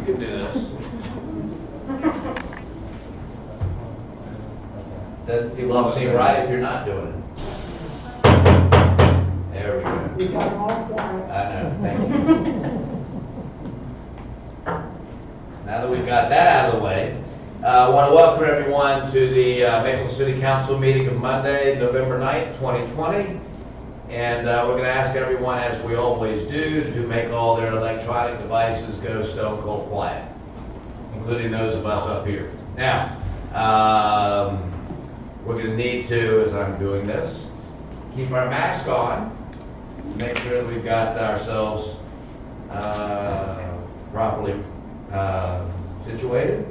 can do this. It won't seem right if you're not doing it. There we go. You got them all quiet. I know, thank you. Now that we've got that out of the way, I want to welcome everyone to the Maitland City Council meeting of Monday, November 9th, 2020. And we're going to ask everyone, as we always do, to make all their electronic devices go stone cold quiet, including those of us up here. Now, we're going to need to, as I'm doing this, keep our mask on, make sure that we've got ourselves properly situated.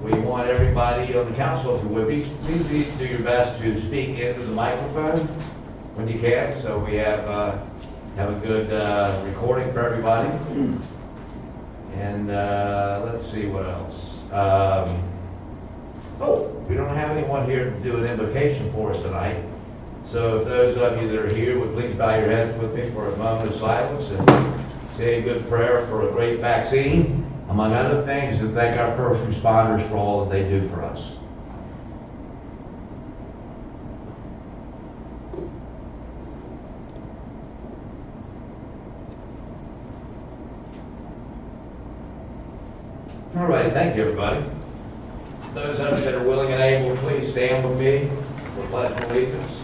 We want everybody on the council, if you would please do your best to speak into the microphone when you can, so we have a good recording for everybody. And let's see what else. We don't have anyone here to do an invocation for us tonight. So if those of you that are here would please bow your heads with me for a moment of silence and say a good prayer for a great vaccine, among other things, and thank our first responders for all that they do for us. All right, thank you, everybody. Those of you that are willing and able, please stand with me for pledge of allegiance.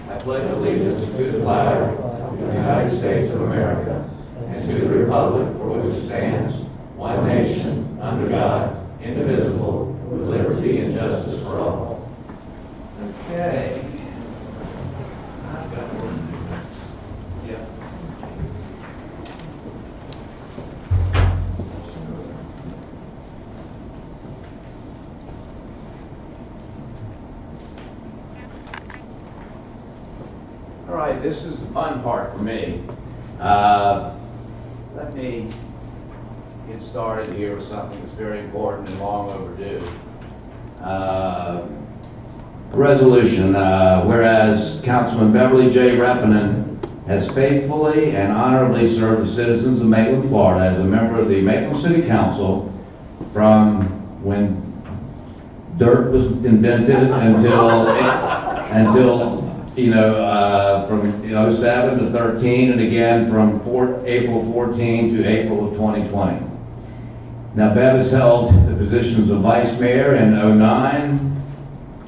I pledge allegiance to the flag of the United States of America and to the republic for which it stands, one nation, under God, indivisible, with liberty and justice for all. Okay. I've got work to do. Yeah. All right, this is the fun part for me. Let me get started here with something that's very important and long overdue. Resolution, whereas Councilman Beverly J. Reppinen has faithfully and honorably served the citizens of Maitland, Florida as a member of the Maitland City Council from when dirt was invented until from 07 to 13, and again from April 14 to April of 2020. Now, Bev has held the positions of Vice Mayor in 09,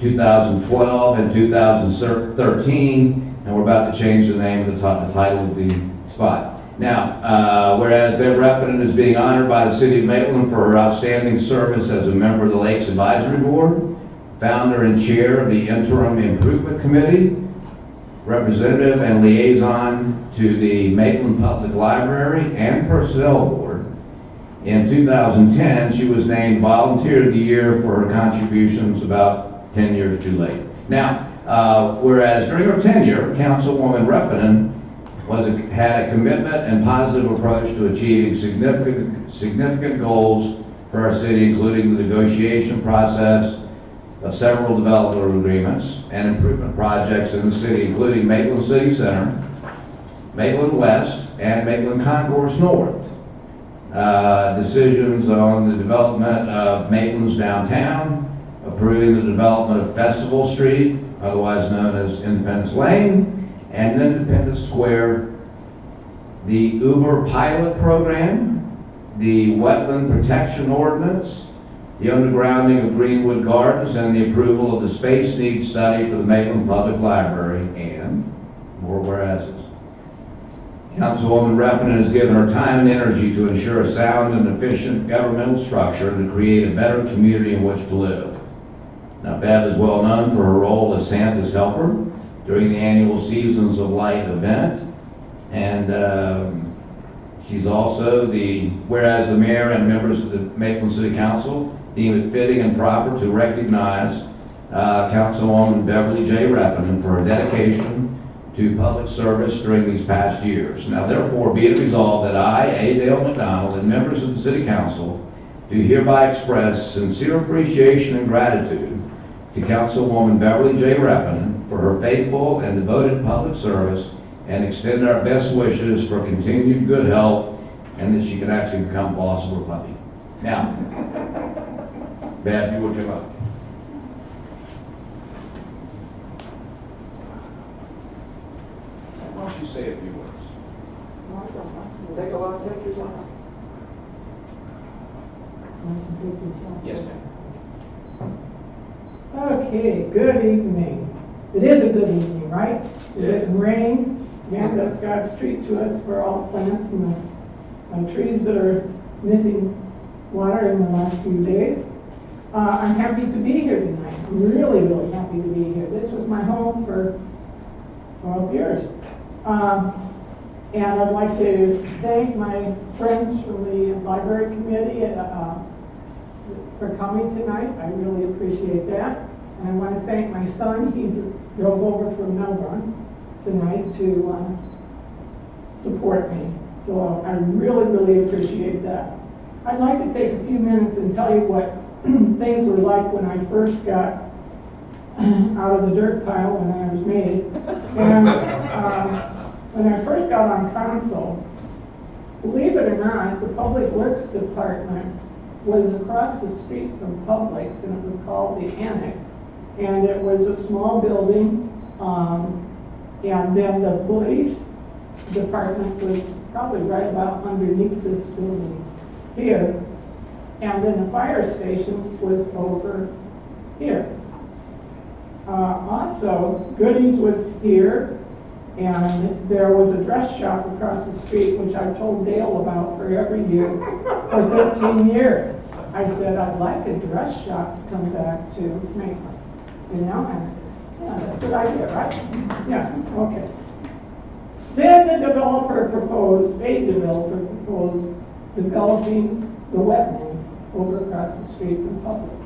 2012, and 2013, and we're about to change the name of the title of the spot. Now, whereas Bev Reppinen is being honored by the City of Maitland for her outstanding service as a member of the Lakes Advisory Board, founder and chair of the Interim Improvement Committee, representative and liaison to the Maitland Public Library and Personnel Board. In 2010, she was named Volunteer of the Year for her contributions about 10 years too late. Now, whereas during her tenure, Councilwoman Reppinen had a commitment and positive approach to achieving significant goals for our city, including the negotiation process of several development agreements and improvement projects in the city, including Maitland City Center, Maitland West, and Maitland Concourse North. Decisions on the development of Maitland's downtown, approving the development of Festival Street, otherwise known as Independence Lane, and Independence Square, the Uber pilot program, the wetland protection ordinance, the undergrounding of Greenwood Gardens, and the approval of the space needs study for the Maitland Public Library, and more whereases. Councilwoman Reppinen has given her time and energy to ensure a sound and efficient governmental structure and to create a better community in which to live. Now, Bev is well known for her role as Santa's helper during the annual Seasons of Light event, and she's also whereas the mayor and members of the Maitland City Council deem it fitting and proper to recognize Councilwoman Beverly J. Reppinen for her dedication to public service during these past years. Now, therefore, be it resolved that I, A. Dale McDonald, and members of the City Council do hereby express sincere appreciation and gratitude to Councilwoman Beverly J. Reppinen for her faithful and devoted public service and extend our best wishes for continued good health and that she can actually become boss of her puppy. Now, Bev, you would come up. Why don't you say a few words? Take a lot, take your time. Yes, ma'am. Okay, good evening. It is a good evening, right? It didn't rain. Yeah, that's God's treat to us for all the plants and the trees that are missing water in the last few days. I'm happy to be here tonight. I'm really, really happy to be here. This was my home for 12 years. And I'd like to thank my friends from the library committee for coming tonight. I really appreciate that. And I want to thank my son. He drove over from Melbourne tonight to support me. So I really, really appreciate that. I'd like to take a few minutes and tell you what things were like when I first got out of the dirt pile when I was made. And when I first got on council, believe it or not, the Public Works Department was across the street from Publix, and it was called the Annex. And it was a small building, and then the police department was probably right about underneath this building here. And then the fire station was over here. Also, Goodies was here, and there was a dress shop across the street, which I've told Dale about for every year for 13 years. I said, I'd like a dress shop to come back to Maitland. You know, and yeah, that's a good idea, right? Yeah, okay. Then the developer proposed developing the wetlands over across the street from Publix.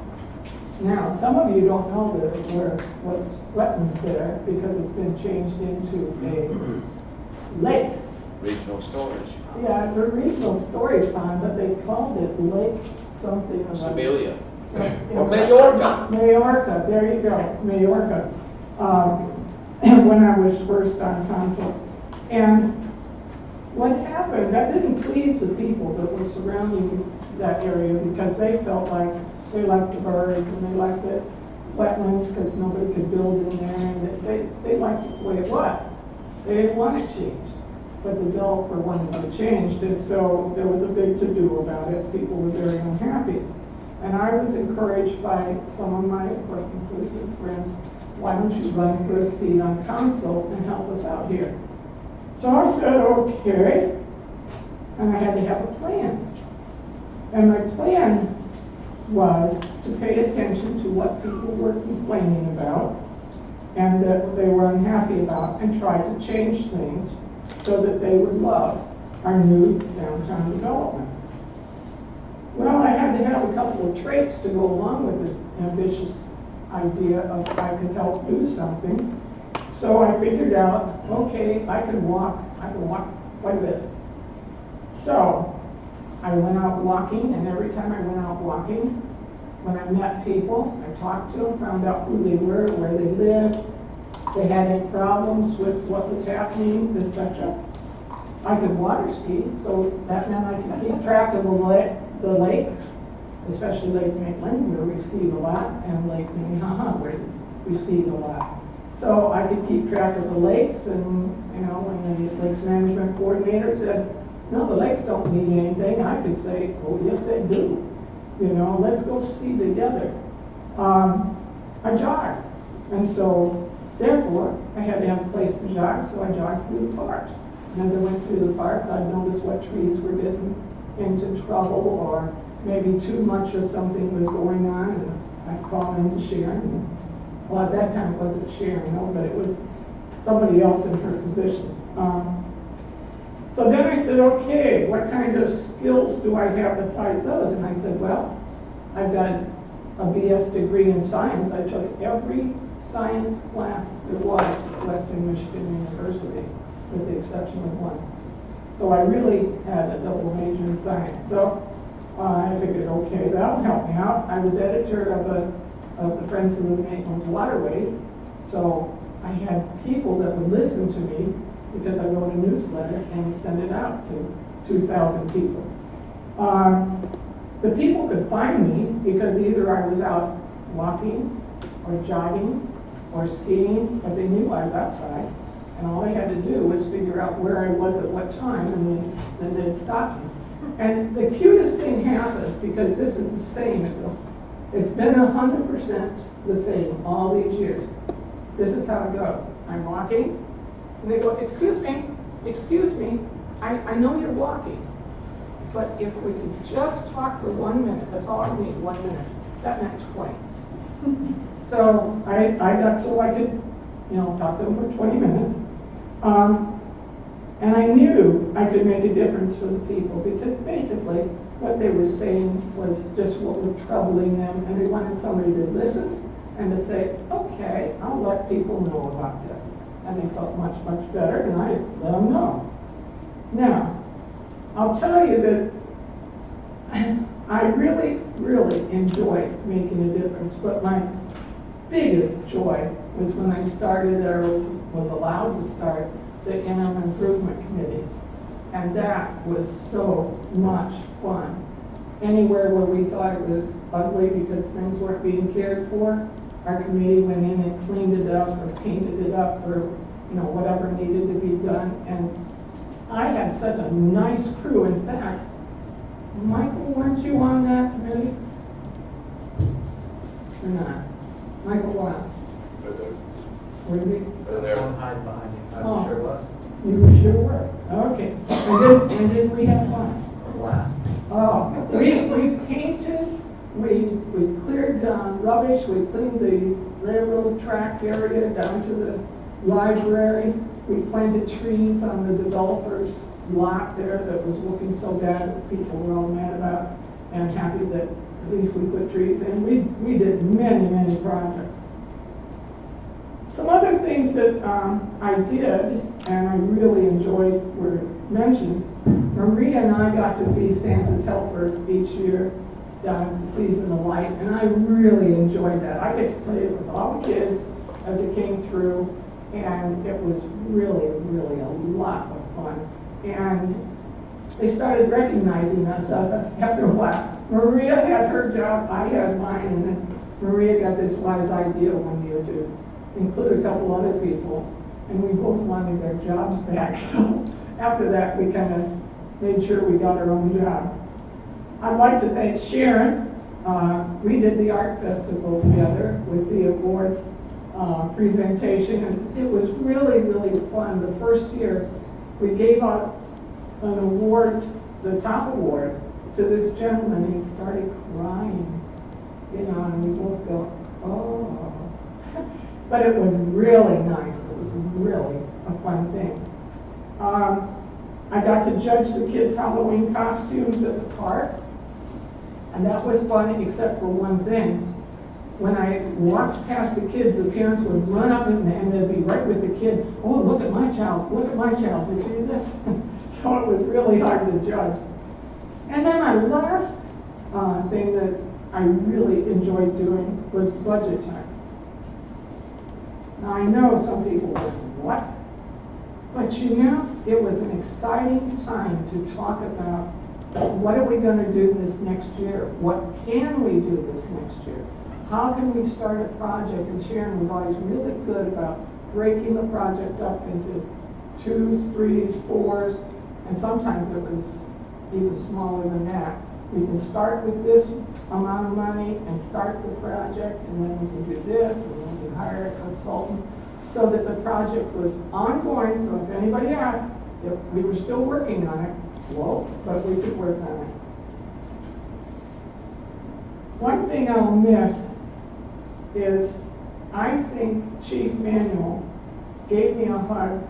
Now, some of you don't know that there was wetlands there because it's been changed into a lake. Regional storage. Yeah, it's a regional storage pond, but they called it Lake something. Sibelia. Yeah. Or Majorca. Majorca, there you go, Majorca. When I was first on council. And what happened, that didn't please the people that were surrounding that area because they felt like they liked the birds and they liked the wetlands because nobody could build in there, and they liked it the way it was. They didn't want it changed, but the developer wanted it changed, and so there was a big to-do about it. People were very unhappy. And I was encouraged by some of my acquaintances and friends, why don't you run for a seat on council and help us out here? So I said, okay, and I had to have a plan. And my plan was to pay attention to what people were complaining about and that they were unhappy about and try to change things so that they would love our new downtown development. Well, I had to have a couple of traits to go along with this ambitious idea of I could help do something. So I figured out, okay, I can walk quite a bit. So I went out walking, and every time I went out walking, when I met people, I talked to them, found out who they were, where they lived, if they had any problems with what was happening, etc. I could water ski, so that meant I could keep track of the lakes, especially Lake Maitland, where we skied a lot, and Lake Minnehaha, where we skied a lot. So I could keep track of the lakes, and when the lakes management coordinator said, no, the lakes don't mean anything, I could say, oh, yes, they do. Let's go see together. I jogged, and so therefore I had to have a place to jog, so I jogged through the parks. And as I went through the parks, I'd notice what trees were getting into trouble, or maybe too much of something was going on, and I'd call in to Sharon. Well, at that time it wasn't Sharon, no, but it was somebody else in her position. So then I said, okay, what kind of skills do I have besides those? And I said, well, I've got a BS degree in science. I took every science class there was at Western Michigan University, with the exception of one. So I really had a double major in science. So I figured, okay, that'll help me out. I was editor of the Friends of the Maitland's Waterways, so I had people that would listen to me because I wrote a newsletter and sent it out to 2,000 people. The people could find me because either I was out walking or jogging or skiing, but they knew I was outside. And all I had to do was figure out where I was at what time, and then they'd stop me. And the cutest thing happens, because this is the same, it's been 100% the same all these years. This is how it goes. I'm walking, and they go, excuse me, I know you're walking, but if we could just talk for 1 minute, that's all I need, 1 minute. That meant 20. So I got so I could, talk to them for 20 minutes. And I knew I could make a difference for the people, because basically what they were saying was just what was troubling them, and they wanted somebody to listen and to say, okay, I'll let people know about this. And they felt much, much better, and I let them know. Now, I'll tell you that I really, really enjoy making a difference, but my biggest joy was when I started, or was allowed to start, the Interim Improvement Committee. And that was so much fun. Anywhere where we thought it was ugly because things weren't being cared for, our committee went in and cleaned it up or painted it up or whatever needed to be done. And I had such a nice crew. In fact, Michael, weren't you on that committee? Or not? Michael, what? Were you? Don't hide behind you. Oh. I sure was. You sure were. Okay. And did we have fun? Last. Oh, we painted, we cleared down rubbish, we cleaned the railroad track area down to the library. We planted trees on the developer's lot there that was looking so bad that people were all mad about, and happy that at least we put trees in. We did many, many projects. Some other things that I did and I really enjoyed were mentioned. Maria and I got to be Santa's helpers each year down at the Season of Light, and I really enjoyed that. I get to play with all the kids as it came through, and it was really, really a lot of fun. And they started recognizing us after a while. Maria had her job, I had mine, and then Maria got this wise idea one year to include a couple other people, and we both wanted their jobs back. So after that, we kind of made sure we got our own job. I'd like to thank Sharon. We did the art festival together with the awards presentation, and it was really, really fun. The first year, we gave out an award, the top award, to this gentleman. He started crying, and we both go, oh. But it was really nice. It was really a fun thing. I got to judge the kids' Halloween costumes at the park, and that was fun, except for one thing. When I walked past the kids, the parents would run up and they'd be right with the kid. Oh, look at my child, look at my child, did you see this? So it was really hard to judge. And then my last thing that I really enjoyed doing was budget time. Now I know some people went, what? But it was an exciting time to talk about what are we going to do this next year? What can we do this next year? How can we start a project? And Sharon was always really good about breaking the project up into 2s, 3s, 4s, and sometimes it was even smaller than that. We can start with this amount of money and start the project, and then we can do this, and then we can hire a consultant, so that the project was ongoing. So if anybody asked, if we were still working on it, slow, but we could work on it. One thing I'll miss is I think Chief Manuel gave me a hug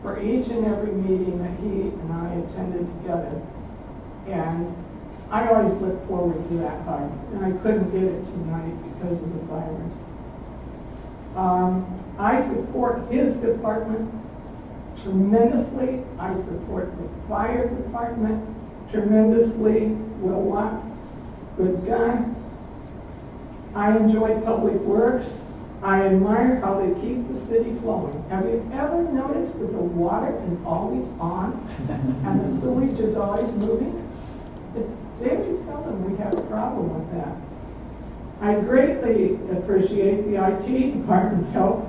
for each and every meeting that he and I attended together. And I always look forward to that hug, and I couldn't get it tonight because of the virus. I support his department tremendously. I support the fire department tremendously. Will Watts, good guy. I enjoy public works. I admire how they keep the city flowing. Have you ever noticed that the water is always on and the sewage is always moving? It's very seldom we have a problem with that. I greatly appreciate the IT department's help.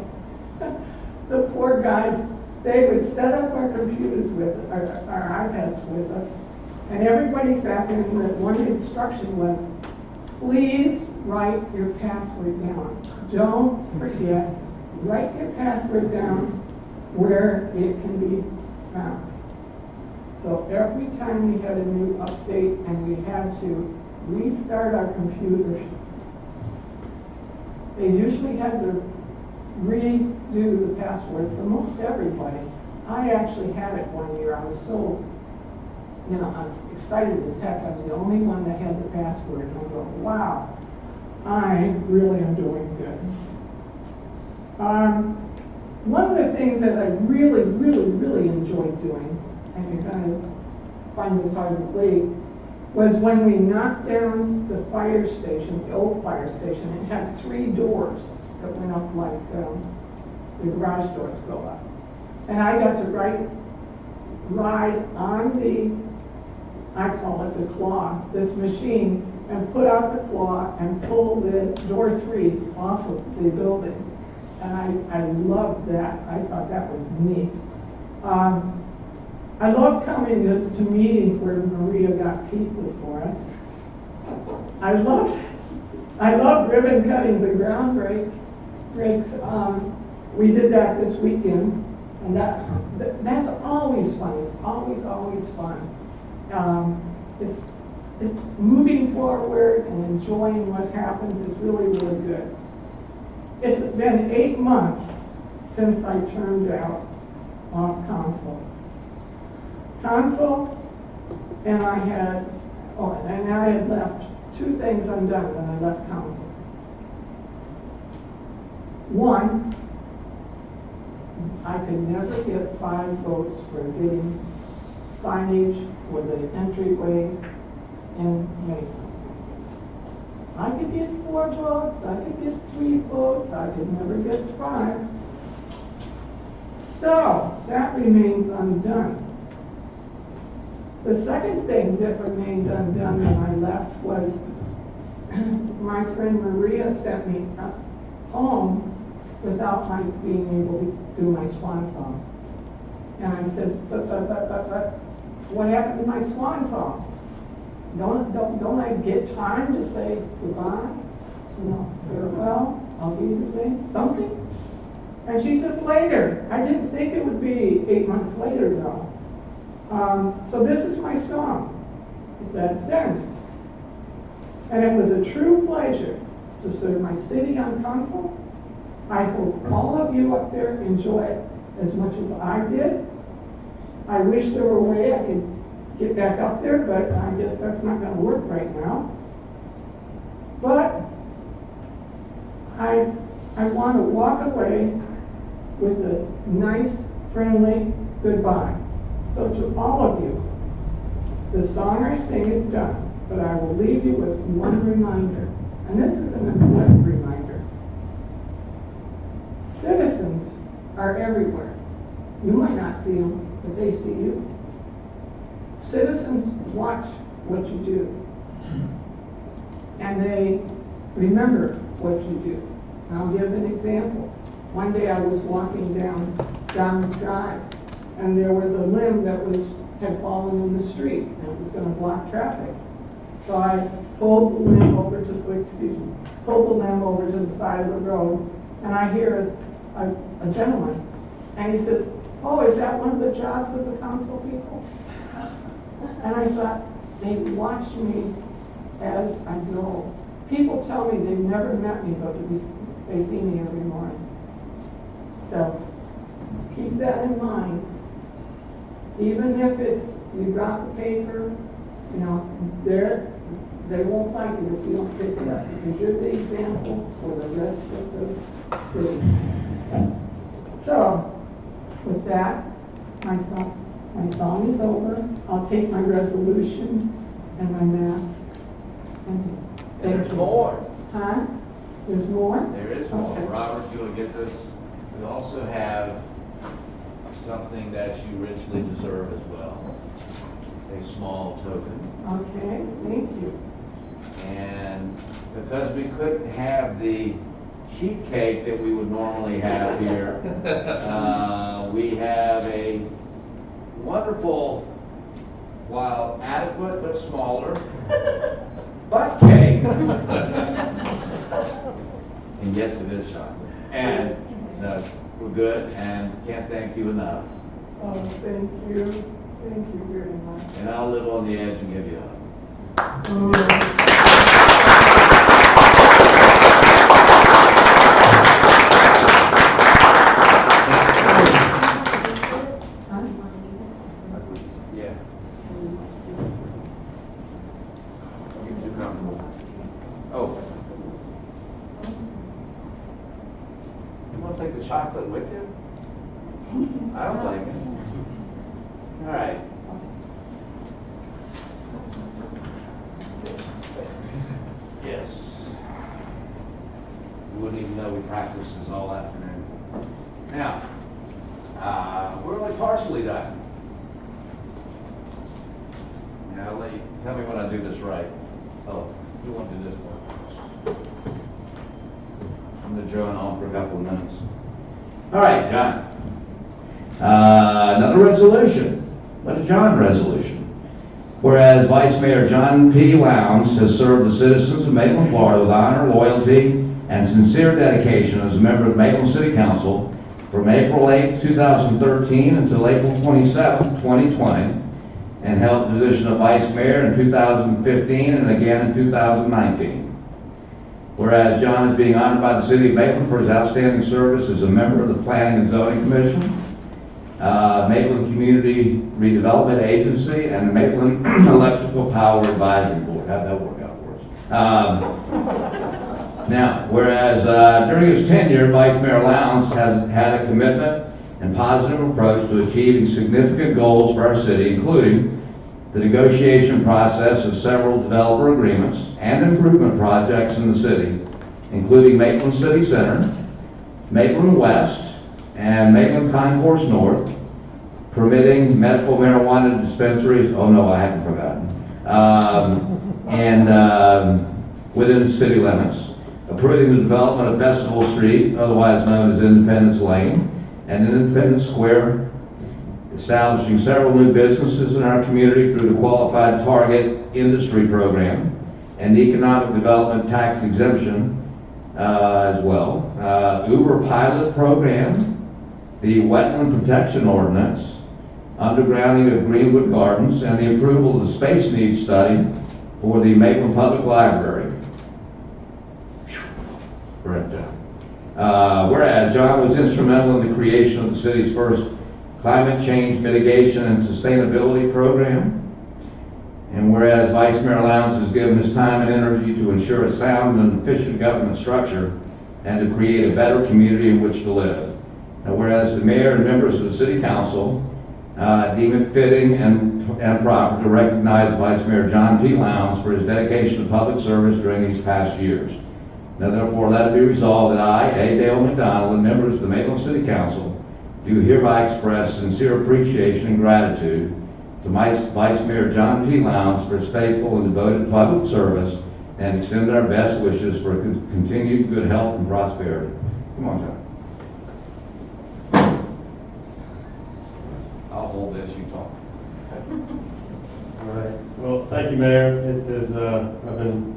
The poor guys, they would set up our computers with, our iPads with us, and everybody's happy, and that one instruction was, please write your password down. Don't forget, write your password down where it can be found. So every time we had a new update and we had to restart our computers, they usually had to redo the password for most everybody. I actually had it one year. I was so, I was excited as heck. I was the only one that had the password. And I go, wow, I really am doing good. One of the things that I really, really, really enjoyed doing, and you kind of find this hard to believe, was when we knocked down the fire station, the old fire station. It had 3 doors that went up like the garage doors go up. And I got to ride on the, I call it the claw, this machine, and put out the claw and pull the door 3 off of the building. And I loved that. I thought that was neat. I love coming to meetings where Maria got pizza for us. I love ribbon cuttings and ground breaks. We did that this weekend, and that's always fun. It's always fun. It's moving forward and enjoying what happens is really, really good. It's been 8 months since I turned out off council. And I had left 2 things undone when I left council. One, I could never get 5 votes for getting signage for the entryways in Maitland. I could get 4 votes, I could get 3 votes, I could never get 5. So that remains undone. The second thing that remained undone when I left was my friend Maria sent me home without my being able to do my swan song. And I said, but, what happened to my swan song? Don't I get time to say goodbye? Farewell, I'll be the same, something? And she says, later. I didn't think it would be 8 months later, though. So this is my song. It's at Zen. And it was a true pleasure to serve my city on council. I hope all of you up there enjoy it as much as I did. I wish there were a way I could get back up there, but I guess that's not going to work right now. But I want to walk away with a nice, friendly goodbye. So to all of you, the song I sing is done, but I will leave you with one reminder, and this is an important reminder. Citizens are everywhere. You might not see them, but they see you. Citizens watch what you do, and they remember what you do. And I'll give an example. One day I was walking down the drive, and there was a limb that had fallen in the street, and it was going to block traffic. So I pulled the limb over to the side of the road, and I hear a gentleman, and he says, "Oh, is that one of the jobs of the council people?" And I thought, they watched me as I drove. People tell me they've never met me, but they see me every morning. So keep that in mind. Even if you drop the paper, they won't like it if you don't pick it up, because you're the example for the rest of the city. So, with that, my song is over. I'll take my resolution and my mask. And thank There's you. more. Huh? There's more? There is more. Okay. Robert, you want to get this? We also have something that you richly deserve as well. A small token. Okay, thank you. And because we couldn't have the sheet cake that we would normally have here, we have a wonderful, while adequate but smaller, butt cake. And yes, it is chocolate. And we're good and can't thank you enough. Oh, thank you. Thank you very much. And I'll live on the edge and give you a hug. Oh. Yeah. Don't get too comfortable. Oh. You want to take the chocolate with you? I don't blame you. All right. Yes. We wouldn't even know we practiced this all afternoon. Now, we're only partially done. Now, let you tell me when I do this right. Oh, you want to do this one? I'm going to drone on for a couple of minutes. All right, John. Another resolution, but a John resolution. Whereas Vice Mayor John P. Lowndes has served the citizens of Maitland, Florida with honor, loyalty, and sincere dedication as a member of Maitland City Council from April 8, 2013 until April 27, 2020, and held the position of Vice Mayor in 2015 and again in 2019. Whereas John is being honored by the City of Maitland for his outstanding service as a member of the Planning and Zoning Commission, Maitland Community Redevelopment Agency, and the Maitland Electrical Power Advisory Board. How'd that work out for us? Now, whereas during his tenure, Vice Mayor Lowndes has had a commitment and positive approach to achieving significant goals for our city, including the negotiation process of several developer agreements and improvement projects in the city, including Maitland City Center, Maitland West, and Maitland Concourse North, permitting medical marijuana dispensaries, oh no, I haven't forgotten, within the city limits, approving the development of Festival Street, otherwise known as Independence Lane, and Independence Square, establishing several new businesses in our community through the Qualified Target Industry Program and the Economic Development Tax Exemption as well. Uber Pilot Program, the Wetland Protection Ordinance, undergrounding of Greenwood Gardens, and the approval of the Space Needs Study for the Maitland Public Library. Correct job. Whereas John was instrumental in the creation of the city's first climate change mitigation and sustainability program, and whereas Vice Mayor Lowndes has given his time and energy to ensure a sound and efficient government structure and to create a better community in which to live. And whereas the mayor and members of the city council deem it fitting and proper to recognize Vice Mayor John P. Lowndes for his dedication to public service during these past years. Now therefore let it be resolved that I, A. Dale McDonald, and members of the Maitland City Council do hereby express sincere appreciation and gratitude to Vice Mayor John P. Lowndes for his faithful and devoted public service, and extend our best wishes for continued good health and prosperity. Come on, John. I'll hold this, you talk. All right. Well, thank you, Mayor. It is, I've been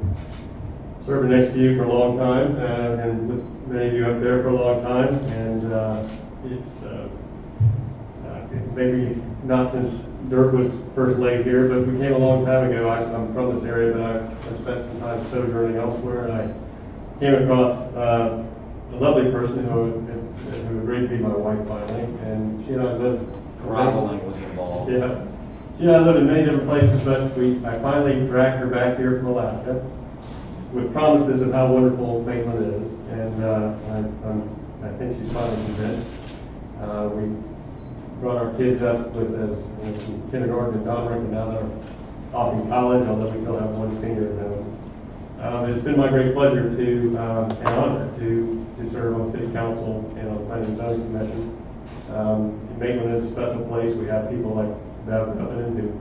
serving next to you for a long time, and with many of you up there for a long time, and it's maybe not since dirt was first laid here, but we came a long time ago. I'm from this area, but I've spent some time sojourning elsewhere, and I came across a lovely person who agreed to be my wife finally, and she and I lived. Groveling was involved. Yeah. She and I lived in many different places, but I finally dragged her back here from Alaska with promises of how wonderful Maitland is, and I think she's finally convinced. We brought our kids up with us in kindergarten and Dominic, and now they're off in college, although we still have one senior at home. It's been my great pleasure to, and honor to serve on city council and on the planning and zoning commission. Maitland is a special place. We have people like Bev coming in who,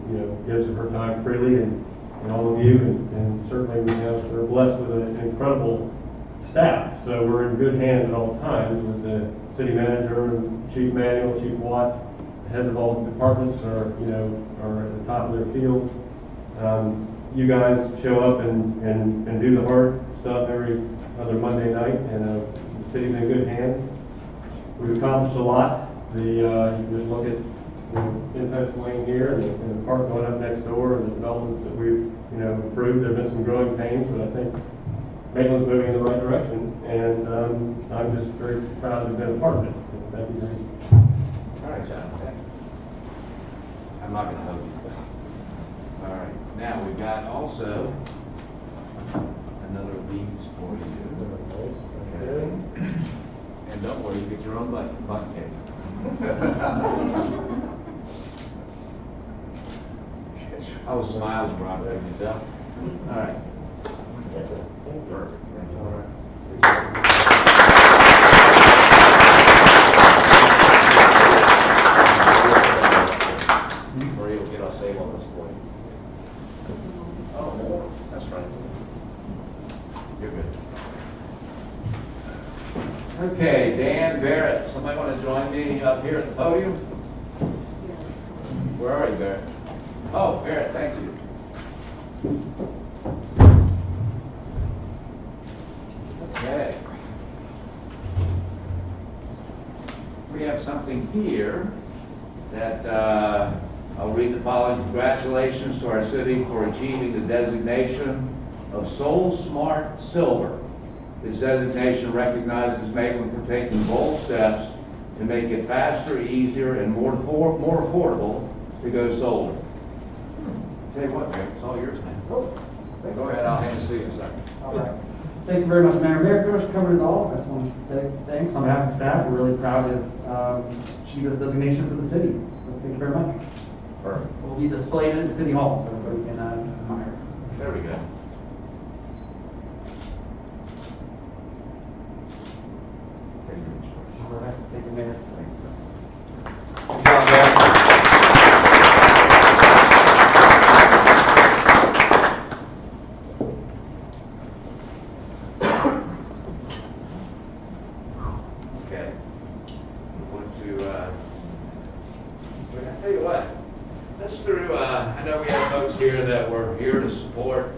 gives of her time freely and all of you, and certainly we're blessed with an incredible staff. So we're in good hands at all times with the city manager and Chief Manuel, Chief Watts, the heads of all the departments are at the top of their field. You guys show up and do the hard stuff every other Monday night, and the city's in good hands. We've accomplished a lot. You just look at Independence Lane here and the park going up next door and the developments that we've improved. There have been some growing pains, but I think Maitland's moving in the right direction, and I'm just very proud to have been a part of it. Thank you, Jane. All right, John, thank you. I'm not gonna hold you. All right, now we've got also another of these for you. Okay. And don't worry, you get your own butt cake. I was smiling, Robert, you tell? All right. Perfect. All right. Maria will get our save on this for you. Oh, more. That's right. You're good. Okay, Dan Barrett, somebody want to join me up here at the podium? Where are you, Barrett? Oh, Barrett, thank you. Okay. We have something here that I'll read the following. Congratulations to our city for achieving the designation of Soul Smart Silver. This designation recognizes Maitland for taking bold steps to make it faster, easier, and more affordable to go solar. Tell you what, Barrett, it's all yours, man. Go ahead, I'll hand this to you in a second. All right. Thank you very much, Mayor. Mayor pretty much covered it all. I just wanted to say thanks on behalf of staff. We're really proud to achieve this designation for the city. So thank you very much. Perfect. We'll be displayed at City Hall so everybody can admire. There we go. All right. Thank you, Mayor. Thanks. Good job, Barrett. Okay. I tell you what, let's through, I know we have folks here that were here to support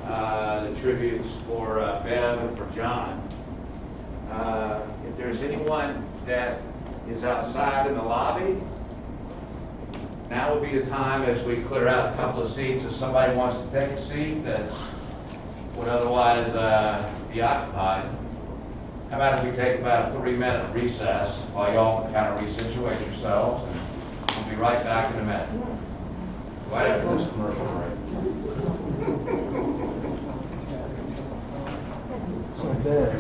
the tributes for Bev and for John. If there's anyone that is outside in the lobby, now would be the time as we clear out a couple of seats. If somebody wants to take a seat that would otherwise be occupied, how about if we take about a 3-minute recess while y'all kind of resituate yourselves, and we'll be right back in a minute. Right after this commercial break. So there.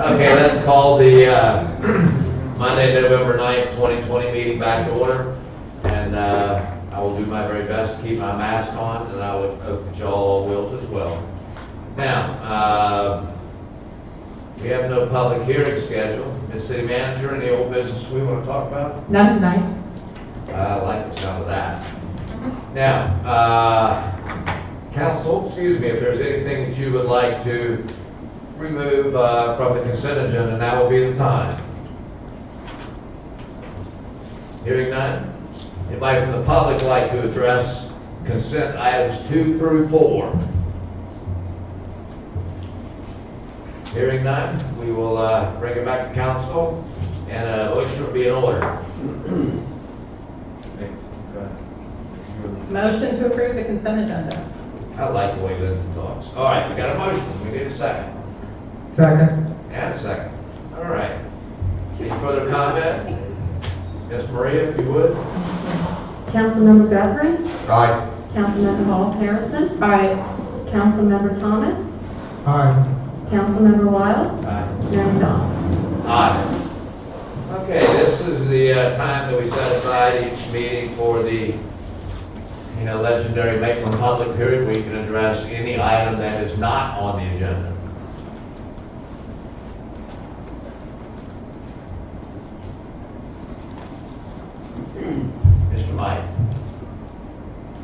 Okay, let's call the Monday, November 9th, 2020 meeting back to order. And I will do my very best to keep my mask on, and I would hope that y'all all will as well. Now, we have no public hearing scheduled. Ms. City Manager, any old business we want to talk about? None tonight. I like the sound of that. Now, council, excuse me, if there's anything that you would like to remove from the consent agenda, now will be the time. Hearing none. Anybody from the public like to address consent items 2 through 4? Hearing none, we will bring it back to council, and a motion will be in order. Motion to approve the consent agenda. I like the way Lindsay talks. All right, we got a motion. We need a second. Second. And a second. All right. Any further comment? Ms. Maria, if you would. Councilmember Guthrie, Aye. Councilmember Hall Harrison, Aye. Councilmember Thomas, Aye. Councilmember Wild, Aye. Mayor McDonald. Aye. Okay, this is the time that we set aside each meeting for the legendary Maitland public period. We can address any item that is not on the agenda. Mr. Mike.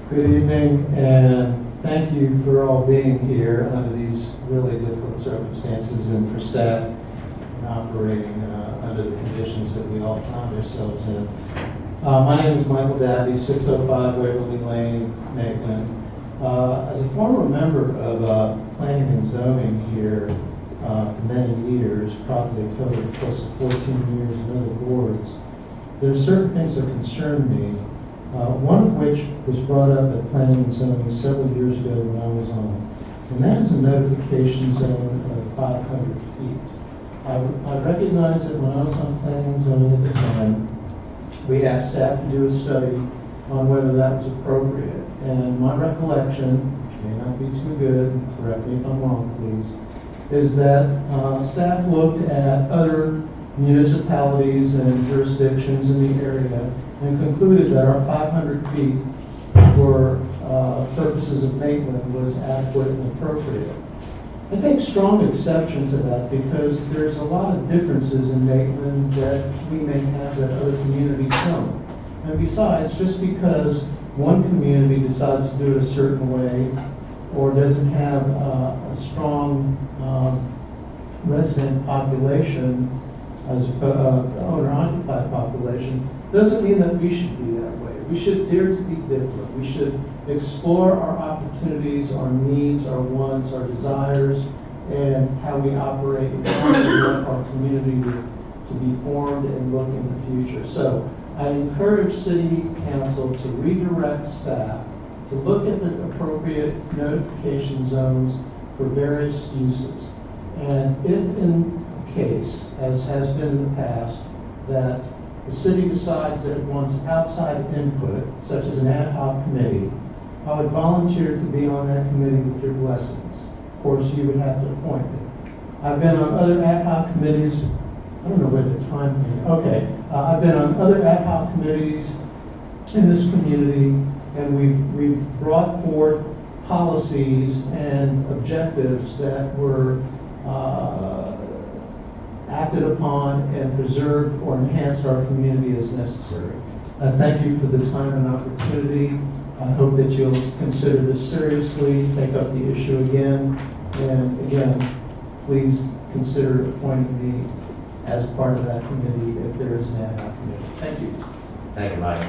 Good evening, and thank you for all being here under these really difficult circumstances and for staff operating under the conditions that we all found ourselves in. My name is Michael Dabby, 605 Waverly Lane, Maitland. As a former member of planning and zoning here for many years, probably a total of close to 14 years in other boards, there are certain things that concern me, one of which was brought up at planning and zoning several years ago when I was on, and that is a notification zone of 500 feet. I recognize that when I was on planning and zoning at the time, we asked staff to do a study on whether that was appropriate. And my recollection, which may not be too good, correct me if I'm wrong, please, is that staff looked at other municipalities and jurisdictions in the area and concluded that our 500 feet for purposes of Maitland was adequate and appropriate. I take strong exception to that because there's a lot of differences in Maitland that we may have that other communities don't. And besides, just because one community decides to do it a certain way or doesn't have a strong resident population as owner-occupied population, doesn't mean that we should be that way. We should dare to be different. We should explore our opportunities, our needs, our wants, our desires, and how we operate and how we want our community to be formed and look in the future. So I encourage City Council to redirect staff to look at the appropriate notification zones for various uses. And if in case, as has been in the past, that the city decides that it wants outside input, such as an ad hoc committee, I would volunteer to be on that committee with your blessings. Of course, you would have to appoint me. I've been on other ad hoc committees. I don't know where the time is. Okay. I've been on other ad hoc committees in this community, and we've brought forth policies and objectives that were acted upon and preserved or enhanced our community as necessary. I thank you for the time and opportunity. I hope that you'll consider this seriously, take up the issue again, and again, please consider appointing me as part of that committee if there is an ad hoc committee. Thank you. Thank you, Mike.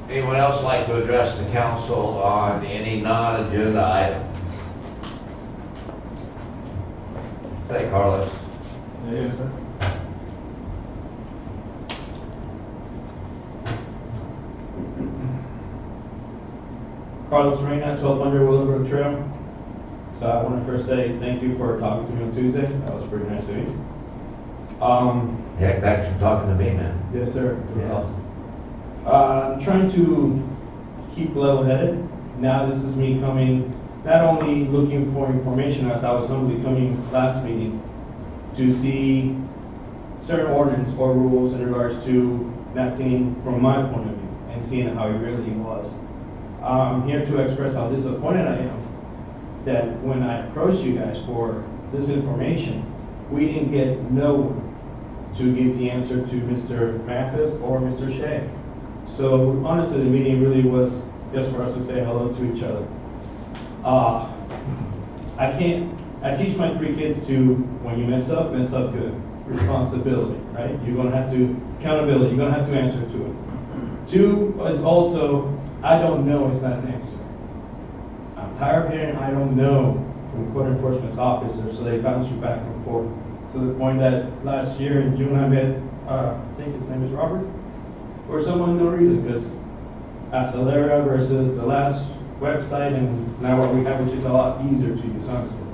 Anyone else like to address the council on any non-agenda item? Say, Carlos. Yes, sir. Carlos Reyna, 1200 Willowbrook Trail. So I want to first say thank you for talking to me on Tuesday. That was pretty nice of you. Heck, thanks for talking to me, man. Yes, sir. It was Yeah. awesome. I'm trying to keep level-headed. Now this is me coming, not only looking for information as I was humbly coming last meeting, to see certain ordinance or rules in regards to not seeing from my point of view and seeing how it really was. I'm here to express how disappointed I am that when I approached you guys for this information, we didn't get no one to give the answer to Mr. Mathis or Mr. Shea. So honestly, the meeting really was just for us to say hello to each other. I teach my 3 kids to, when you mess up good. Responsibility, right? You're gonna have to, accountability, you're gonna have to answer to it. 2 is also, I don't know is not an answer. I'm tired of hearing I don't know from code enforcement's officers, so they bounce you back and forth. To the point that last year in June I met, I think his name is Robert, for some unknown reason, because Acelera versus the last website and now what we have, which is a lot easier to use, honestly.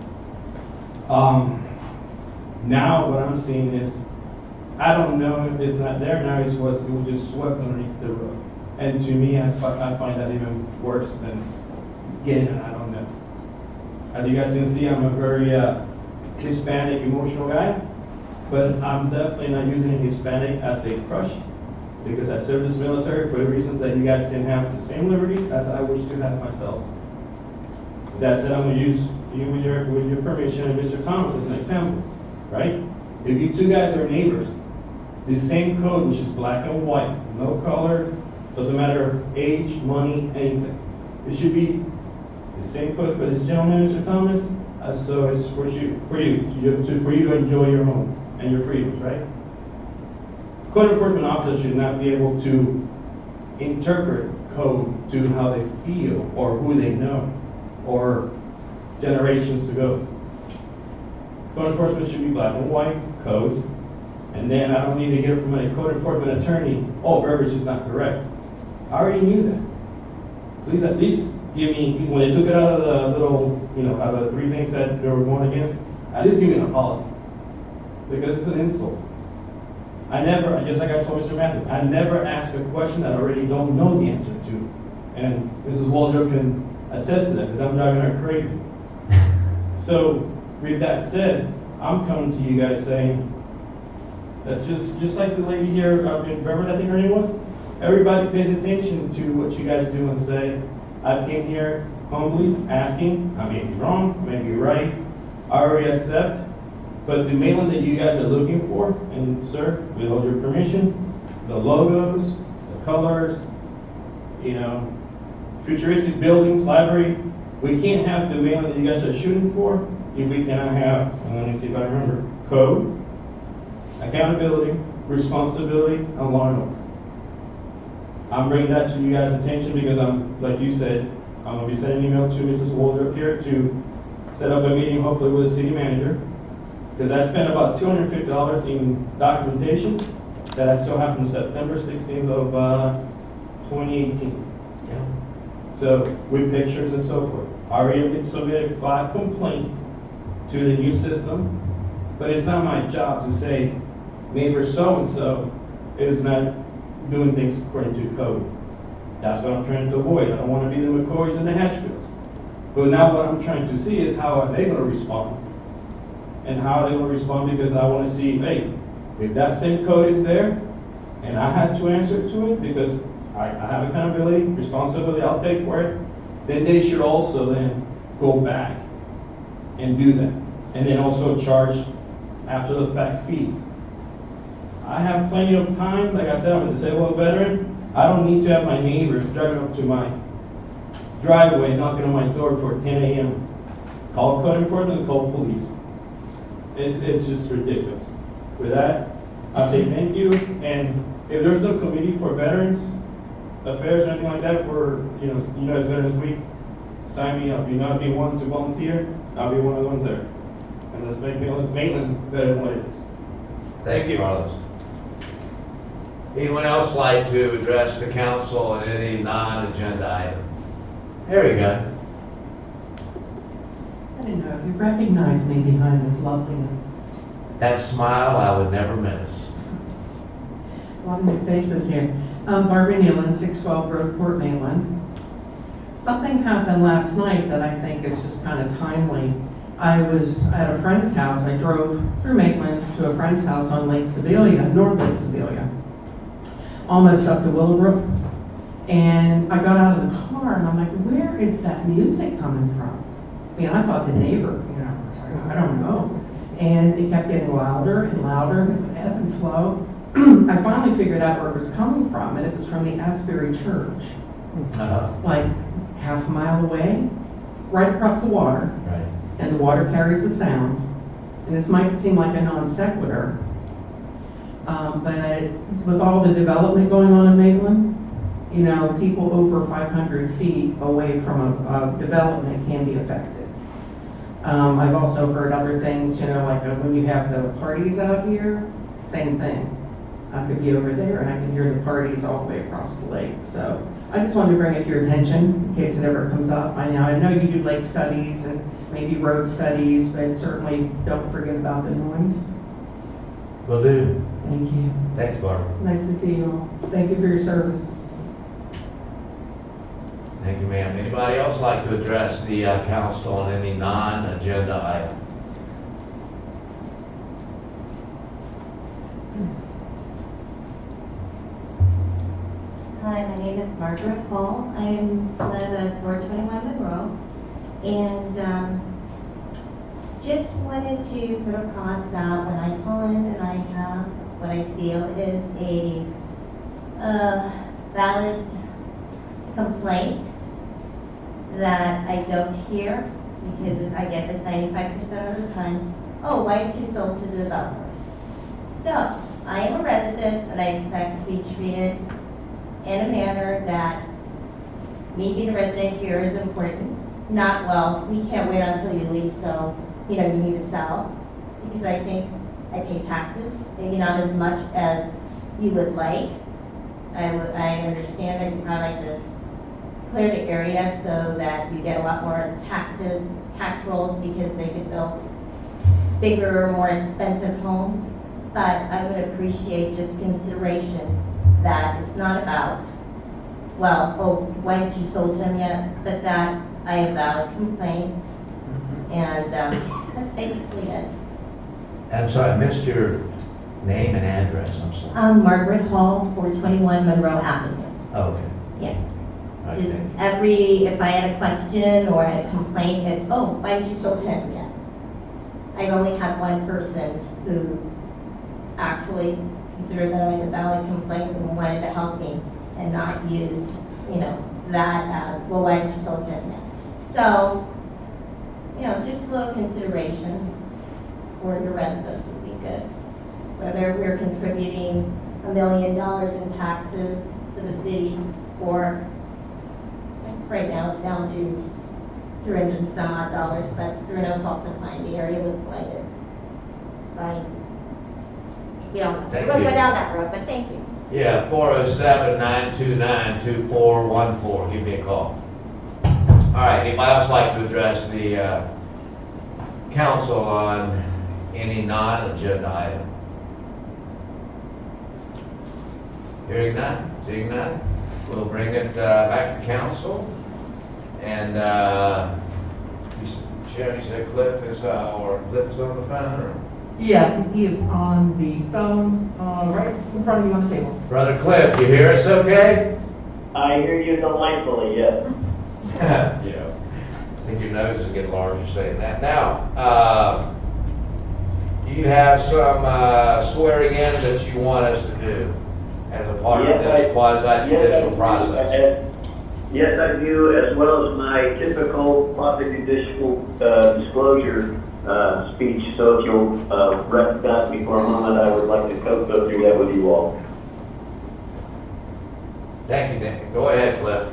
Now what I'm seeing is, I don't know if it's not there now, it was just swept underneath the rug. And to me, I find that even worse than getting an I don't know. As you guys can see, I'm a very Hispanic emotional guy, but I'm definitely not using Hispanic as a crush, because I served this military for the reasons that you guys can have the same liberties as I wish to have myself. That said, I'm going to use you with your permission and Mr. Thomas as an example, right? If you 2 guys are neighbors, the same code, which is black and white, no color, doesn't matter age, money, anything. It should be the same code for this gentleman, Mr. Thomas, as so it's for you to enjoy your home and your freedoms, right? Code enforcement officers should not be able to interpret code to how they feel or who they know or generations to go. Code enforcement should be black and white code, and then I don't need to hear from a code enforcement attorney, oh, verbiage is not correct. I already knew that. Please at least give me, when they took it out of the little, out of the 3 things that they were going against, at least give me an apology. Because it's an insult. I never, just like I told Mr. Mathis, I never ask a question that I already don't know the answer to. And Mrs. Waldrop can attest to that, because I'm driving her crazy. So, with that said, I'm coming to you guys saying, that's just like the lady here in Beverly, I think her name was. Everybody pays attention to what you guys do and say. I came here humbly asking, I may be wrong, I may be right, I already accept, but the Maitland that you guys are looking for, and sir, with all your permission, the logos, the colors, futuristic buildings, library, we can't have the Maitland that you guys are shooting for if we cannot have, and let me see if I remember, code, accountability, responsibility, and law and order. I'm bringing that to you guys' attention because I'm, like you said, I'm going to be sending an email to Mrs. Waldrop here to set up a meeting, hopefully with the city manager, because I spent about $250 in documentation that I still have from September 16th of 2018. So, with pictures and so forth. I already submitted 5 complaints to the new system, but it's not my job to say neighbor so-and-so is not doing things according to code. That's what I'm trying to avoid. I don't want to be the McCoys and the Hatchfields. But now what I'm trying to see is how are they going to respond? And how are they going to respond, because I want to see, hey, if that same code is there, and I had to answer to it because I have accountability, responsibility, I'll take for it, then they should also then go back and do that. And then also charge after the fact fees. I have plenty of time. Like I said, I'm a disabled veteran. I don't need to have my neighbors driving up to my driveway, knocking on my door for 10 a.m. Call code enforcement, call police. It's just ridiculous. With that, I say thank you, and if there's no committee for Veterans Affairs or anything like that for, you know, as Veterans Week, sign me up. You know, I'd be one to volunteer, I'll be one of the ones there. And let's make Maitland better than what it is. Thank you, Carlos. Anyone else like to address the council on any non-agenda item? There you go. I didn't know if you recognized me behind this loveliness. That smile I would never miss. A lot of new faces here. Barbara Nealon, 612 Groveport, Maitland. Something happened last night that I think is just kind of timely. I was at a friend's house. I drove through Maitland to a friend's house on Lake Sebelia, North Lake Sebelia, almost up to Willowbrook. And I got out of the car and I'm like, where is that music coming from? I mean, I thought the neighbor, you know, I was like, I don't know. And it kept getting louder and louder, and it would ebb and flow. I finally figured out where it was coming from, and it was from the Asbury Church, like half a mile away, right across the water. Right. And the water carries the sound. And this might seem like a non sequitur, but with all the development going on in Maitland, you know, people over 500 feet away from a development can be affected. I've also heard other things, you know, like when you have the parties out here, same thing. I could be over there and I can hear the parties all the way across the lake. So I just wanted to bring it to your attention in case it ever comes up. I know you do lake studies and maybe road studies, but certainly don't forget about the noise. Will do. Thank you. Thanks, Barbara. Nice to see you all. Thank you for your service. Thank you, ma'am. Anybody else like to address the council on any non-agenda item? Hi, my name is Margaret Hall. I live at 421 Monroe, and just wanted to put across that when I call in and I have what I feel is a valid complaint that I don't hear, because I get this 95% of the time, oh, why didn't you sold to the developer? So, I am a resident and I expect to be treated in a manner that me being a resident here is important. Not, well, we can't wait until you leave, so, you know, you need to sell. Because I think I pay taxes, maybe not as much as you would like. I understand that you probably like to clear the area so that you get a lot more tax rolls, because they could build bigger, more expensive homes. But I would appreciate just consideration that it's not about, well, oh, why didn't you sold to him yet? But that I have valid complaint, and that's basically it. I'm sorry, I missed your name and address, I'm sorry. Margaret Hall, 421 Monroe Avenue. Okay. Yeah. Right, Just thank you. if I had a question or had a complaint, it's, oh, why didn't you sold to him yet? I've only had one person who actually considered that I had a valid complaint and wanted to help me and not use, you know, that as, well, why didn't you sold to him yet? So, you know, just a little consideration for your residents would be good. Whether we're contributing $1 million in taxes to the city, or right now it's down to 300 and some odd dollars, but through no fault of mine, the area was blighted by, we don't know. Thank We'll go you. down that road, but thank you. Yeah, 407-929-2414. Give me a call. All right, anybody else like to address the council on any non-agenda item? Hearing none, seeing none, we'll bring it back to council. And Sharon, you said Cliff is on the phone, or? Yeah, he is on the phone, right in front of you on the table. Brother Cliff, you hear us okay? I hear you delightfully, yes. Yeah. I think your nose is getting larger saying that. Now, you have some swearing in that you want us to do as a part of this quasi-judicial process. Yes, I do, as well as my typical quasi-judicial disclosure speech. So if you'll recognize me for a moment, I would like to go through that with you all. Thank you, Dan. Go ahead, Cliff.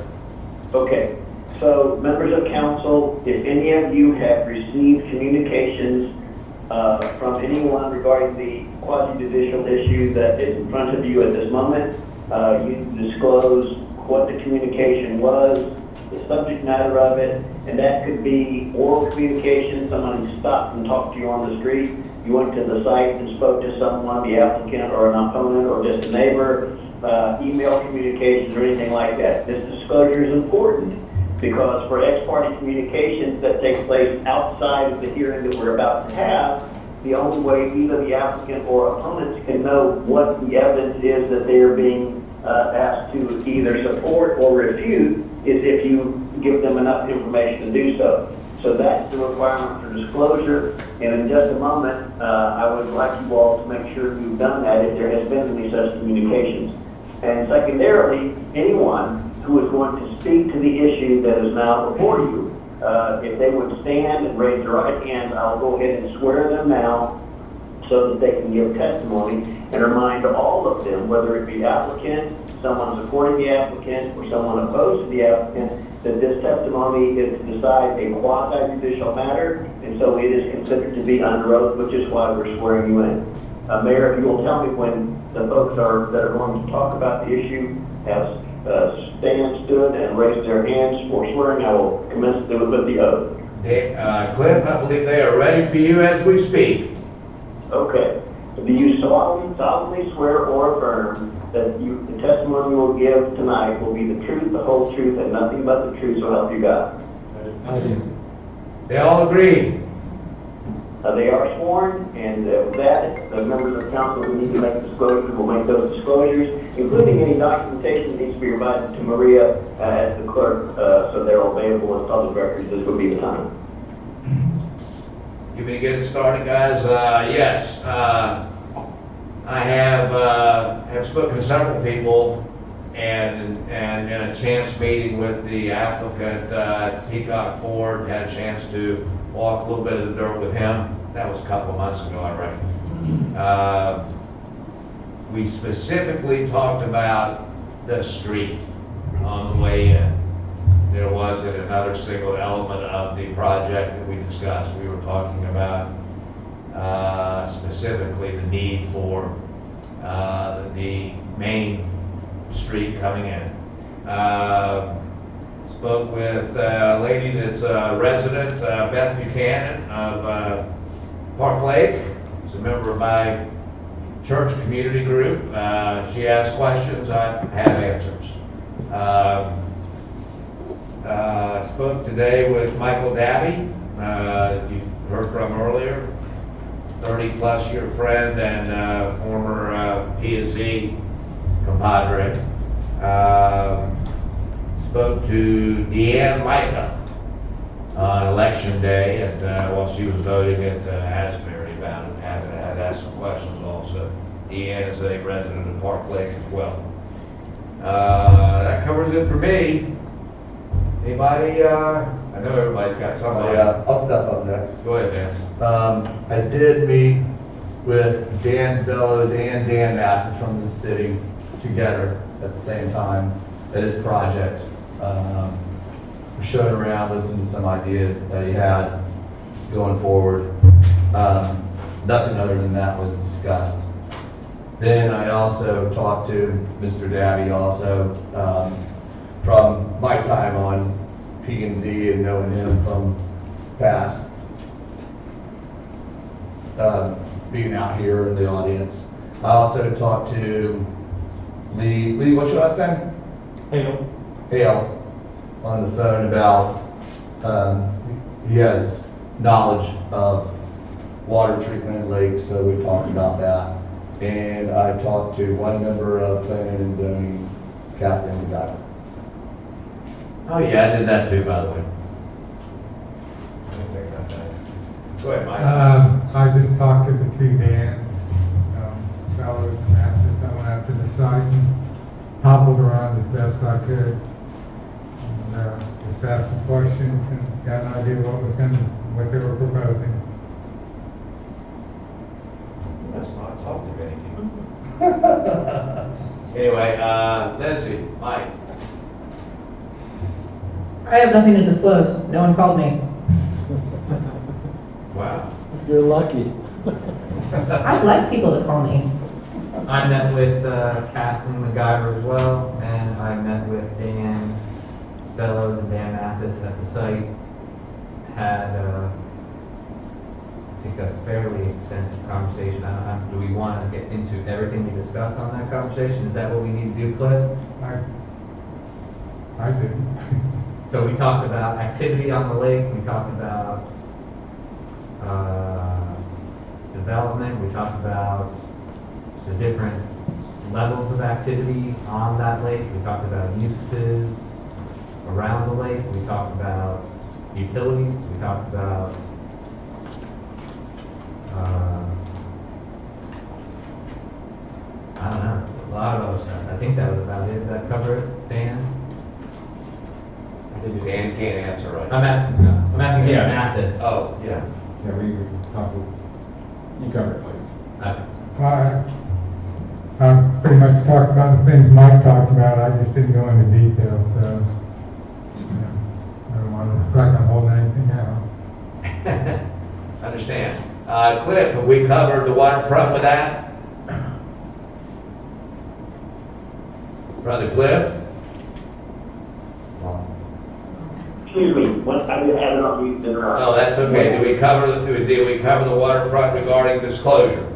Okay, so members of council, if any of you have received communications from anyone regarding the quasi-judicial issue that is in front of you at this moment, you disclose what the communication was, the subject matter of it, and that could be oral communication, someone stopped and talked to you on the street, you went to the site and spoke to someone, the applicant or an opponent or just a neighbor, email communications or anything like that. This disclosure is important because for ex parte communications that take place outside of the hearing that we're about to have, the only way either the applicant or opponents can know what the evidence is that they are being asked to either support or refute is if you give them enough information to do so. So that's the requirement for disclosure, and in just a moment, I would like you all to make sure you've done that if there has been any such communications. And secondarily, anyone who is going to speak to the issue that is now before you, if they would stand and raise their right hand, I'll go ahead and swear them now so that they can give testimony and remind all of them, whether it be applicant, someone supporting the applicant, or someone opposed to the applicant, that this testimony is to decide a quasi-judicial matter, and so it is considered to be under oath, which is why we're swearing you in. Mayor, if you will tell me when the folks that are going to talk about the issue have stood and raised their hands for swearing, I will commence with the oath. Cliff, I believe they are ready for you as we speak. Okay. Do you solemnly swear or affirm that the testimony you will give tonight will be the truth, the whole truth, and nothing but the truth, so help you God? I do. They all agree. They are sworn, and with that, the members of council who need to make disclosures will make those disclosures, including any documentation that needs to be provided to Maria as the clerk, so they're available as public records. This would be the time. You may get it started, guys. Yes, I have spoken to several people, and in a chance meeting with the applicant, Peacock Ford, had a chance to walk a little bit of the dirt with him. That was a couple of months ago, I reckon. We specifically talked about the street on the way in. There wasn't another single element of the project that we discussed. We were talking about specifically the need for the main street coming in. Spoke with a lady that's a resident, Beth Buchanan of Park Lake. She's a member of my church community group. She asked questions, I have answers. Spoke today with Michael Dabby, you heard from earlier, 30-plus year friend and former P&Z compadre. Spoke to Deanne Micah on election day while she was voting at Asbury about it. Had asked some questions also. Deanne is a resident of Park Lake as well. That covers it for me. Anybody, I know everybody's got something. Yeah, I'll step up next. Go ahead, Dan. I did meet with Dan Bellows and Dan Mathis from the city together at the same time at his project. We showed around, listened to some ideas that he had going forward. Nothing other than that was discussed. Then I also talked to Mr. Dabby also from my time on P&Z and knowing him from past being out here in the audience. I also talked to Lee, what's your last name? Hale, on the phone about, he has knowledge of water treatment in lakes, so we talked about that. And I talked to one member of planning and zoning, Kathleen McGuire. Oh yeah, I did that too, by the way. Go ahead, Mike. I just talked to the two Dans, Fellows and Masters. I went out to the site and hobbled around as best I could. And just asked some questions and got an idea what they were proposing. must not talk to many people. Anyway, Lindsay, Mike. I have nothing to disclose. No one called me. Wow. You're lucky. I'd like people to call me. I met with Catherine MacGyver as well, and I met with Dan Bellows and Dan Mathis at the site. Had, I think, a fairly extensive conversation. I don't know, do we want to get into everything we discussed on that conversation? Is that what we need to do, Cliff? I did. So we talked about activity on the lake, we talked about development, we talked about the different levels of activity on that lake, we talked about uses around the lake, we talked about utilities, we talked about I don't know, a lot of other stuff. I think that was about it. Does that cover it, Dan? Dan can't answer right now. I'm asking Yeah. Mathis. Oh, yeah. Yeah, we talked, you covered it, please. Okay. I pretty much talked about the things Mike talked about, I just didn't go into detail, so, I don't want to reflect on holding anything out. Understand. Cliff, have we covered the waterfront with that? Brother Cliff? Excuse me, what, I didn't have it on mute, didn't I? Oh, that's okay. Did we cover the waterfront regarding disclosure?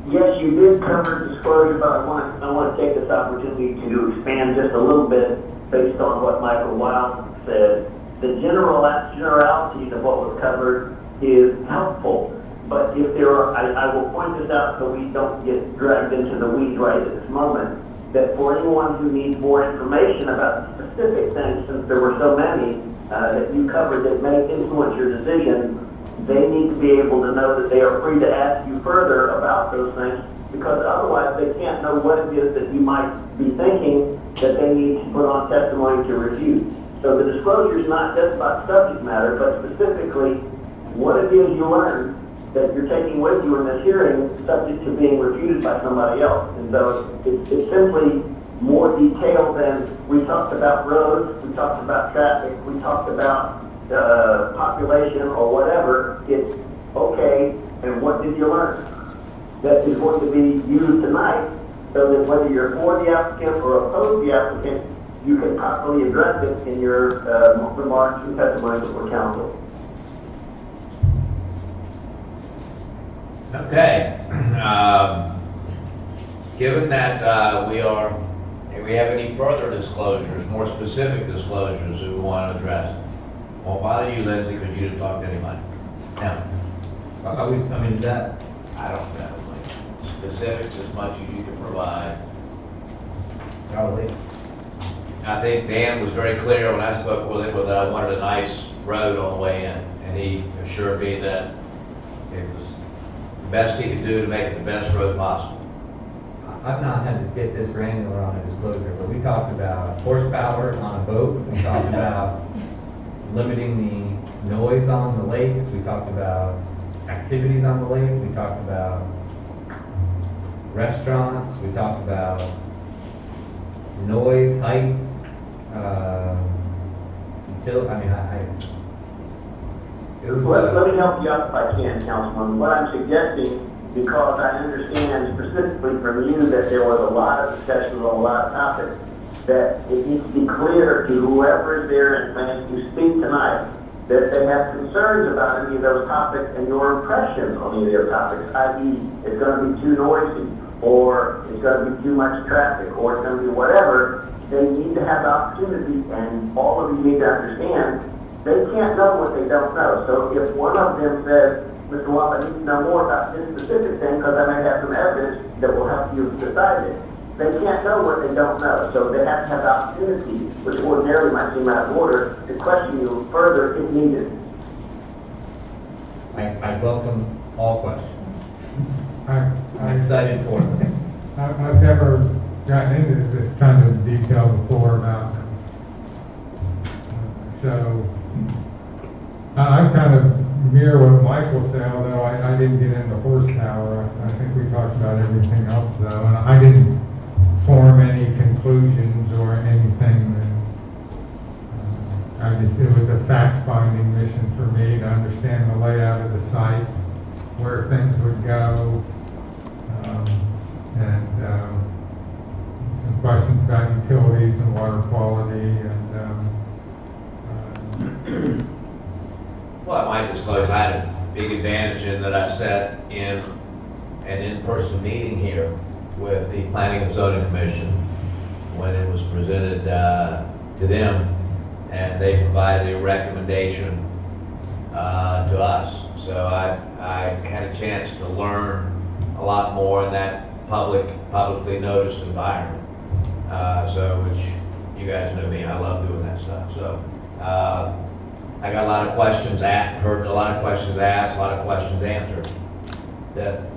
Yes, you did cover disclosure, but I want to take this opportunity to expand just a little bit based on what Michael Wild said. The generalities of what was covered is helpful, but if there are, I will point this out so we don't get dragged into the weeds right at this moment, that for anyone who needs more information about specific things, since there were so many that you covered that may influence your decision, they need to be able to know that they are free to ask you further about those things, because otherwise they can't know what it is that you might be thinking that they need to put on testimony to refute. So the disclosure is not just about subject matter, but specifically what it is you learned that you're taking with you in this hearing, subject to being refuted by somebody else. And so it's simply more detailed than we talked about roads, we talked about traffic, we talked about population or whatever. It's okay, and what did you learn? That is going to be used tonight, so that whether you're for the applicant or oppose the applicant, you can properly address it in your remarks and testimony before council. Okay. Given that do we have any further disclosures, more specific disclosures that we want to address? Won't bother you, Lindsay, because you didn't talk to anybody. Now, I mean, that, I don't know, like, specifics as much as you can provide. probably. I think Dan was very clear when I spoke with him that I wanted a nice road on the way in, and he assured me that it was the best he could do to make it the best road possible. I've not had to get this granular on a disclosure, but we talked about horsepower on a boat, we talked about limiting the noise on the lakes, we talked about activities on the lake, we talked about restaurants, we talked about noise, height, Let me help you out if I can, Councilman. What I'm suggesting, because I understand specifically from you that there was a lot of discussion on a lot of topics, that it needs to be clear to whoever is there and plans to speak tonight that they have concerns about any of those topics and your impressions on any of their topics, i.e. it's going to be too noisy, or it's going to be too much traffic, or it's going to be whatever. They need to have the opportunity, and all of you need to understand, they can't know what they don't know. So if one of them says, Mr. Wall, I need to know more about this specific thing because I may have some evidence that will help you decide it. They can't know what they don't know. So they have to have the opportunity, which ordinarily might seem out of order, to question you further if needed. I welcome all questions. I'm I'm excited for them. I've never gotten into this kind of detail before about them. So I've kind of mirror what Michael said, although I didn't get into horsepower. I think we talked about everything else though, and I didn't form any conclusions or anything. It was a fact-finding mission for me to understand the layout of the site, where things would go, and some questions about utilities and water quality and Well, I might disclose I had a big advantage in that I sat in an in-person meeting here with the Planning and Zoning Commission when it was presented to them, and they provided a recommendation to us. So I had a chance to learn a lot more in that publicly noticed environment. Which you guys know me, I love doing that stuff. So I got a lot of questions heard a lot of questions asked, a lot of questions answered. That,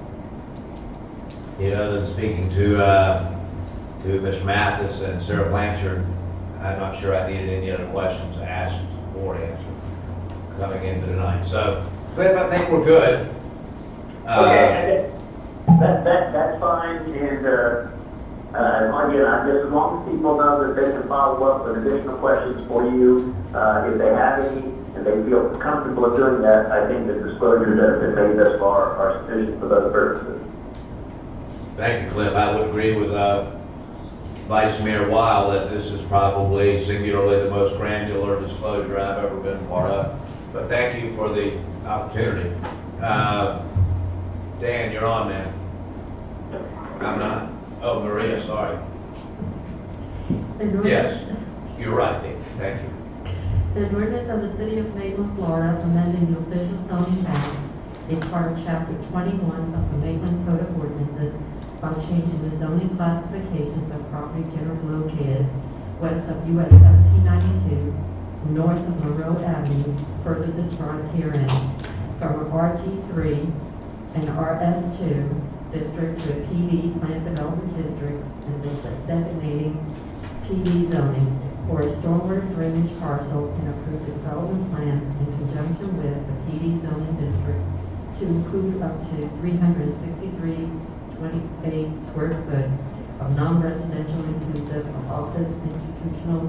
than speaking to Mr. Mathis and Sarah Blanchard, I'm not sure I needed any other questions asked or answered coming into tonight. So Cliff, I think we're good. Okay, that's fine, and again, I guess as long as people know that they can follow up with additional questions for you, if they have any, and they feel comfortable doing that, I think the disclosures that have been made thus far are sufficient for those purposes. Thank you, Cliff. I would agree with Vice Mayor Weil that this is probably singularly the most granular disclosure I've ever been part of. But thank you for the opportunity. Dan, you're on, man. I'm not. Oh, Maria, sorry. Yes, you're right, Dave. Thank you. The ordinance of the City of Maitland, Florida, amending the official zoning map, a part of Chapter 21 of the Maitland Code of Ordinances by changing the zoning classifications of property generally located west of US 1792, north of Monroe Avenue, further described herein, from an RG3 and RS2 district to a PD Plant Development District, and designating PD zoning for a stormwater drainage parcel and approve the development plan in conjunction with the PD zoning district to include up to 363.28 square foot of non-residential inclusive of office, institutional,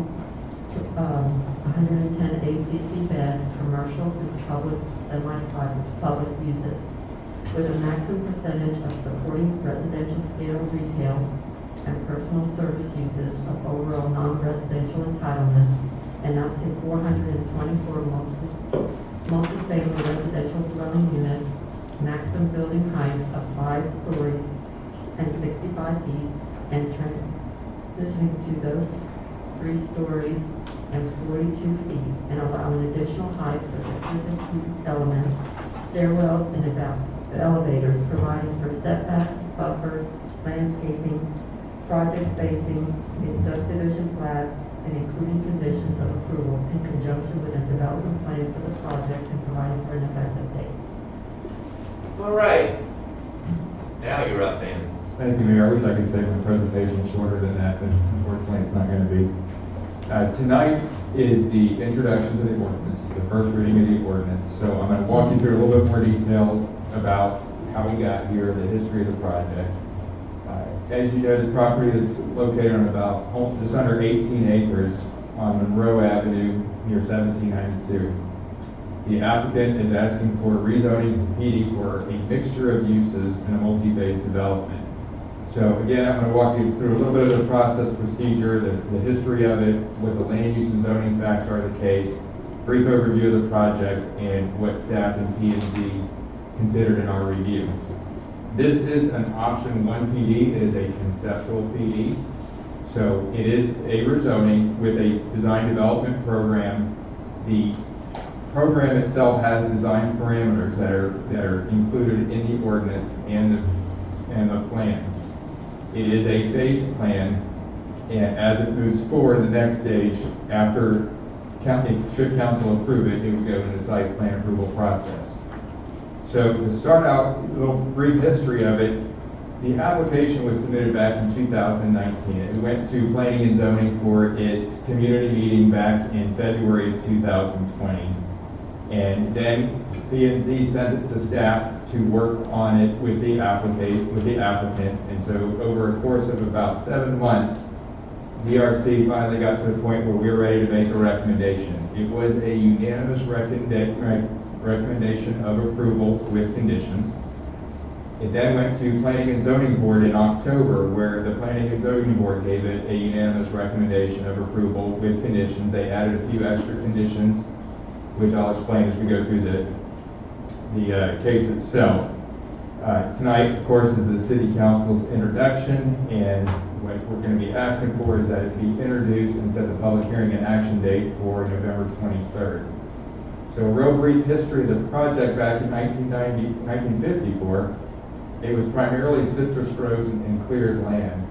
110 ACC beds, commercial and public, semi-private public uses, with a maximum percentage of supporting residential scale retail and personal service uses of overall non-residential entitlements, and up to 424 multi-family residential dwelling units, maximum building heights of 5 stories and 65 feet, and transitioning to those 3 stories and 42 feet, and allowing additional height for accessory elements, stairwells, and elevators, providing for setback, buffers, landscaping, project facing, a subdivision plat, and including conditions of approval in conjunction with a development plan for the project and providing for an effective date. All right. Now you're up, Dan. Thank you, Mayor. I wish I could say my presentation shorter than that, but unfortunately it's not going to be. Tonight is the introduction to the ordinance. It's the first reading of the ordinance. So I'm going to walk you through a little bit more detail about how we got here, the history of the project. As you know, the property is located on about just under 18 acres on Monroe Avenue near 1792. The applicant is asking for rezoning to PD for a mixture of uses in a multi-phase development. So again, I'm going to walk you through a little bit of the process procedure, the history of it, what the land use and zoning facts are of the case, brief overview of the project, and what staff and P&Z considered in our review. This is an option 1 PD. It is a conceptual PD. So it is a rezoning with a design development program. The program itself has design parameters that are included in the ordinance and the plan. It is a phase plan, and as it moves forward, the next stage, after should council approve it, it would go into the site plan approval process. So to start out, a little brief history of it, the application was submitted back in 2019. It went to Planning and Zoning for its community meeting back in February of 2020. And then P&Z sent it to staff to work on it with the applicant. And so over a course of about 7 months, DRC finally got to the point where we were ready to make a recommendation. It was a unanimous recommendation of approval with conditions. It then went to Planning and Zoning Board in October, where the Planning and Zoning Board gave it a unanimous recommendation of approval with conditions. They added a few extra conditions, which I'll explain as we go through the case itself. Tonight, of course, is the City Council's introduction, and what we're going to be asking for is that it be introduced and set the public hearing and action date for November 23rd. So a real brief history of the project back in 1954. It was primarily citrus groves and cleared land.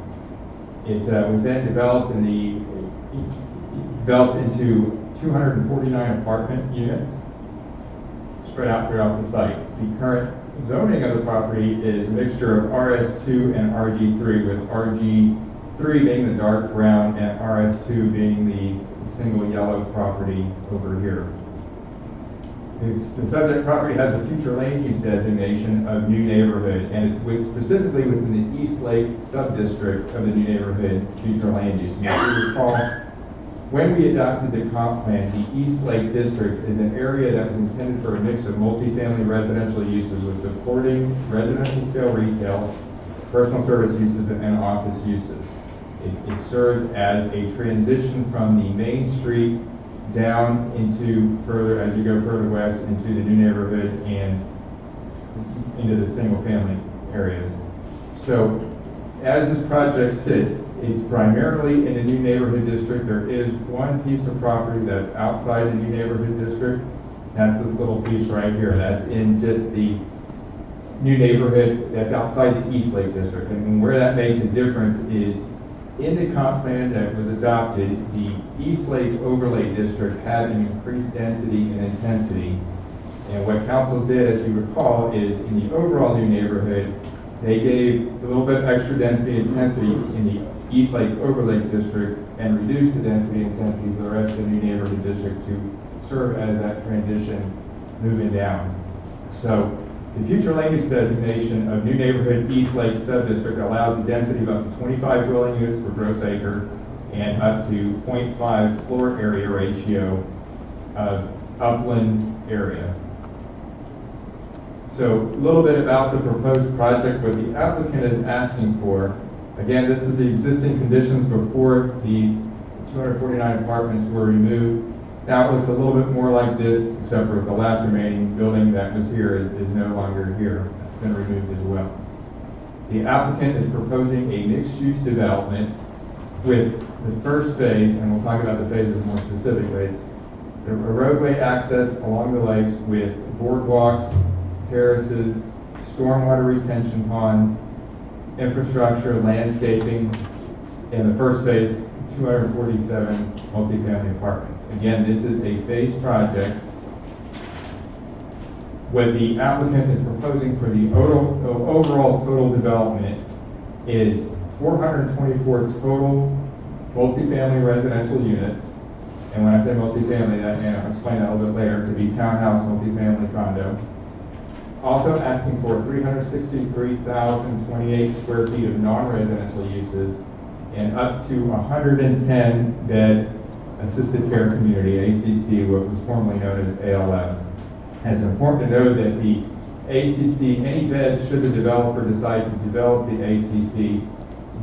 It was then developed into 249 apartment units spread out throughout the site. The current zoning of the property is a mixture of RS2 and RG3, with RG3 being the dark brown and RS2 being the single yellow property over here. The subject property has a future land use designation of new neighborhood, and it's specifically within the East Lake sub-district of the new neighborhood future land use. And if you recall, when we adopted the comp plan, the East Lake district is an area that was intended for a mix of multifamily residential uses with supporting residential scale retail, personal service uses, and office uses. It serves as a transition from the main street down into further, as you go further west, into the new neighborhood and into the single family areas. So as this project sits, it's primarily in the new neighborhood district. There is one piece of property that's outside the new neighborhood district. That's this little piece right here. That's in just the new neighborhood, that's outside the East Lake district. And where that makes a difference is in the comp plan that was adopted, the East Lake Overlay District had an increased density and intensity. And what council did, as you recall, is in the overall new neighborhood, they gave a little bit extra density and intensity in the East Lake Overlay District and reduced the density and intensity for the rest of the new neighborhood district to serve as that transition moving down. So the future land use designation of new neighborhood East Lake subdistrict allows a density of up to 25 dwelling units per gross acre and up to 0.5 floor area ratio of upland area. So a little bit about the proposed project, what the applicant is asking for. Again, this is the existing conditions before these 249 apartments were removed. Now it looks a little bit more like this, except for the last remaining building that was here is no longer here. It's been removed as well. The applicant is proposing a mixed-use development with the first phase, and we'll talk about the phases more specifically. It's a roadway access along the lakes with boardwalks, terraces, stormwater retention ponds, infrastructure, landscaping, and the first phase, 247 multifamily apartments. Again, this is a phased project. What the applicant is proposing for the overall total development is 424 total multifamily residential units. And when I say multifamily, I'll explain that a little bit later. It could be townhouse, multifamily, condo. Also asking for 363,028 square feet of non-residential uses and up to 110 bed assisted care community, ACC, what was formerly known as ALF. And it's important to know that the ACC, any beds, should the developer decide to develop the ACC,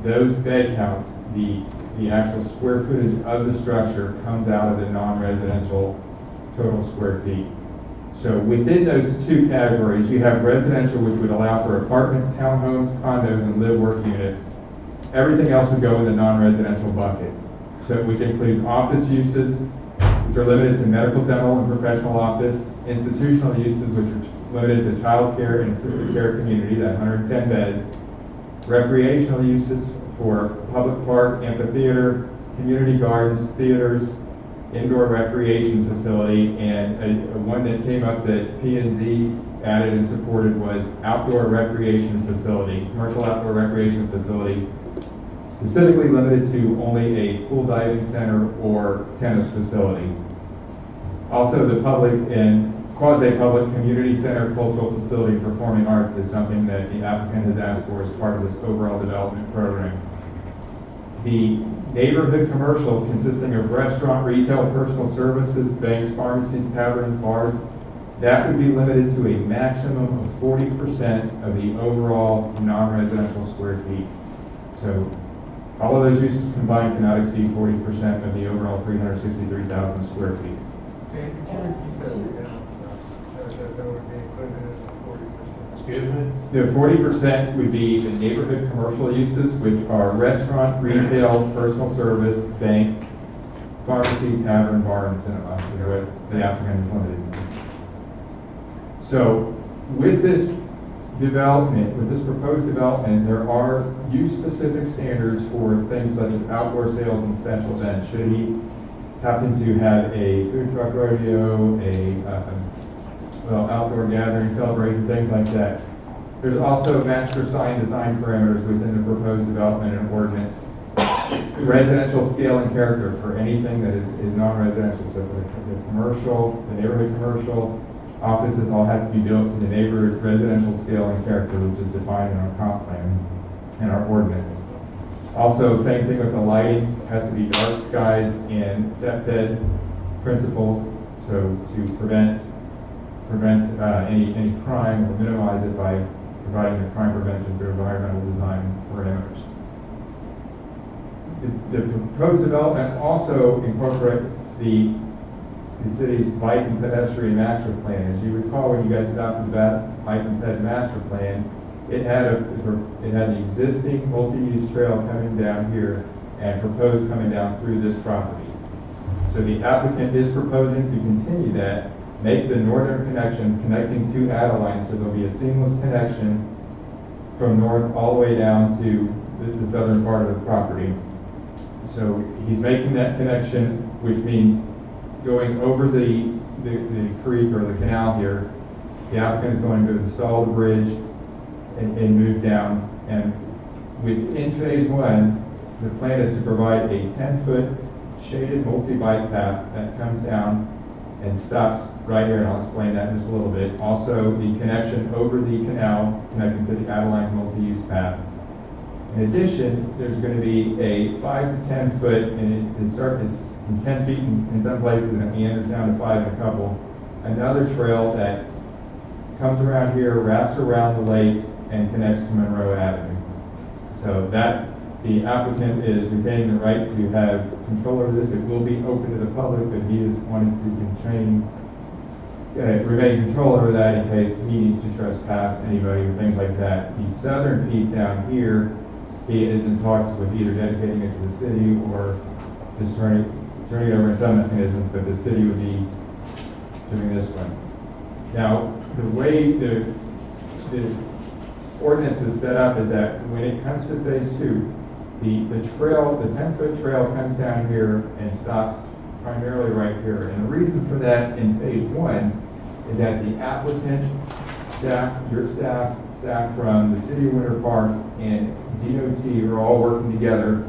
those bed counts, the actual square footage of the structure comes out of the non-residential total square feet. So within those two categories, you have residential, which would allow for apartments, townhomes, condos, and live-work units. Everything else would go in the non-residential bucket, so which includes office uses, which are limited to medical, dental, and professional office, institutional uses, which are limited to child care and assisted care community, that 110 beds, recreational uses for public park, amphitheater, community gardens, theaters, indoor recreation facility, and one that came up that P&Z added and supported was outdoor recreation facility, commercial outdoor recreation facility, specifically limited to only a pool diving center or tennis facility. Also, the public and quasi-public community center, cultural facility, and performing arts is something that the applicant has asked for as part of this overall development program. The neighborhood commercial consisting of restaurant, retail, personal services, banks, pharmacies, taverns, bars, that would be limited to a maximum of 40% of the overall non-residential square feet. So all of those uses combined cannot exceed 40% of the overall 363,000 square feet. Excuse me? The 40% would be the neighborhood commercial uses, which are restaurant, retail, personal service, bank, pharmacy, tavern, bar, and cinema, is what the applicant is limited to. So with this development, with this proposed development, there are use-specific standards for things such as outdoor sales and special events. Should he happen to have a food truck rodeo, outdoor gathering, celebration, things like that. There's also master sign design parameters within the proposed development and ordinance. Residential scale and character for anything that is non-residential. So for the commercial, the neighborhood commercial, offices all have to be built to the neighborhood residential scale and character, which is defined in our comp plan and our ordinance. Also, same thing with the lighting, has to be dark skies and SEPTED principles, so to prevent any crime or minimize it by providing the crime prevention through environmental design parameters. The proposed development also incorporates the city's bike and pedestrian master plan. As you recall, when you guys adopted that bike and ped master plan, it had the existing multi-use trail coming down here and proposed coming down through this property. So the applicant is proposing to continue that, make the northern connection connecting to Adeline, so there'll be a seamless connection from north all the way down to the southern part of the property. So he's making that connection, which means going over the creek or the canal here. The applicant is going to install the bridge and move down. And within phase one, the plan is to provide a 10-foot shaded multi-bike path that comes down and stops right here, and I'll explain that in just a little bit. Also, the connection over the canal connecting to the Adeline's multi-use path. In addition, there's going to be a 5 to 10 foot, and it's in 10 feet in some places, and it meanders down to 5 in a couple. Another trail that comes around here, wraps around the lakes, and connects to Monroe Avenue. So that the applicant is retaining the right to have control over this. It will be open to the public, but he is wanting to remain control over that in case he needs to trespass anybody or things like that. The southern piece down here, he is in talks with either dedicating it to the city or just turning it over in some mechanism, but the city would be doing this one. Now, the way the ordinance is set up is that when it comes to phase two, the trail, the 10-foot trail comes down here and stops primarily right here. And the reason for that in phase one is that the applicant, staff, your staff from the city of Winter Park and DOT are all working together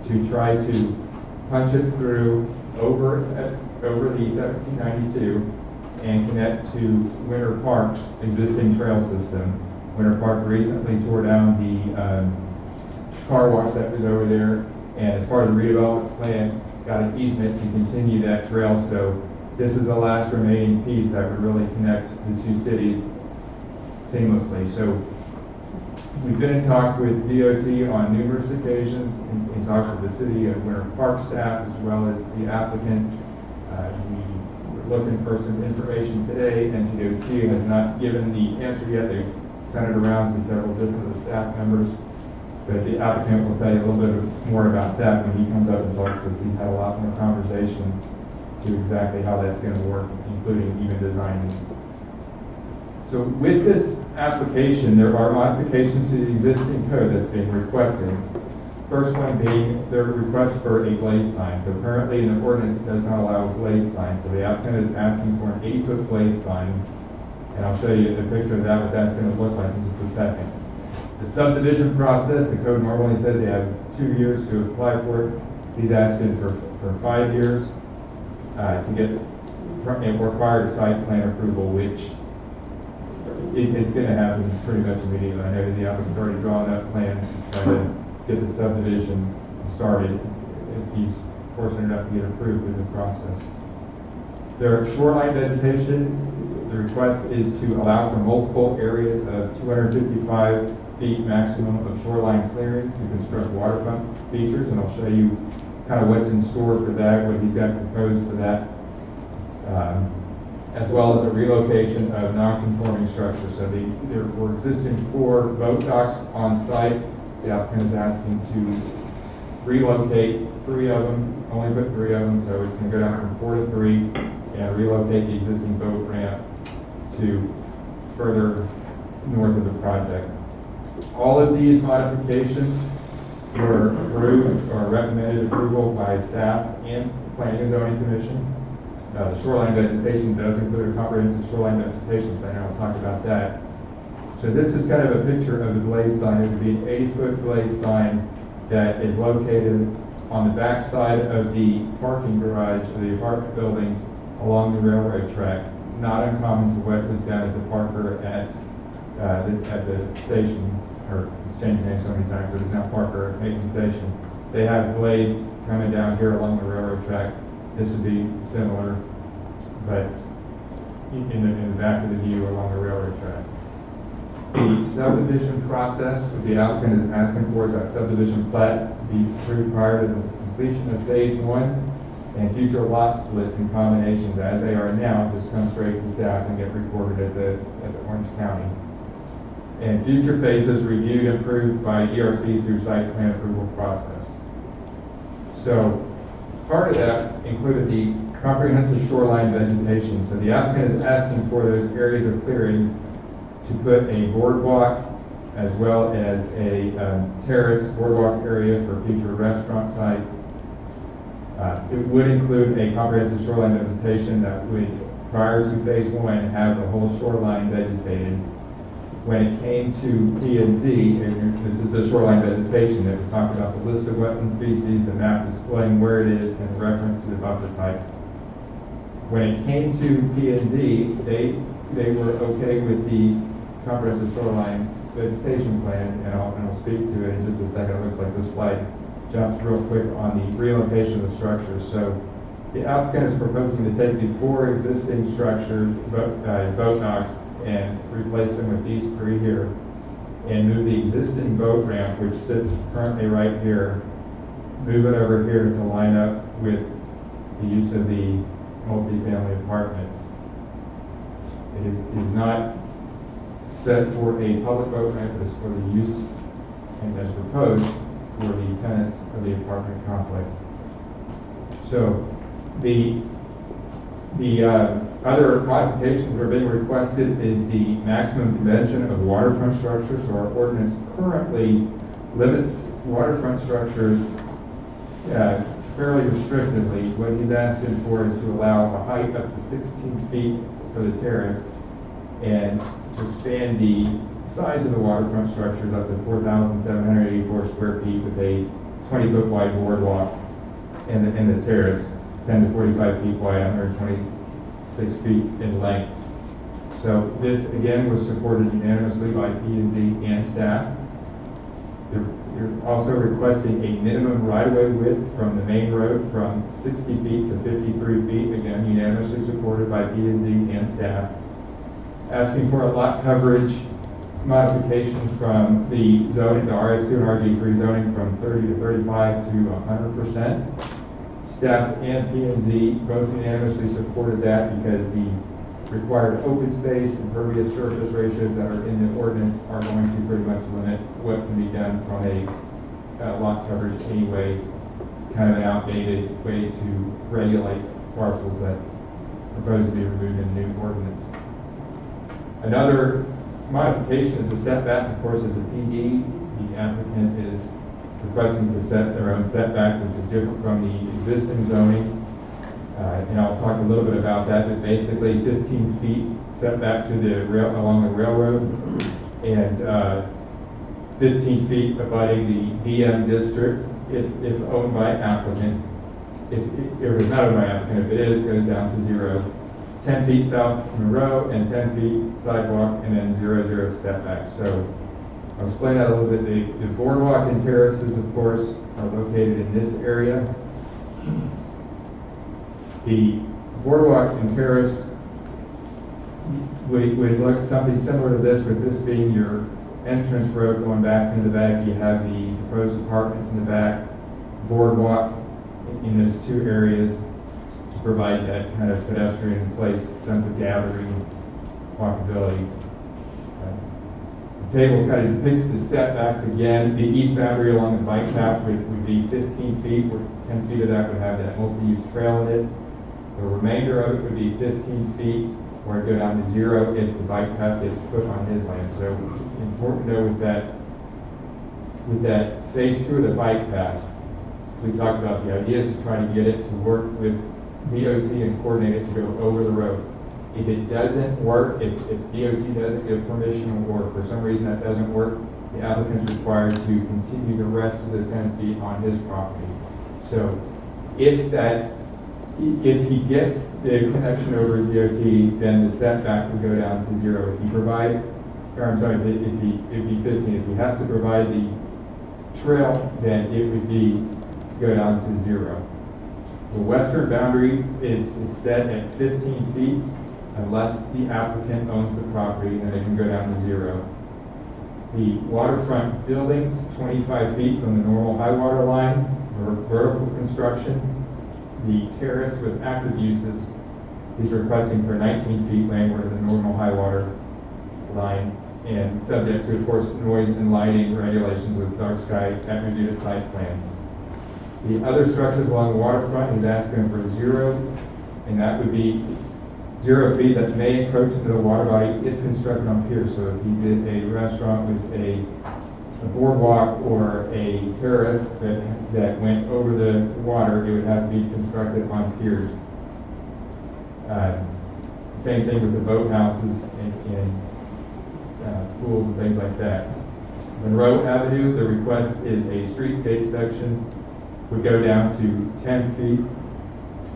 to try to punch it through over the 1792 and connect to Winter Park's existing trail system. Winter Park recently tore down the car wash that was over there, and as part of the redevelopment plan, got an easement to continue that trail. So this is the last remaining piece that would really connect the two cities seamlessly. So we've been in talk with DOT on numerous occasions, in talks with the city of Winter Park staff as well as the applicant. We were looking for some information today, and DOT has not given the answer yet. They've sent it around to several different of the staff members. But the applicant will tell you a little bit more about that when he comes up and talks to us. He's had a lot more conversations to exactly how that's going to work, including even designing. So with this application, there are modifications to the existing code that's being requested. First one being the request for a blade sign. So currently in the ordinance, it does not allow a blade sign. So the applicant is asking for an 8-foot blade sign. And I'll show you a picture of that, what that's going to look like in just a second. The subdivision process, the code normally says they have 2 years to apply for it. He's asking for 5 years to it required site plan approval, which it's going to happen pretty much immediately. I know the applicant's already drawn up plans to try to get the subdivision started if he's fortunate enough to get approved through the process. Their shoreline vegetation, the request is to allow for multiple areas of 255 feet maximum of shoreline clearing to construct waterfront features, and I'll show you kind of what's in store for that, what he's got proposed for that, as well as a relocation of non-conforming structures. So there were existing 4 boat docks on site. The applicant is asking to relocate 3 of them, only put 3 of them, so it's going to go down from 4 to 3, and relocate the existing boat ramp to further north of the project. All of these modifications were approved or recommended approval by staff and Planning and Zoning Commission. The shoreline vegetation does include a comprehensive shoreline vegetation plan, and I'll talk about that. So this is kind of a picture of the blade sign. It would be an 80-foot blade sign that is located on the back side of the parking garage of the apartment buildings along the railroad track. Not uncommon to what was down at the Parker at the station, or it's changed names so many times, so it's now Parker at Maitland Station. They have blades coming down here along the railroad track. This would be similar, but in the back of the view along the railroad track. The subdivision process, what the applicant is asking for is that subdivision plat be approved prior to the completion of phase 1, and future lot splits and combinations as they are now just come straight to staff and get recorded at the Orange County. And future phases reviewed and approved by ERC through site plan approval process. So part of that included the comprehensive shoreline vegetation. So the applicant is asking for those areas of clearings to put a boardwalk as well as a terrace boardwalk area for future restaurant site. It would include a comprehensive shoreline vegetation that would, prior to phase 1, have the whole shoreline vegetated. When it came to P&Z, and this is the shoreline vegetation that we talked about, the list of wetland species, the map displaying where it is, and the reference to the buffer types. When it came to P&Z, they were okay with the comprehensive shoreline vegetation plan, and I'll speak to it in just a second. It looks like this slide jumps real quick on the relocation of the structures. So the applicant is proposing to take the 4 existing structures, boat docks, and replace them with these 3 here, and move the existing boat ramp, which sits currently right here, move it over here to line up with the use of the multifamily apartments. It is not set for a public boat ramp, but it's for the use, and as proposed, for the tenants of the apartment complex. So the other modifications that are being requested is the maximum dimension of waterfront structures. So our ordinance currently limits waterfront structures fairly restrictively. What he's asking for is to allow a height up to 16 feet for the terrace, and to expand the size of the waterfront structures up to 4,784 square feet with a 20-foot wide boardwalk, and the terrace 10 to 45 feet wide, 126 feet in length. So this again was supported unanimously by P&Z and staff. You're also requesting a minimum right-of-way width from the main road from 60 feet to 53 feet, again unanimously supported by P&Z and staff. Asking for a lot coverage modification from the zoning, the RS2 and RG3 zoning from 30 to 35 to 100%. Staff and P&Z both unanimously supported that because the required open space and impervious surface ratios that are in the ordinance are going to pretty much limit what can be done from a lot coverage anyway, kind of an outdated way to regulate parcels that's proposed to be removed in the new ordinance. Another modification is the setback, of course, as a PD. The applicant is requesting to set their own setback, which is different from the existing zoning. And I'll talk a little bit about that, but basically 15 feet setback to the along the railroad, and 15 feet abutting the DM district if owned by applicant. If it's not owned by applicant, if it is, it goes down to 0. 10 feet south from the road and 10 feet sidewalk and then 0 step back. So I'll explain that a little bit. The boardwalk and terraces, of course, are located in this area. The boardwalk and terrace would look something similar to this, with this being your entrance road going back into the back. You have the proposed apartments in the back, boardwalk in those two areas to provide that kind of pedestrian place, sense of gathering, walkability. The table kind of depicts the setbacks again. The east boundary along the bike path would be 15 feet, where 10 feet of that would have that multi-use trail in it. The remainder of it would be 15 feet, or it'd go down to 0 if the bike path is put on his land. So important to know with that phase 2 of the bike path, we talked about the idea is to try to get it to work with DOT and coordinate it to go over the road. If it doesn't work, if DOT doesn't give permission, or for some reason that doesn't work, the applicant's required to continue the rest of the 10 feet on his property. So if he gets the connection over DOT, then the setback would go down to 0. If he provide, or I'm sorry, it'd be 15. If he has to provide the trail, then it would go down to 0. The western boundary is set at 15 feet unless the applicant owns the property, then it can go down to 0. The waterfront buildings, 25 feet from the normal high water line, for vertical construction. The terrace with active uses, he's requesting for 19 feet landward of the normal high water line, and subject to, of course, noise and lighting regulations with dark sky at reviewed at site plan. The other structures along the waterfront, he's asking for 0, and that would be 0 feet that may encroach into the water body if constructed on piers. So if he did a restaurant with a boardwalk or a terrace that went over the water, it would have to be constructed on piers. Same thing with the boathouses and pools and things like that. Monroe Avenue, the request is a streetscape section, would go down to 10 feet.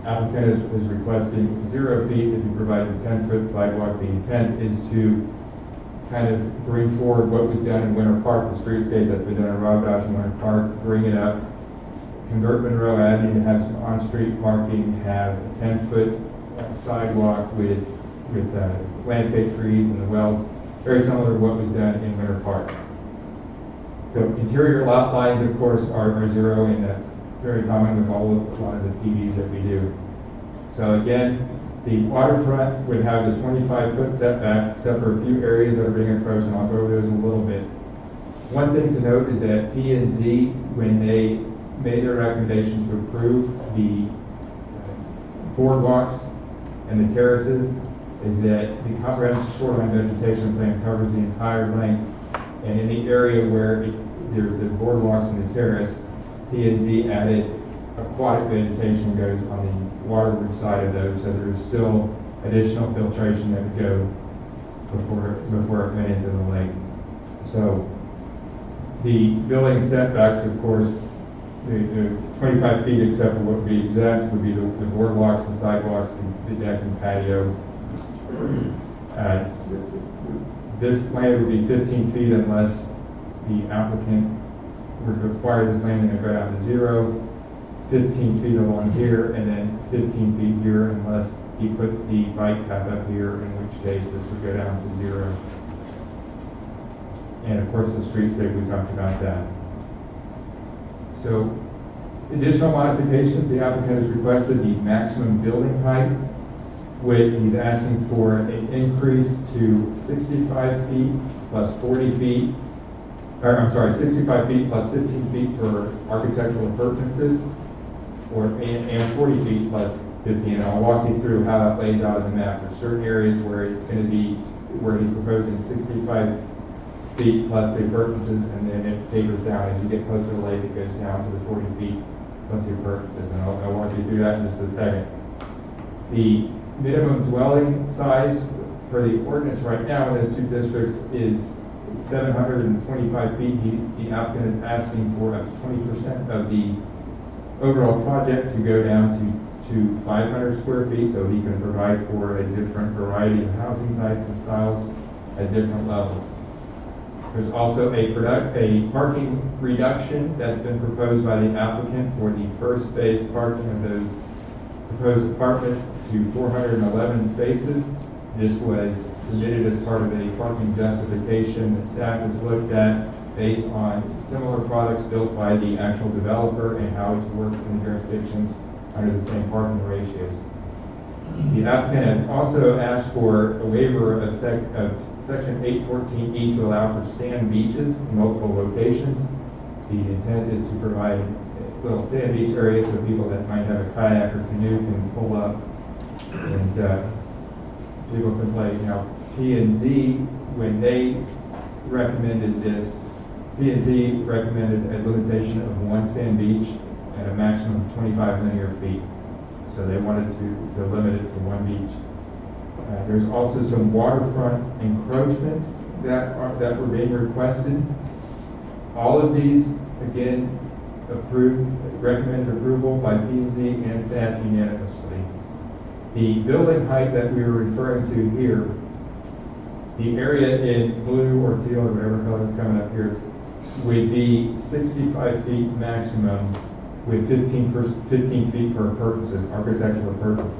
Applicant is requesting 0 feet if he provides a 10-foot sidewalk. The intent is to kind of bring forward what was done in Winter Park, the streetscape that's been done in Rob Dodge in Winter Park, bring it up, convert Monroe Avenue to have some on-street parking, have a 10-foot sidewalk with landscape trees and the wells, very similar to what was done in Winter Park. So interior lot lines, of course, are 0, and that's very common with a lot of the PDs that we do. So again, the waterfront would have the 25-foot setback, except for a few areas that are being approached, and I'll go over those in a little bit. One thing to note is that P&Z, when they made their recommendation to approve the boardwalks and the terraces, is that the comprehensive shoreline vegetation plan covers the entire length, and in the area where there's the boardwalks and the terrace, P&Z added aquatic vegetation goes on the waterward side of those, so there's still additional filtration that would go before it went into the lake. So the building setbacks, of course, the 25 feet except for what would be exempt would be the boardwalks, the sidewalks, the deck and patio. This land would be 15 feet unless the applicant were to acquire this land and go down to 0, 15 feet along here, and then 15 feet here unless he puts the bike path up here, in which case this would go down to 0. And of course the streetscape, we talked about that. So additional modifications, the applicant has requested the maximum building height, which he's asking for an increase to 65 feet plus 40 feet, or I'm sorry, 65 feet plus 15 feet for architectural purposes, and 40 feet plus 15. And I'll walk you through how that lays out in the map. There's certain areas where it's going to be, where he's proposing 65 feet plus the appurtenances, and then it tapers down. As you get closer to the lake, it goes down to the 40 feet plus the appurtenances. And I'll walk you through that in just a second. The minimum dwelling size for the ordinance right now in those two districts is 725 feet. The applicant is asking for up to 20% of the overall project to go down to to 500 square feet, so he can provide for a different variety of housing types and styles at different levels. There's also a parking reduction that's been proposed by the applicant for the first phase parking of those proposed apartments to 411 spaces. This was submitted as part of a parking justification that staff has looked at based on similar products built by the actual developer and how it's worked in the jurisdictions under the same parking ratios. The applicant has also asked for a waiver of Section 814E to allow for sand beaches in multiple locations. The intent is to provide little sand beach areas so people that might have a kayak or canoe can pull up and people can play. Now, P&Z, when they recommended this, P&Z recommended a limitation of one sand beach at a maximum of 25 linear feet. So they wanted to limit it to one beach. There's also some waterfront encroachments that were being requested. All of these, again, recommended approval by P&Z and staff unanimously. The building height that we were referring to here, the area in blue or teal or whatever color is coming up here, would be 65 feet maximum with 15 feet for purposes, architectural purposes.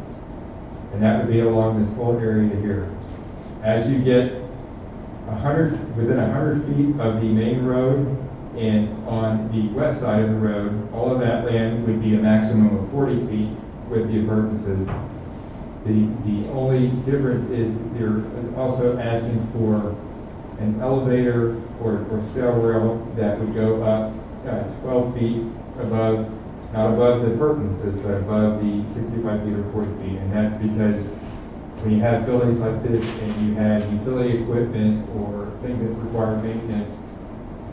And that would be along this whole area here. As you get within 100 feet of the main road and on the west side of the road, all of that land would be a maximum of 40 feet with the appurtenances. The only difference is there is also asking for an elevator or stairwell that would go up 12 feet above, not above the appurtenances, but above the 65 feet or 40 feet. And that's because when you have buildings like this and you have utility equipment or things that require maintenance,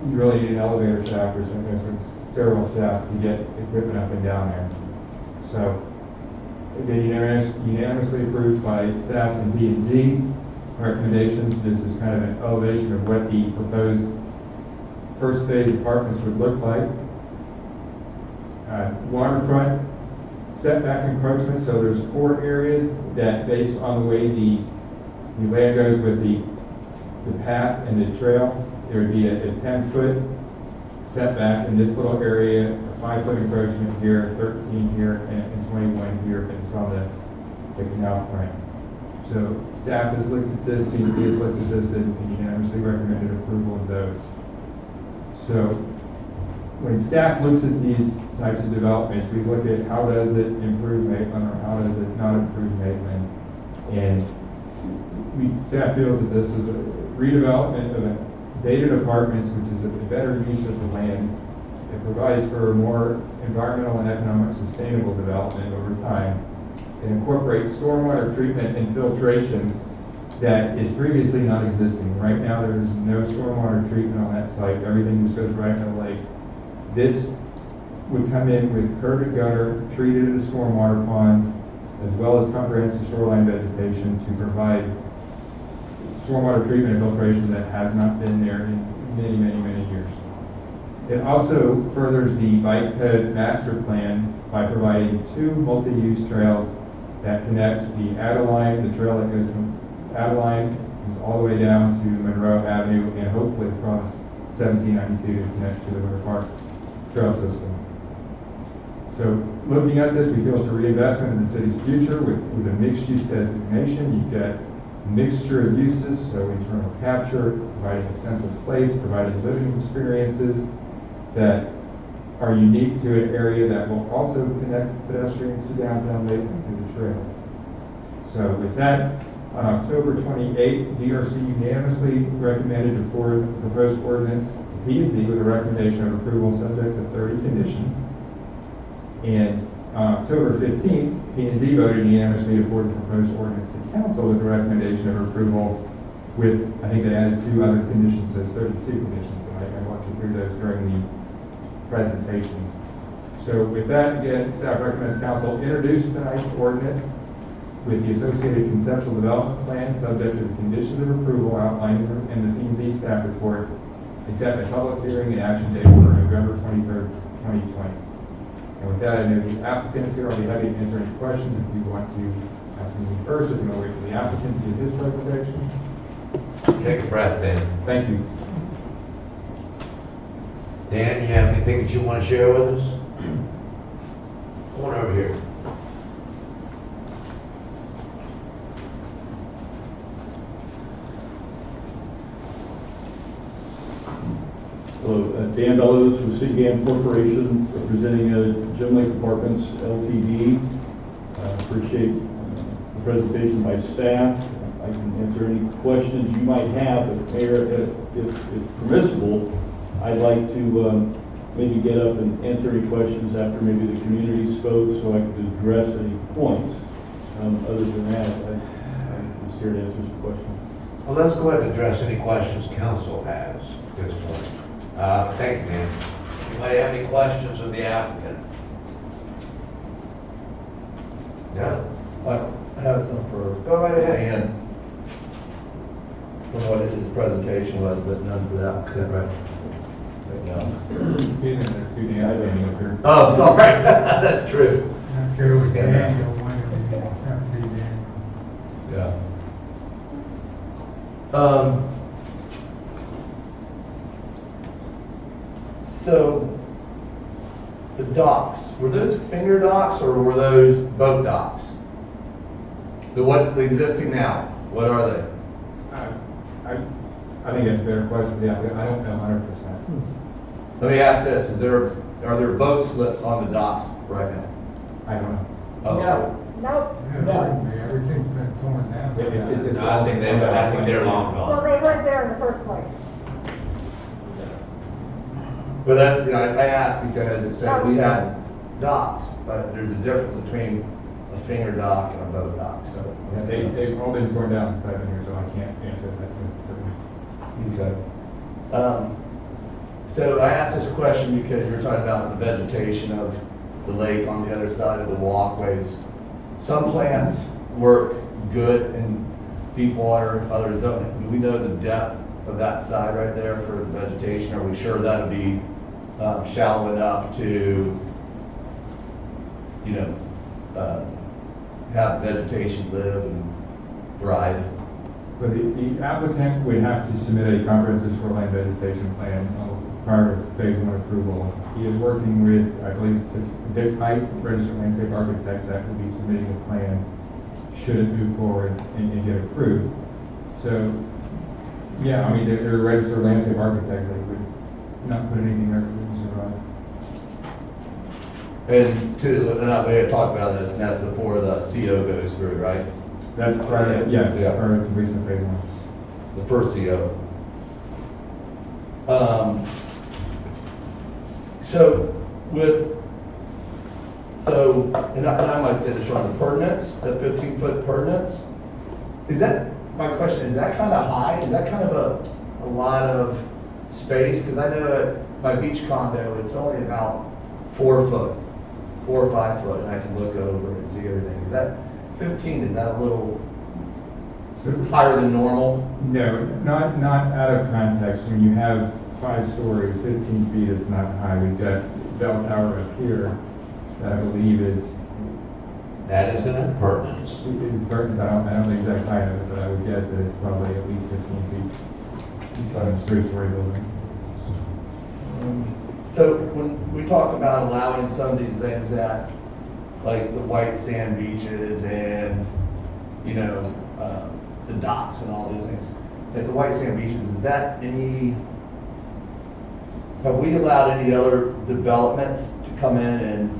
you really need an elevator shaft or some sort of stairwell shaft to get equipment up and down there. So, again, unanimously approved by staff and P&Z recommendations. This is kind of an elevation of what the proposed first phase apartments would look like. Waterfront setback encroachment, so there's 4 areas that, based on the way the land goes with the path and the trail, there would be a 10-foot setback in this little area, a 5-foot encroachment here, 13 here, and 21 here based on the canal front. So staff has looked at this, P&Z has looked at this, and unanimously recommended approval of those. So when staff looks at these types of developments, we look at how does it improve Maitland or how does it not improve Maitland. And staff feels that this is a redevelopment of a dated apartments, which is a better use of the land. It provides for more environmental and economic sustainable development over time. It incorporates stormwater treatment and filtration that is previously not existing. Right now, there is no stormwater treatment on that site. Everything just goes right in the lake. This would come in with curb and gutter, treated as stormwater ponds, as well as comprehensive shoreline vegetation to provide stormwater treatment and filtration that has not been there in many, many, many years. It also furthers the bike ped master plan by providing 2 multi-use trails that connect the Adeline, the trail that goes from Adeline, goes all the way down to Monroe Avenue, and hopefully across 1792 to connect to the River Park trail system. So looking at this, we feel it's a reinvestment in the city's future with a mixed-use designation. You've got a mixture of uses, so internal capture, providing a sense of place, providing living experiences that are unique to an area that will also connect pedestrians to downtown Maitland through the trails. So with that, on October 28th, DRC unanimously recommended to forward the proposed ordinance to P&Z with a recommendation of approval subject to 30 conditions. And on October 15th, P&Z voted unanimously to forward the proposed ordinance to council with a recommendation of approval with, I think they added 2 other conditions, so it's 32 conditions, and I walked you through those during the presentation. So with that, again, staff recommends council introduce tonight's ordinance with the associated conceptual development plan subject to the conditions of approval outlined in the P&Z staff report, except a public hearing and action date for November 23rd, 2020. And with that, I know the applicants here, I'll be happy to answer any questions if you want to ask me first, if you want to wait for the applicant to give his presentation. Take a breath, Dan. Thank you. Dan, you have anything that you want to share with us? Come on over here. Hello, Dan Bellows with City Dam Corporation, representing Gem Lake Apartments LTD. Appreciate the presentation by staff. I can answer any questions you might have, but Mayor, if permissible, I'd like to maybe get up and answer any questions after maybe the community spoke, so I could address any points. Other than that, I'm just here to answer some questions. Well, let's go ahead and address any questions council has at this point. Thank you, man. Anybody have any questions of the applicant? Yeah? I have some for, Go right ahead. and from what his presentation was, but none for the applicant, right? Excuse me, there's two Dan's standing up here. Oh, sorry. That's true. Okay, with Daniel, one of them, have to be Daniel. Yeah. So, the docks, were those finger docks or were those boat docks? What's the existing now? What are they? I think that's a better question for the applicant. I don't know 100%. Let me ask this, are there boat slips on the docks right now? I don't know. Oh. Yeah, everything's been torn down. No, I think they're long Well, gone. they weren't there in the first place. But that's, I asked because it said we had docks, but there's a difference between a finger dock and a boat dock, so. They've all been torn down since I've been here, so I can't answer that necessarily. Okay. So I asked this question because you're talking about the vegetation of the lake on the other side of the walkways. Some plants work good in deep water, others don't. Do we know the depth of that side right there for the vegetation? Are we sure that'll be shallow enough to, have vegetation live and thrive? But the applicant would have to submit a comprehensive shoreline vegetation plan prior to phase 1 approval. He is working with, I believe it's Dick Height, registered landscape architects, that will be submitting the plan should it move forward and get approved. So, yeah, I mean, they're registered landscape architects, they would not put anything there that wouldn't survive. And we had talked about this, and that's before the CO goes through, right? That's prior, yeah, Yeah. prior to completion of phase 1. The first CO. And I might say this wrong, the pertinence, the 15-foot pertinence, my question, is that kind of high? Is that kind of a lot of space? Because I know at my beach condo, it's only about 4 foot, 4 or 5 foot, and I can look over and see everything. Is that 15, is that a little higher than normal? No, not out of context. When you have 5 stories, 15 feet is not high. We've got bell tower up here that I believe is. That is an impertinence. I don't know the exact height of it, but I would guess that it's probably at least 15 feet. On a 3-story building. So when we talk about allowing some of these things at, like the white sand beaches and, the docks and all these things, like the white sand beaches, have we allowed any other developments to come in and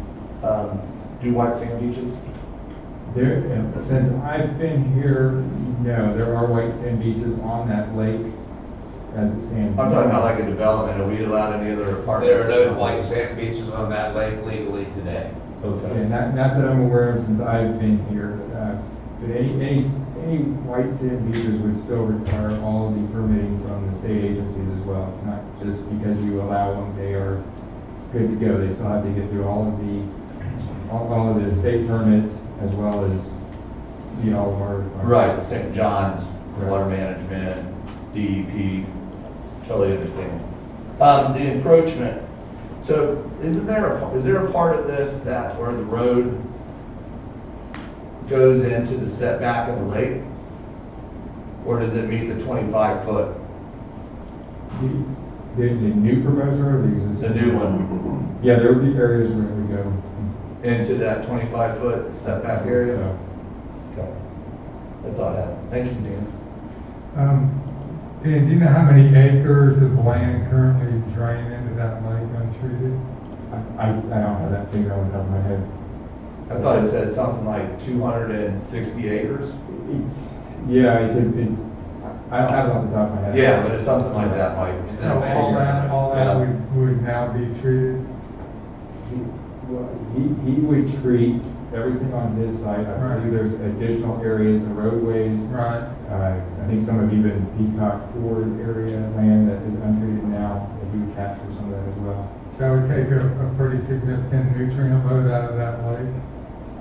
do white sand beaches? Since I've been here, no, there are white sand beaches on that lake as it stands. I'm talking about like a development, are we allowed any other apartments? There are no white sand beaches on that lake legally today. Okay. And not that I'm aware of since I've been here, but any white sand beaches would still require all of the permitting from the state agencies as well. It's not just because you allow them, they are good to go. They still have to get through all of the state permits as well as all of our. Right, St. John's, Right. water management, DEP, totally understand. The encroachment, So is there a part of this that where the road goes into the setback of the lake? Or does it meet the 25-foot? The new proposed road, or the existing? The new one, Yeah, there would be areas where we go. into that 25-foot setback area? So, Okay. That's all I have. Thank you, Dan. Dan, do you know how many acres of land currently drain into that lake untreated? I don't have that figure on the top of my head. I thought it said something like 260 acres? Yeah, I don't have it on the top of my head. Yeah, but it's something like that, Mike. So all that would now be treated? He would treat everything on his site. I believe there's additional areas, the roadways. Right. I think some of even Peacock Ford area land that is untreated now, that he would capture some of that as well. So it would take a pretty significant nutrient load out of that lake?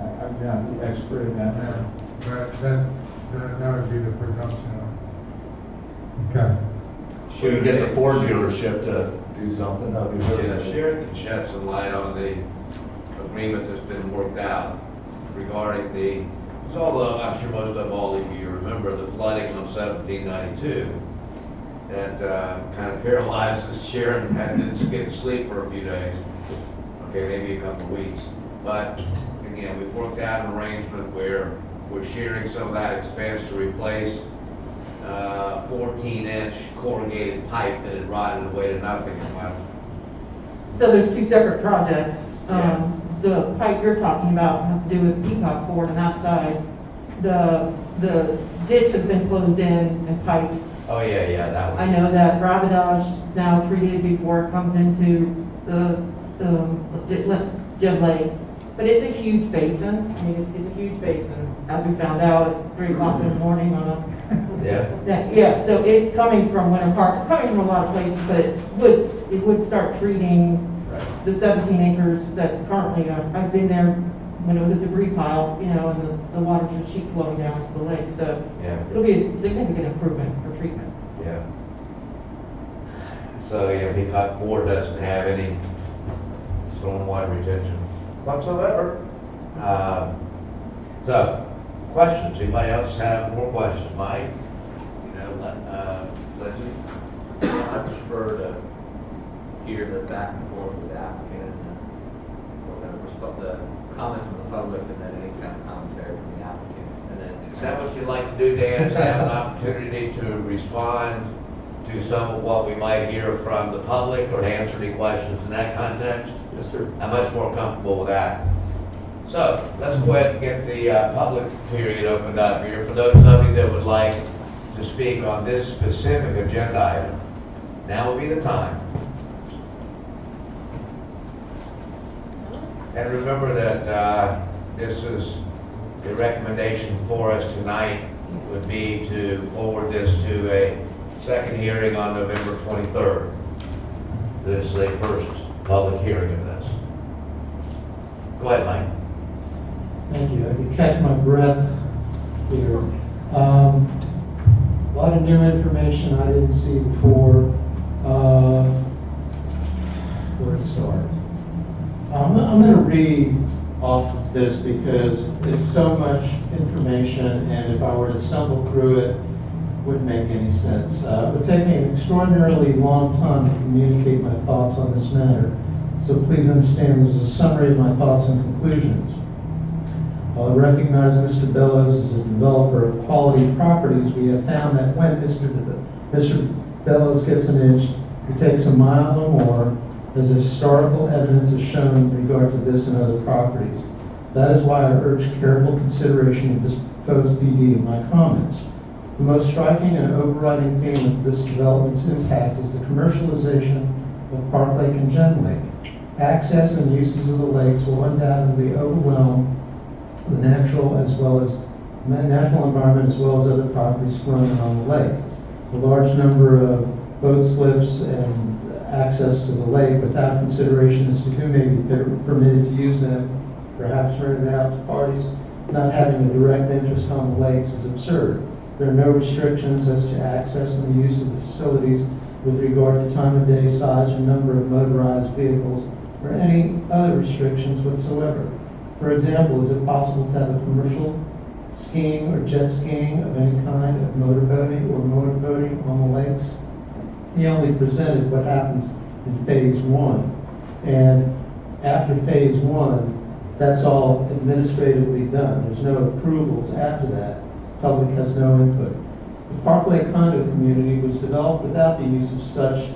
I'm not the expert in that now. But that would be the presumption. Okay. Should we get the Ford dealership to do something? That'd be really Yeah, nice. Sharon can shed some light on the agreement that's been worked out regarding because although I'm sure most of all of you remember the flooding on 1792 that kind of paralyzed us. Sharon didn't get to sleep for a few days, okay, maybe a couple of weeks. But again, we've worked out an arrangement where we're sharing some of that expense to replace 14-inch corrugated pipe that had rotted away to nothing. So there's two separate projects. Yeah. The pipe you're talking about has to do with Peacock Ford on that side. The ditch has been closed in and piped. Oh, yeah, that was. I know that Rapidash is now treated before it comes into the Jim Lake. But it's a huge basin. I mean, it's a huge basin, as we found out at 3 o'clock in the morning on a. Yeah, so it's coming from Winter Park. It's coming from a lot of places, but it would start treating the 17 acres that currently are. I've been there when it was a debris pile, and the water just sheet flowing down into the lake. So it'll be a significant improvement for treatment. Yeah. So, Peacock Ford doesn't have any stormwater retention whatsoever. So, questions? Anybody else have more questions? Mike? Lindsay? I prefer to hear the back and forth with the applicant and the comments from the public and then any kind of commentary from the applicant. And then Is that what you'd like to do, Dan, is have an opportunity to respond to some of what we might hear from the public or to answer any questions in that context? Yes, sir. I'm much more comfortable with that. So, let's go ahead and get the public period opened up here. For those of you that would like to speak on this specific agenda item, now would be the time. And remember that this is the recommendation for us tonight would be to forward this to a second hearing on November 23rd. This is a first public hearing of this. Go ahead, Mike. Thank you. I could catch my breath here. A lot of new information I didn't see before. Where to start? I'm going to read off of this because it's so much information, and if I were to stumble through it, wouldn't make any sense. It would take me an extraordinarily long time to communicate my thoughts on this matter. So please understand this is a summary of my thoughts and conclusions. While I recognize Mr. Bellows as a developer of quality properties, we have found that when Mr. Bellows gets an inch, it takes a mile or more, as historical evidence has shown in regard to this and other properties. That is why I urge careful consideration of this proposed PD in my comments. The most striking and overriding theme of this development's impact is the commercialization of Park Lake and Gem Lake. Access and uses of the lakes will undoubtedly overwhelm the natural environment as well as other properties flowing on the lake. The large number of boat slips and access to the lake without consideration as to who may be permitted to use them, perhaps rented out to parties not having a direct interest on the lakes, is absurd. There are no restrictions as to access and the use of the facilities with regard to time of day, size, or number of motorized vehicles, or any other restrictions whatsoever. For example, is it possible to have a commercial skiing or jet skiing of any kind, of motorboating or motorboating on the lakes? He only presented what happens in phase one. And after phase one, that's all administratively done. There's no approvals after that. Public has no input. The Parkway condo community was developed without the use of such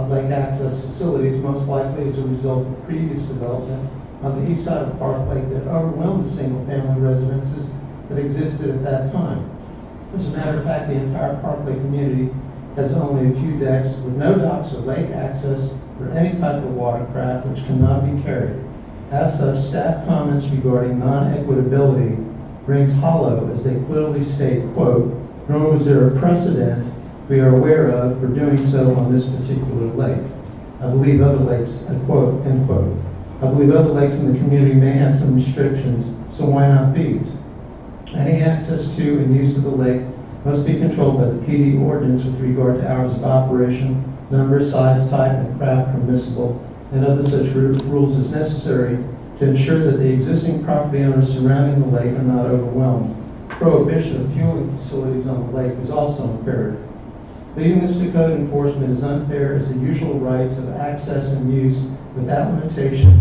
lake access facilities, most likely as a result of previous development on the east side of Park Lake that overwhelmed the single-family residences that existed at that time. As a matter of fact, the entire Park Lake community has only a few decks with no docks or lake access for any type of watercraft which cannot be carried. As such, staff comments regarding non-equitability rings hollow as they clearly state, quote, nor was there a precedent we are aware of for doing so on this particular lake. I believe other lakes, quote, end quote. I believe other lakes in the community may have some restrictions, so why not these? Any access to and use of the lake must be controlled by the PD ordinance with regard to hours of operation, number, size, type, and craft permissible, and other such rules as necessary to ensure that the existing property owners surrounding the lake are not overwhelmed. Prohibition of fueling facilities on the lake is also imperative. Leading this to code enforcement is unfair as the usual rights of access and use without limitation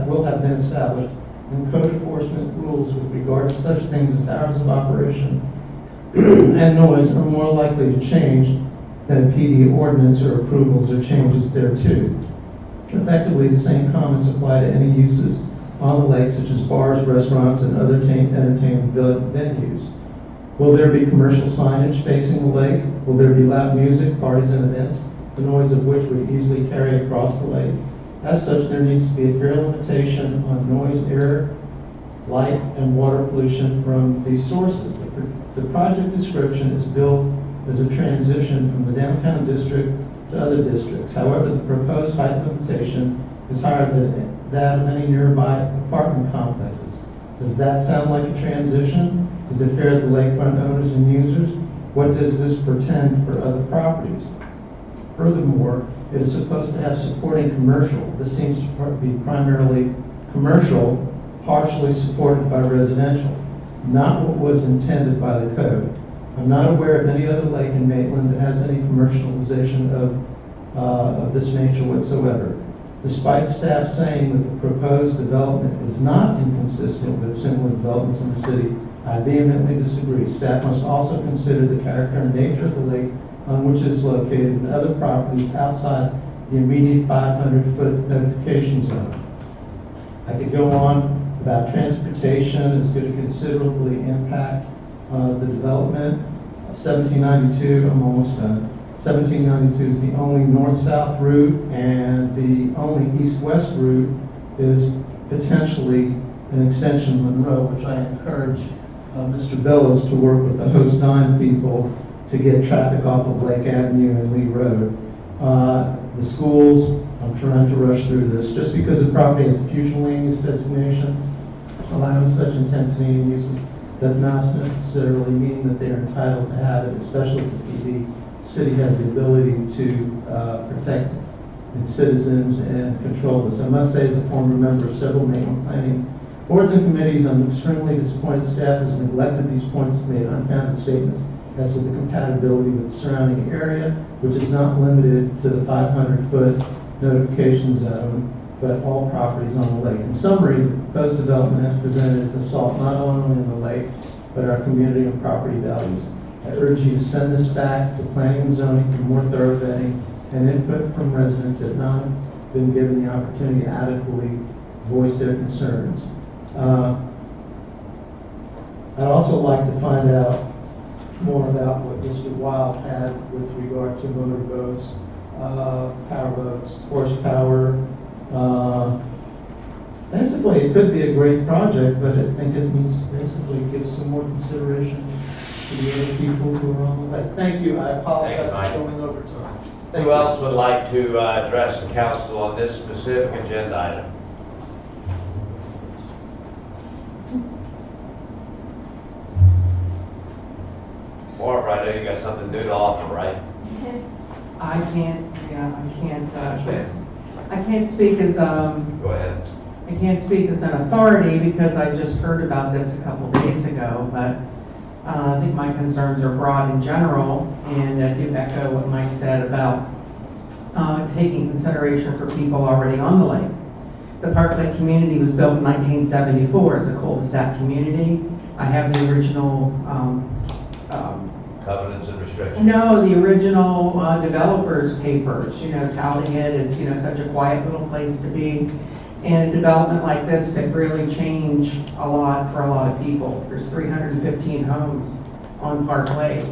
will have been established, and code enforcement rules with regard to such things as hours of operation and noise are more likely to change than a PD ordinance or approvals or changes thereto. Effectively, the same comments apply to any uses on the lake, such as bars, restaurants, and other entertainment venues. Will there be commercial signage facing the lake? Will there be loud music, parties, and events, the noise of which would easily carry across the lake? As such, there needs to be a fair limitation on noise, air, light, and water pollution from these sources. The project description is built as a transition from the downtown district to other districts. However, the proposed height limitation is higher than that of any nearby apartment complexes. Does that sound like a transition? Is it fair to lakefront owners and users? What does this portend for other properties? Furthermore, it is supposed to have supporting commercial. This seems to be primarily commercial, partially supported by residential, not what was intended by the code. I'm not aware of any other lake in Maitland that has any commercialization of this nature whatsoever. Despite staff saying that the proposed development is not inconsistent with similar developments in the city, I vehemently disagree. Staff must also consider the character and nature of the lake on which it is located and other properties outside the immediate 500-foot notification zone. I could go on about transportation. It's going to considerably impact the development. 1792, I'm almost done. 1792 is the only north-south route, and the only east-west route is potentially an extension of Monroe, which I encourage Mr. Bellows to work with the Host 9 people to get traffic off of Lake Avenue and Lee Road. The schools, I'm trying to rush through this. Just because a property has a future land use designation, allowing such intensity in uses does not necessarily mean that they're entitled to have it, especially as a PD. The city has the ability to protect its citizens and control this. I must say, as a former member of several Maitland planning boards and committees, I'm extremely disappointed staff has neglected these points and made unfounded statements as to the compatibility with the surrounding area, which is not limited to the 500-foot notification zone, but all properties on the lake. In summary, the proposed development as presented is an assault not only on the lake, but our community and property values. I urge you to send this back to planning and zoning for more thorough vetting and input from residents that have not been given the opportunity to adequately voice their concerns. I'd also like to find out more about what Mr. Wild had with regard to motorboats, powerboats, horsepower. Basically, it could be a great project, but I think it needs to basically give some more consideration to the other people who are on the lake. Thank you. I apologize for going over time. Who else would like to address the council on this specific agenda item? Barbara, I know you got something new to offer, right? I can't speak as, Go ahead. I can't speak as an authority because I just heard about this a couple days ago, but I think my concerns are broad in general, and I do echo what Mike said about taking consideration for people already on the lake. The Park Lake community was built in 1974 as a cul-de-sac community. I have the original Covenants and restrictions. no, the original developers' papers, touting it as, such a quiet little place to be. And a development like this could really change a lot for a lot of people. There's 315 homes on Park Lake.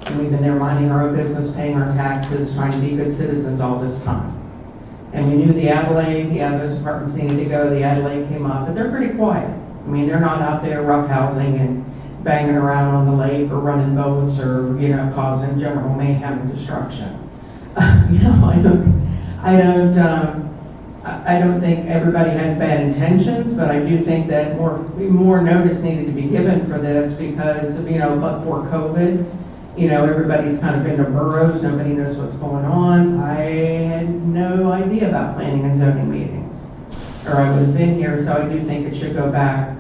And we've been there minding our own business, paying our taxes, trying to be good citizens all this time. And we knew the Adelaide, those apartments needed to go, the Adelaide came up, but they're pretty quiet. I mean, they're not out there roughhousing and banging around on the lake or running boats or, causing general mayhem and destruction. I don't think everybody has bad intentions, but I do think that more notice needed to be given for this because, but for COVID, everybody's kind of in their burrows, nobody knows what's going on. I had no idea about planning and zoning meetings, or I would have been here, so I do think it should go back.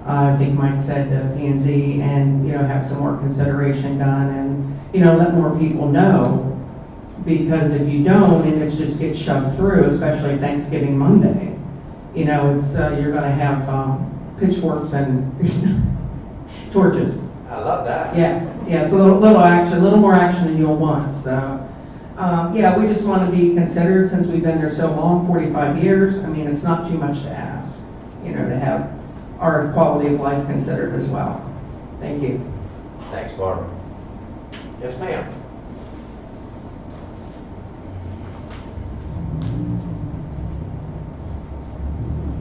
I think Mike said to P&Z and, have some more consideration done and, let more people know. Because if you don't, and it just gets shoved through, especially Thanksgiving Monday, it's, you're gonna have, pitchforks and torches. I love that. Yeah, it's a little action, a little more action than you'll want, so. We just want to be considered since we've been there so long, 45 years. I mean, it's not too much to ask, to have our quality of life considered as well. Thank you. Thanks, Barbara. Yes, ma'am.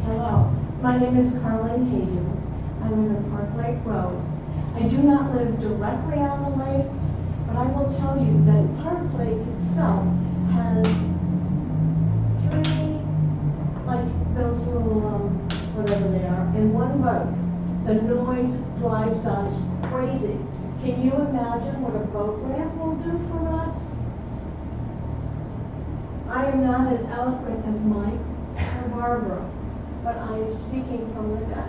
Hello, my name is Carlene Hayden. I live in Park Lake Road. I do not live directly on the lake, but I will tell you that Park Lake itself has 3, like those little, whatever they are, in one boat. The noise drives us crazy. Can you imagine what a boat ramp will do for us? I am not as eloquent as Mike or Barbara, but I am speaking from the gut.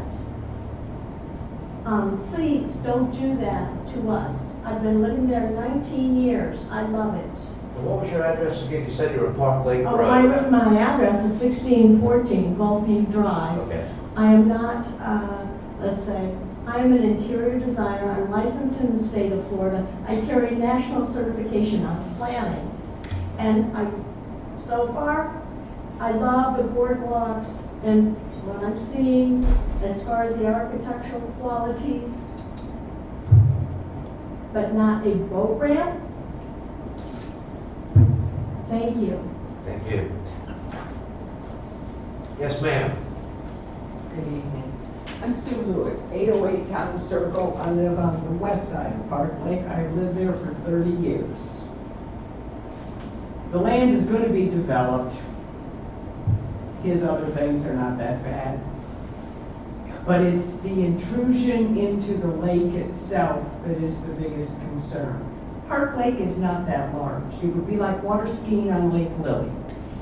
Please don't do that to us. I've been living there 19 years. I love it. What was your address again? You said you were Park Lake Oh, Road. my address is 1614 Gulfview Drive. Okay. I am not, let's say, I am an interior designer. I'm licensed in the state of Florida. I carry national certification on planning. And so far, I love the boardwalks and what I'm seeing as far as the architectural qualities, but not a boat ramp. Thank you. Thank you. Yes, ma'am. Good evening. I'm Sue Lewis, 808 Town Circle. I live on the west side of Park Lake. I've lived there for 30 years. The land is going to be developed. His other things are not that bad. But it's the intrusion into the lake itself that is the biggest concern. Park Lake is not that large. It would be like water skiing on Lake Lily.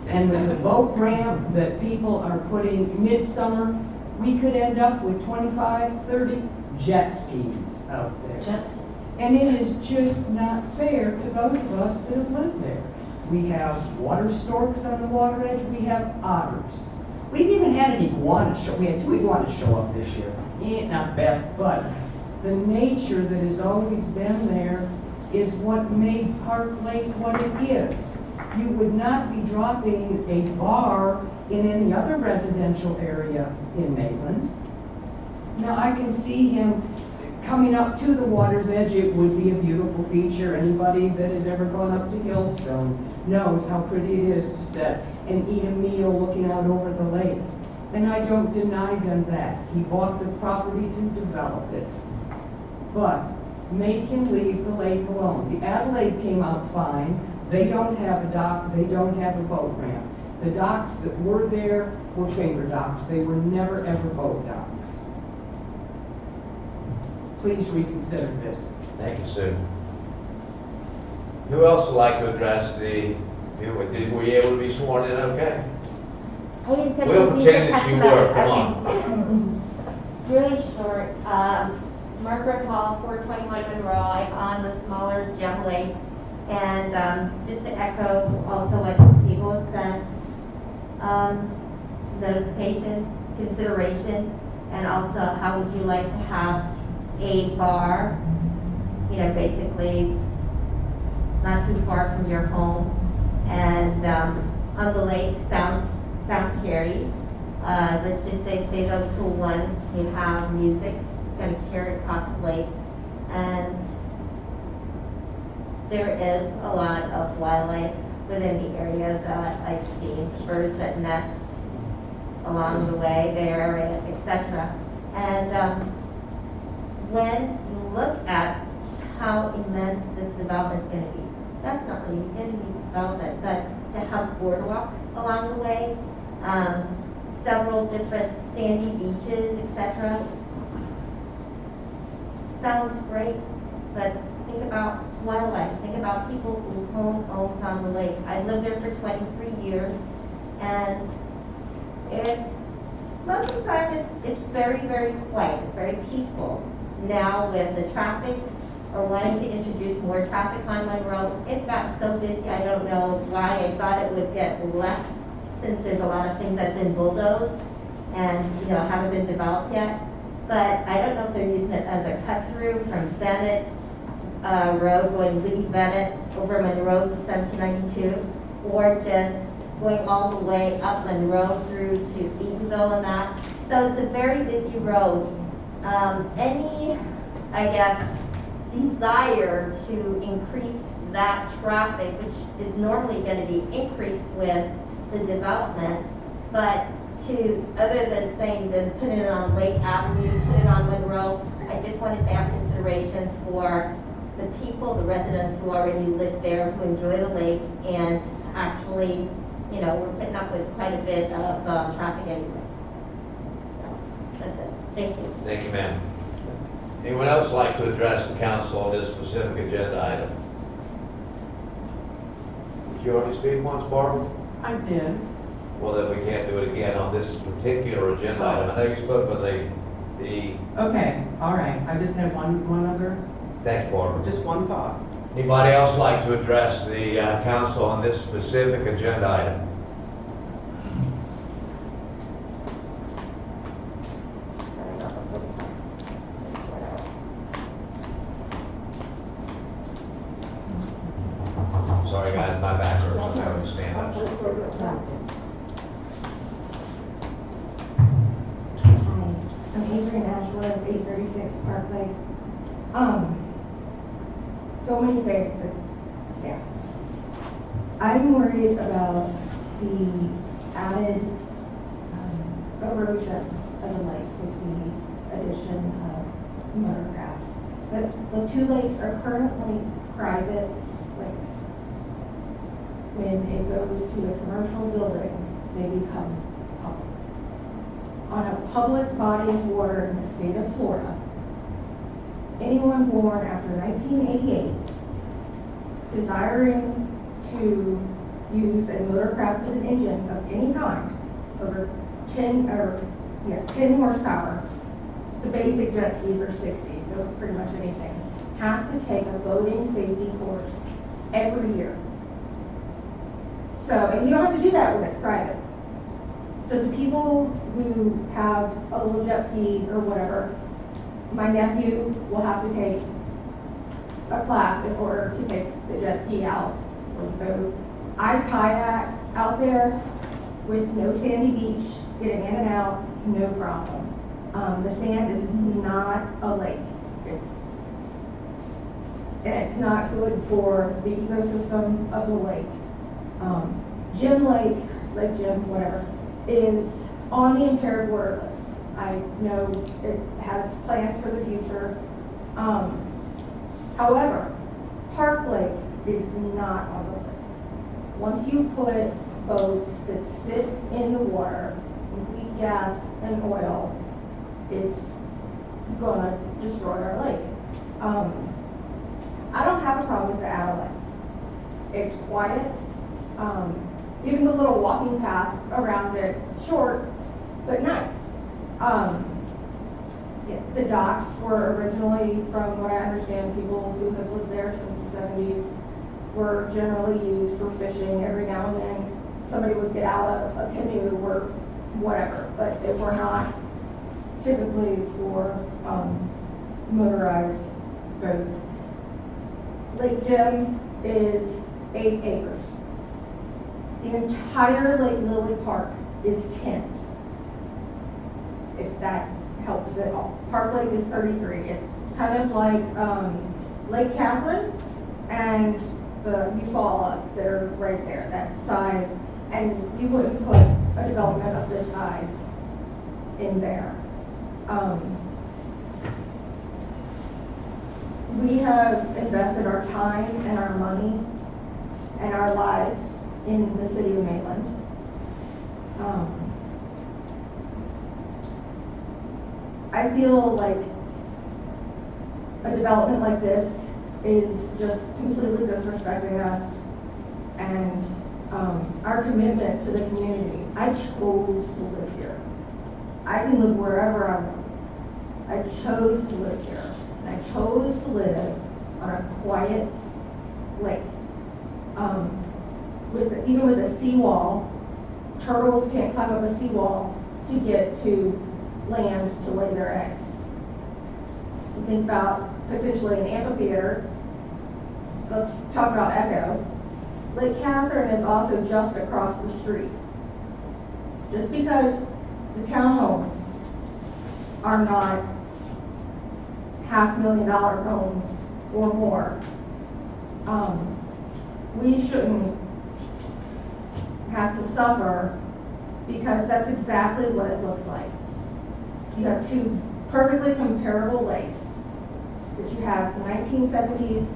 And with the boat ramp that people are putting midsummer, we could end up with 25, 30 jet skis out there. Jet skis. And it is just not fair to those of us that have lived there. We have water storks on the water edge. We have otters. We've even had an iguana show. We had 2 iguanas show up this year. Not best, but the nature that has always been there is what made Park Lake what it is. You would not be dropping a bar in any other residential area in Maitland. Now, I can see him coming up to the water's edge. It would be a beautiful feature. Anybody that has ever gone up to Hillstone knows how pretty it is to sit and eat a meal looking out over the lake. And I don't deny them that. He bought the property to develop it. But make him leave the lake alone. The Adelaide came out fine. They don't have a dock. They don't have a boat ramp. The docks that were there were finger docks. They were never, ever boat docks. Please reconsider this. Thank you, Sue. Who else would like to address were you able to be sworn in okay? I didn't say. We'll pretend that you were, come on. on. Really short, Margaret Hall, 421 Monroe, I'm on the smaller Gem Lake. And just to echo also what people have said, notification, consideration, and also how would you like to have a bar, you know, basically not too far from your home, and on the lake, sound carries. Let's just say stays up till 1, you have music, it's going to carry across the lake, and there is a lot of wildlife within the area that I've seen, birds that nest along the way there, etc. And when you look at how immense this development is going to be, definitely going to be development, but to have boardwalks along the way, several different sandy beaches, etc. Sounds great, but think about wildlife. Think about people who own homes on the lake. I've lived there for 23 years, and most of the time it's very, very quiet. It's very peaceful. Now with the traffic, or wanting to introduce more traffic on Monroe, it's gotten so busy. I don't know why. I thought it would get less, since there's a lot of things that's been bulldozed and haven't been developed yet. But I don't know if they're using it as a cut through from Bennett Road, going Lee Bennett over Monroe to 1792, or just going all the way up Monroe through to Eatonville and that. So it's a very busy road. Any, I guess, desire to increase that traffic, which is normally going to be increased with the development, but to, other than saying to put it on Lake Avenue, put it on Monroe, I just want to say have consideration for the people, the residents who already live there, who enjoy the lake, and actually, we're putting up with quite a bit of traffic anyway. So, that's it. Thank you. Thank you, ma'am. Anyone else like to address the council on this specific agenda item? Did you already speak once, Barbara? I did. Well, then we can't do it again on this particular agenda item. I know you spoke on the. Okay, all right. I just have one other, Thanks, Barbara. just one thought. Anybody else like to address the council on this specific agenda item? Sorry, guys, my back hurts. I'm having to stand up. I'm Adrian Ashworth, 836 Park Lake. So many things yeah. I'm worried about the added erosion of the lake with the addition of motorcraft. The two lakes are currently private lakes. When it goes to a commercial building, they become public. On a public body of water in the state of Florida, anyone born after 1988 desiring to use a motorcraft with an engine of any kind over 10 horsepower, the basic jet skis are 60, so pretty much anything, has to take a boating safety course every year. So, and you don't have to do that when it's private. So the people who have a little jet ski or whatever, my nephew will have to take a class in order to take the jet ski out or the boat. I kayak out there with no sandy beach, getting in and out, no problem. The sand is not a lake. It's not good for the ecosystem of the lake. Gem Lake, Lake Gem, whatever, is on the impaired water list. I know it has plans for the future. However, Park Lake is not on the list. Once you put boats that sit in the water, leak gas and oil, it's gonna destroy our lake. I don't have a problem with the Adelaide. It's quiet. Even the little walking path around it, short, but nice. Yeah, the docks were originally, from what I understand, people who have lived there since the 70s, were generally used for fishing. Every now and then, somebody would get out a canoe or whatever, but they were not typically for motorized boats. Lake Jim is 8 acres. The entire Lake Lily Park is 10, if that helps at all. Park Lake is 33. It's kind of like Lake Catherine and the Eufaula that are right there, that size. And you wouldn't put a development of this size in there. We have invested our time and our money and our lives in the city of Maitland. I feel like a development like this is just completely disrespecting us and our commitment to the community. I chose to live here. I can live wherever I want. I chose to live here. And I chose to live on a quiet lake. Even with a seawall, turtles can't climb up a seawall to get to land to lay their eggs. You think about potentially an amphitheater. Let's talk about echo. Lake Catherine is also just across the street. Just because the townhomes are not $500,000 homes or more, we shouldn't have to suffer, because that's exactly what it looks like. You have two perfectly comparable lakes, but you have 1970s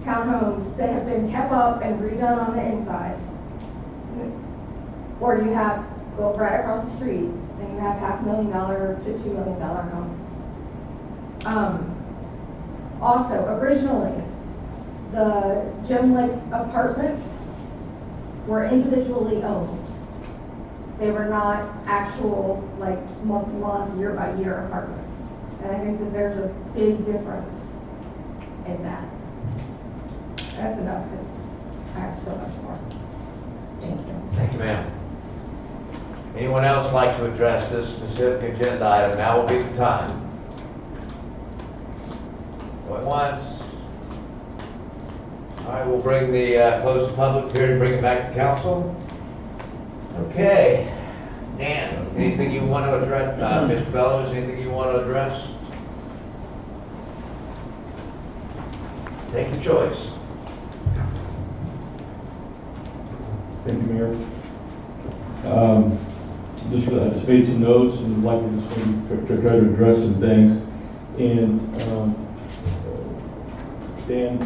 townhomes that have been kept up and redone on the inside, or you have, go right across the street, and you have $500,000 to $2 million homes. Also, originally, the Gem Lake apartments were individually owned. They were not actual, like, month-to-month, year-by-year apartments. And I think that there's a big difference in that. That's enough, because I have so much more. Thank you. Thank you, ma'am. Anyone else like to address this specific agenda item? Now will be the time. Going once. All right, we'll bring the close the public period and bring it back to council. Okay. Dan, anything you want to address? Mr. Bellows, anything you want to address? Take your choice. Thank you, Mayor. Just made some notes and like to just maybe try to address some things. And Dan,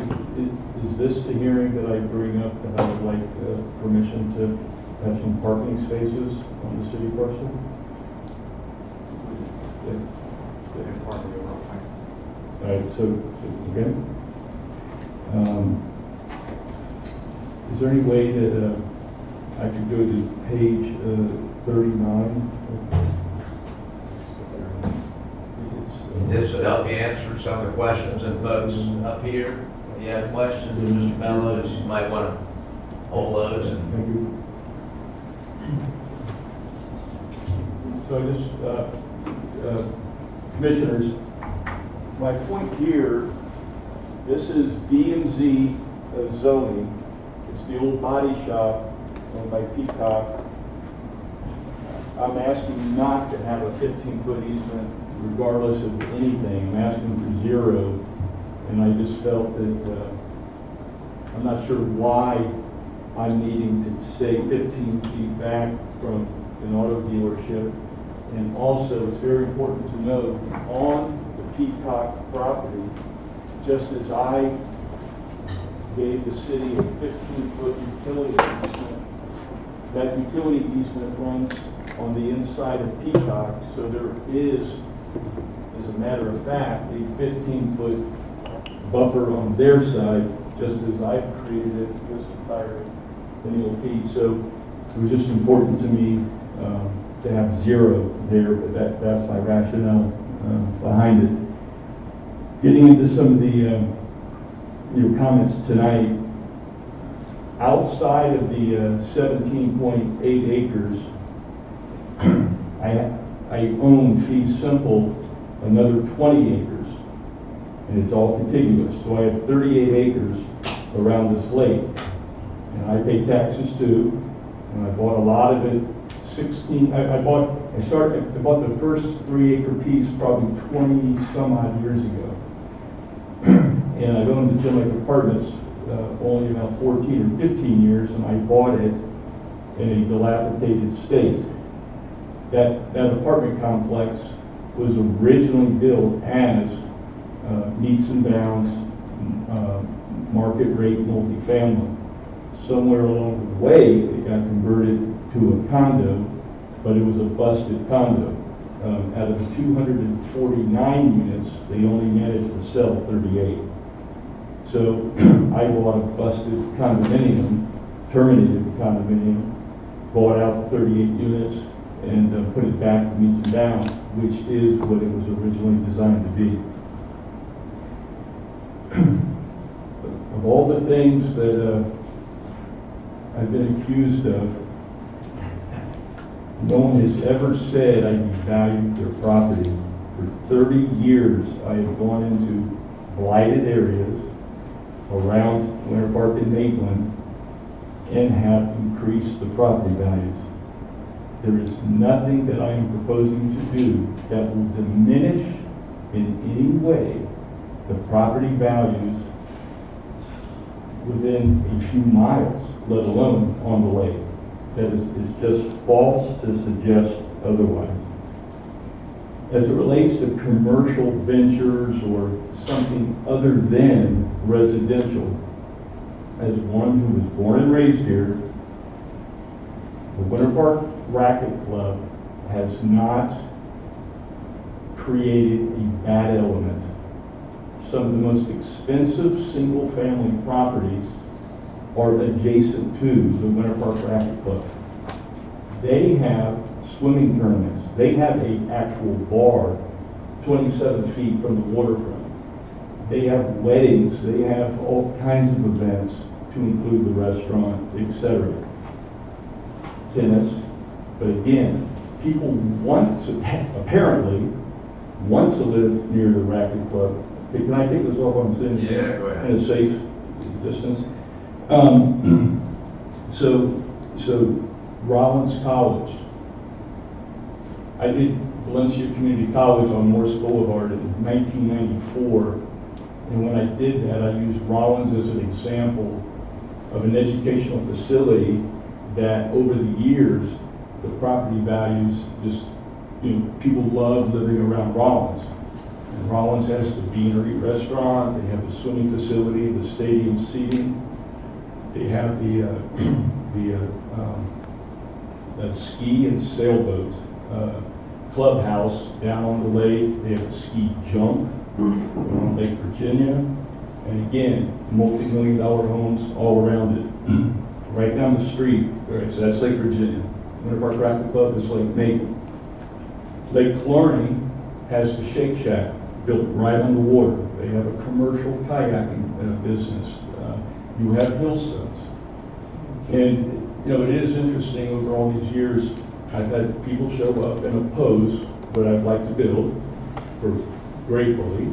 is this the hearing that I bring up that I would like permission to have some parking spaces on the city parcel? All right, so again, is there any way that I could go to page 39? This would help you answer some of the questions and folks up here. If you have questions, Mr. Bellows, you might want to hold those. Thank you. So I just, commissioners, my point here, this is D and Z zoning. It's the old body shop owned by Peacock. I'm asking not to have a 15-foot easement regardless of anything. I'm asking for 0. And I just felt that I'm not sure why I'm needing to stay 15 feet back from an auto dealership. And also, it's very important to note, on the Peacock property, just as I gave the city a 15-foot utility easement, that utility easement runs on the inside of Peacock, so there is, as a matter of fact, a 15-foot buffer on their side, just as I've created it, this entire lineal feed. So it was just important to me to have 0 there, but that's my rationale behind it. Getting into some of the comments tonight, outside of the 17.8 acres, I own fee simple another 20 acres, and it's all contiguous. So I have 38 acres around this lake, and I pay taxes too. And I bought a lot of it. I bought the first 3-acre piece probably 20 some odd years ago, and I've owned the Gym Lake Apartments only about 14 or 15 years, and I bought it in a dilapidated state. That apartment complex was originally built as meets and bounds market rate multifamily. Somewhere along the way, it got converted to a condo, but it was a busted condo. Out of the 249 units, they only managed to sell 38. So I bought a busted condominium, terminated the condominium, bought out 38 units, and put it back to meets and bounds, which is what it was originally designed to be. Of all the things that I've been accused of, no one has ever said I devalued their property. For 30 years, I have gone into blighted areas around Winter Park and Maitland and have increased the property values. There is nothing that I am proposing to do that will diminish in any way the property values within a few miles, let alone on the lake. That is just false to suggest otherwise. As it relates to commercial ventures or something other than residential, as one who was born and raised here, the Winter Park Racket Club has not created a bad element. Some of the most expensive single-family properties are adjacent to the Winter Park Racket Club. They have swimming tournaments. They have an actual bar 27 feet from the waterfront. They have weddings. They have all kinds of events to include the restaurant, etc. Tennis. But again, people apparently want to live near the Racket Club. Hey, can I take this off what I'm saying? Yeah, go ahead. In a safe distance. So Rollins College. I did Valencia Community College on Morse Boulevard in 1994. And when I did that, I used Rollins as an example of an educational facility that over the years, the property values just, people love living around Rollins. And Rollins has the Beanery restaurant, they have the swimming facility, the stadium seating, they have the ski and sailboat clubhouse down on the lake. They have the ski jump on Lake Virginia, and again, multi-million-dollar homes all around it. Right down the street, right, so that's Lake Virginia. Winter Park Racket Club is Lake Maitland. Lake Killarney has the Shake Shack built right on the water. They have a commercial kayaking business. You have Hillstones. And, it is interesting over all these years, I've had people show up and oppose what I'd like to build. Gratefully,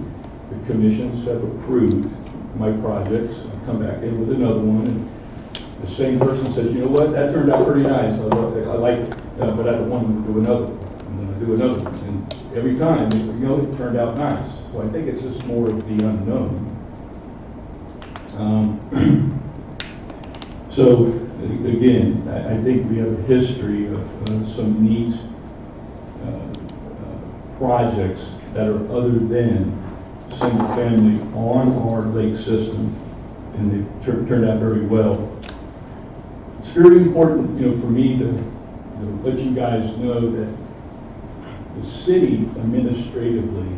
the commissions have approved my projects. I come back in with another one, and the same person says, you know what, that turned out pretty nice. I like it, but I don't want to do another one. And then I do another one. And every time, it turned out nice. So I think it's just more of the unknown. So again, I think we have a history of some neat projects that are other than single family on our lake system, and they've turned out very well. It's very important, for me to let you guys know that the city administratively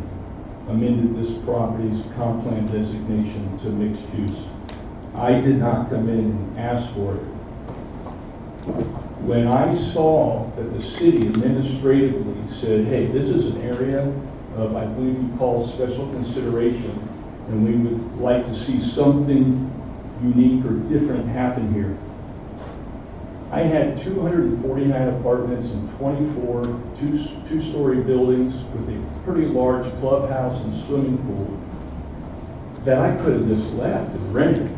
amended this property's comp plan designation to mixed use. I did not come in and ask for it. When I saw that the city administratively said, hey, this is an area of, I believe you call special consideration, and we would like to see something unique or different happen here. I had 249 apartments in 24 two-story buildings with a pretty large clubhouse and swimming pool that I could have just left and rented.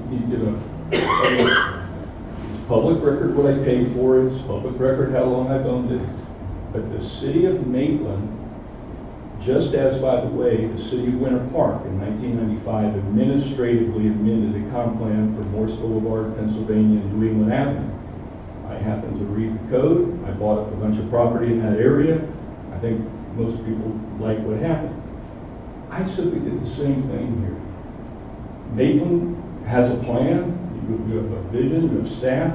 You know, it's public record what I paid for it, it's public record how long I've owned it. But the city of Maitland, just as, by the way, the city of Winter Park in 1995 administratively amended the comp plan for Morse Boulevard, Pennsylvania, and New England Avenue. I happened to read the code. I bought up a bunch of property in that area. I think most people like what happened. I simply did the same thing here. Maitland has a plan. You have a vision, you have staff.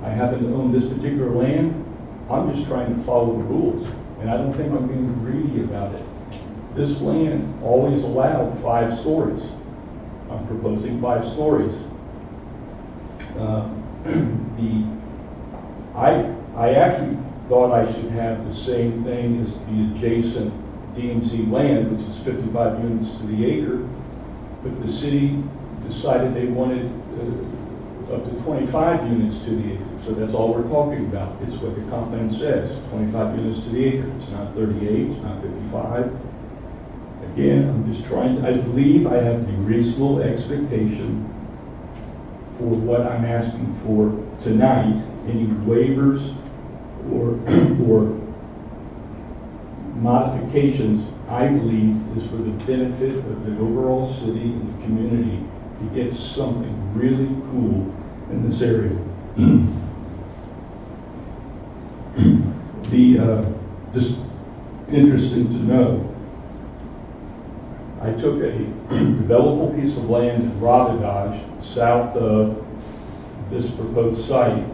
I happen to own this particular land. I'm just trying to follow the rules, and I don't think I'm being greedy about it. This land always allowed 5 stories. I'm proposing 5 stories. I actually thought I should have the same thing as the adjacent DMZ land, which is 55 units to the acre, but the city decided they wanted up to 25 units to the acre. So that's all we're talking about. It's what the comp plan says, 25 units to the acre. It's not 38, it's not 55. Again, I'm just trying, I believe I have the reasonable expectation for what I'm asking for tonight. Any waivers or modifications, I believe, is for the benefit of the overall city and the community to get something really cool in this area. Just interesting to know, I took a developable piece of land in Ravidage, south of this proposed site,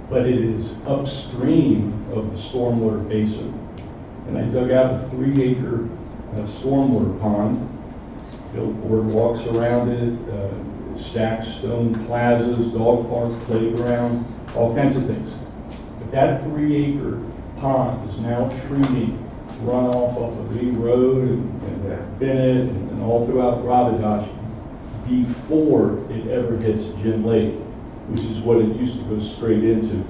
but it is upstream of the stormwater basin. And I dug out a 3-acre stormwater pond, built boardwalks around it, stacked stone plazas, dog park, playground, all kinds of things. But that 3-acre pond is now treating runoff off of Lee Road and Bennett and all throughout Ravidage before it ever hits Gin Lake, which is what it used to go straight into.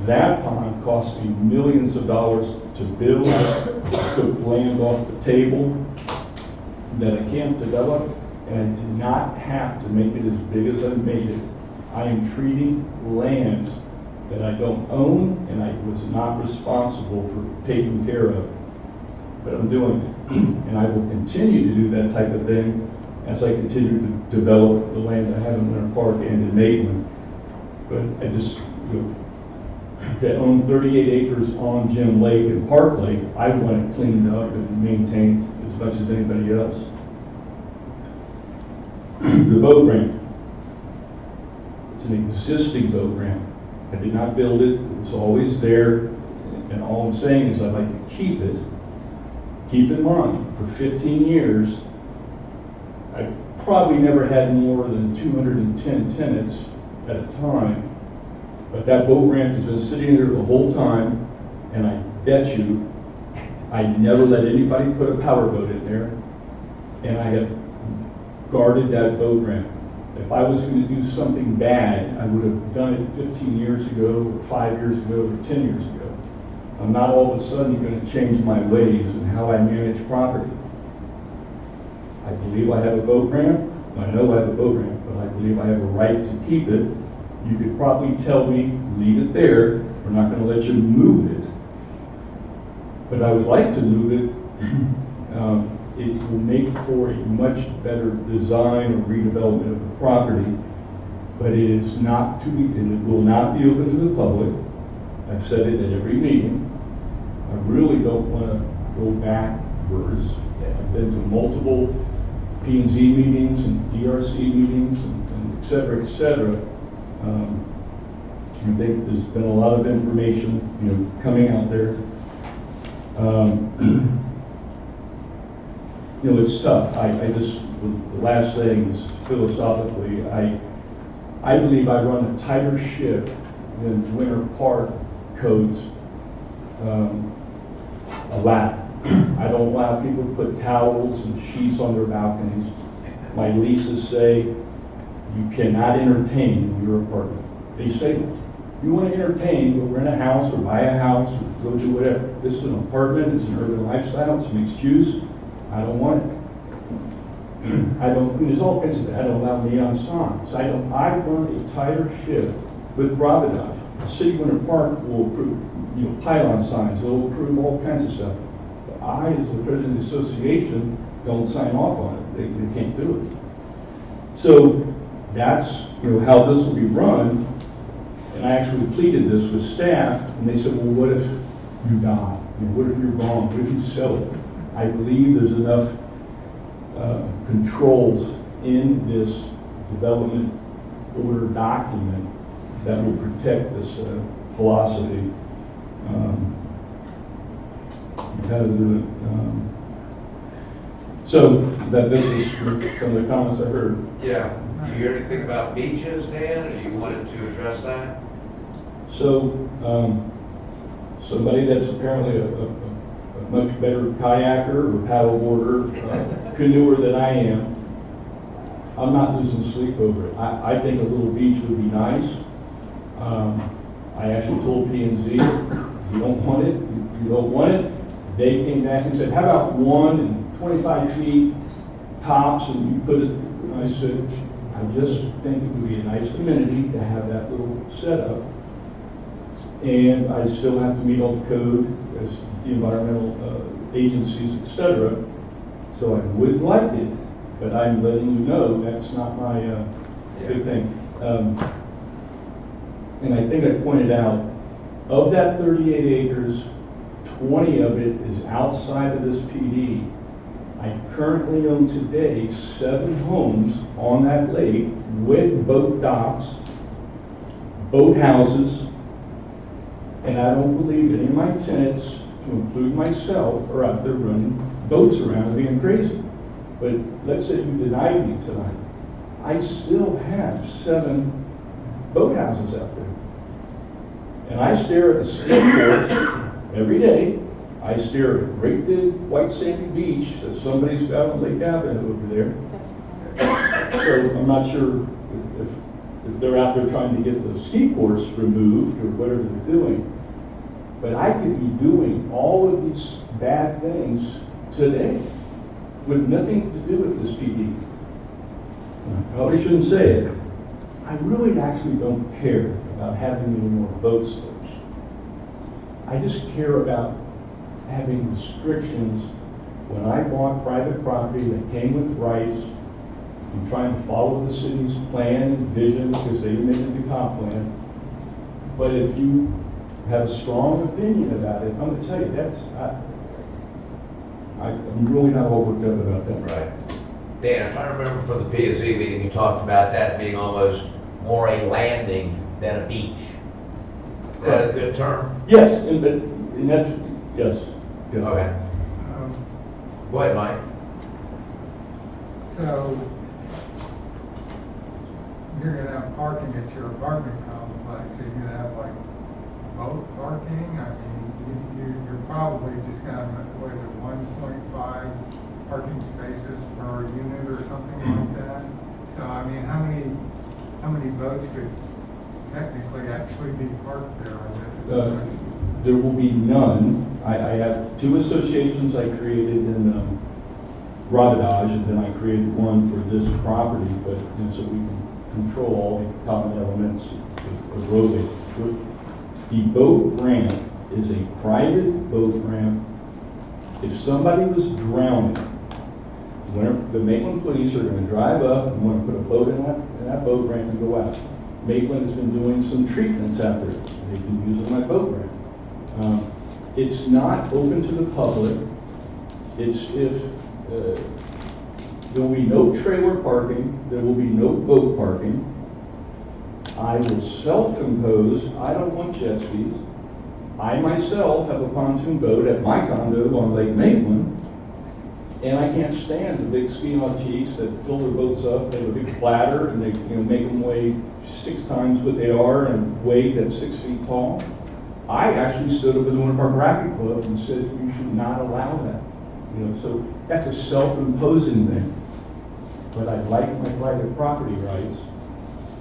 That pond cost me millions of dollars to build. I took land off the table that I can't develop, and I did not have to make it as big as I made it. I am treating lands that I don't own and I was not responsible for taking care of. But I'm doing it. And I will continue to do that type of thing as I continue to develop the land I have in Winter Park and in Maitland. But I just, to own 38 acres on Gem Lake and Park Lake, I want it cleaned up and maintained as much as anybody else. The boat ramp. It's an existing boat ramp. I did not build it. It was always there. And all I'm saying is I'd like to keep it. Keep in mind, for 15 years, I probably never had more than 210 tenants at a time. But that boat ramp has been sitting there the whole time, and I bet you I never let anybody put a power boat in there, and I have guarded that boat ramp. If I was going to do something bad, I would have done it 15 years ago, or 5 years ago, or 10 years ago. I'm not all of a sudden going to change my ways and how I manage property. I believe I have a boat ramp. I know I have a boat ramp, but I believe I have a right to keep it. You could probably tell me, leave it there. We're not going to let you move it. But I would like to move it. It will make for a much better design or redevelopment of the property, but it is not to be, and it will not be open to the public. I've said it at every meeting. I really don't want to go backwards. I've been to multiple P&Z meetings and DRC meetings and et cetera, et cetera. I think there's been a lot of information, coming out there. It's tough. I just the last thing is philosophically, I believe I run a tighter ship than Winter Park codes allow. I don't allow people to put towels and sheets on their balconies. My leases say you cannot entertain in your apartment. They say that. You want to entertain, go rent a house or buy a house or go do whatever. This is an apartment, it's an urban lifestyle, it's a mixed use. I don't want it. There's all kinds of things. I don't allow neon signs. I run a tighter ship with Providence. City Winter Park will approve, pylon signs, they'll approve all kinds of stuff. But I, as the president of the association, don't sign off on it. They can't do it. So that's, how this will be run. And I actually pleaded this with staff, and they said, well, what if you die? What if you're gone? What if you sell it? I believe there's enough controls in this development order document that will protect this philosophy. So this is some of the comments I heard. Yeah. Do you hear anything about beaches, Dan, or you wanted to address that? So somebody that's apparently a much better kayaker or paddleboarder, canoeer than I am, I'm not losing sleep over it. I think a little beach would be nice. I actually told P&Z, you don't want it, you don't want it. They came back and said, how about 1 and 25 feet tops, and you put it, and I said, I just think it would be a nice amenity to have that little setup. And I still have to meet all the code as the environmental agencies, etc. So I would like it, but I'm letting you know that's not my big thing. And I think I pointed out, of that 38 acres, 20 of it is outside of this PD. I currently own today 7 homes on that lake with boat docks, boat houses, and I don't believe any of my tenants, to include myself, are out there running boats around and being crazy. But let's say you denied me tonight. I still have 7 boat houses out there. And I stare at the ski course every day. I stare at a great big white sandy beach that somebody's got on Lake Avenue over there. So I'm not sure if they're out there trying to get the ski course removed or whatever they're doing. But I could be doing all of these bad things today with nothing to do with this PD. I probably shouldn't say it. I really actually don't care about having any more boat slips. I just care about having restrictions. When I bought private property that came with rights, I'm trying to follow the city's plan and vision because they made it the comp plan. But if you have a strong opinion about it, I'm going to tell you, I'm really not all worked up about that. Right. Dan, if I remember from the P&Z meeting, you talked about that being almost more a landing than a beach. Is that a good term? Yes, and that's, yes. Yeah. Okay. Go ahead, Mike. So, you're gonna have parking at your apartment complex, so you're gonna have like boat parking? I mean, you're probably just gonna have, what is it, 1.5 parking spaces per unit or something like that? So, I mean, how many boats could technically actually be parked there, I guess? There will be none. I have 2 associations I created in Rodadage, and then I created one for this property, but so we can control all the common elements of roadway. The boat ramp is a private boat ramp. If somebody was drowning, the Maitland police are going to drive up and want to put a boat in that boat ramp and go out. Maitland has been doing some treatments out there. They've been using my boat ramp. It's not open to the public. There will be no trailer parking. There will be no boat parking. I will self-impose, I don't want jet skis. I myself have a pontoon boat at my condo on Lake Maitland, And I can't stand the big ski nautiques that fill their boats up, they have a big platter, and they, make them weigh 6 times what they are and weight at 6 feet tall. I actually stood up with one of our racket club and said, you should not allow that. So that's a self-imposing thing. But I like my private property rights,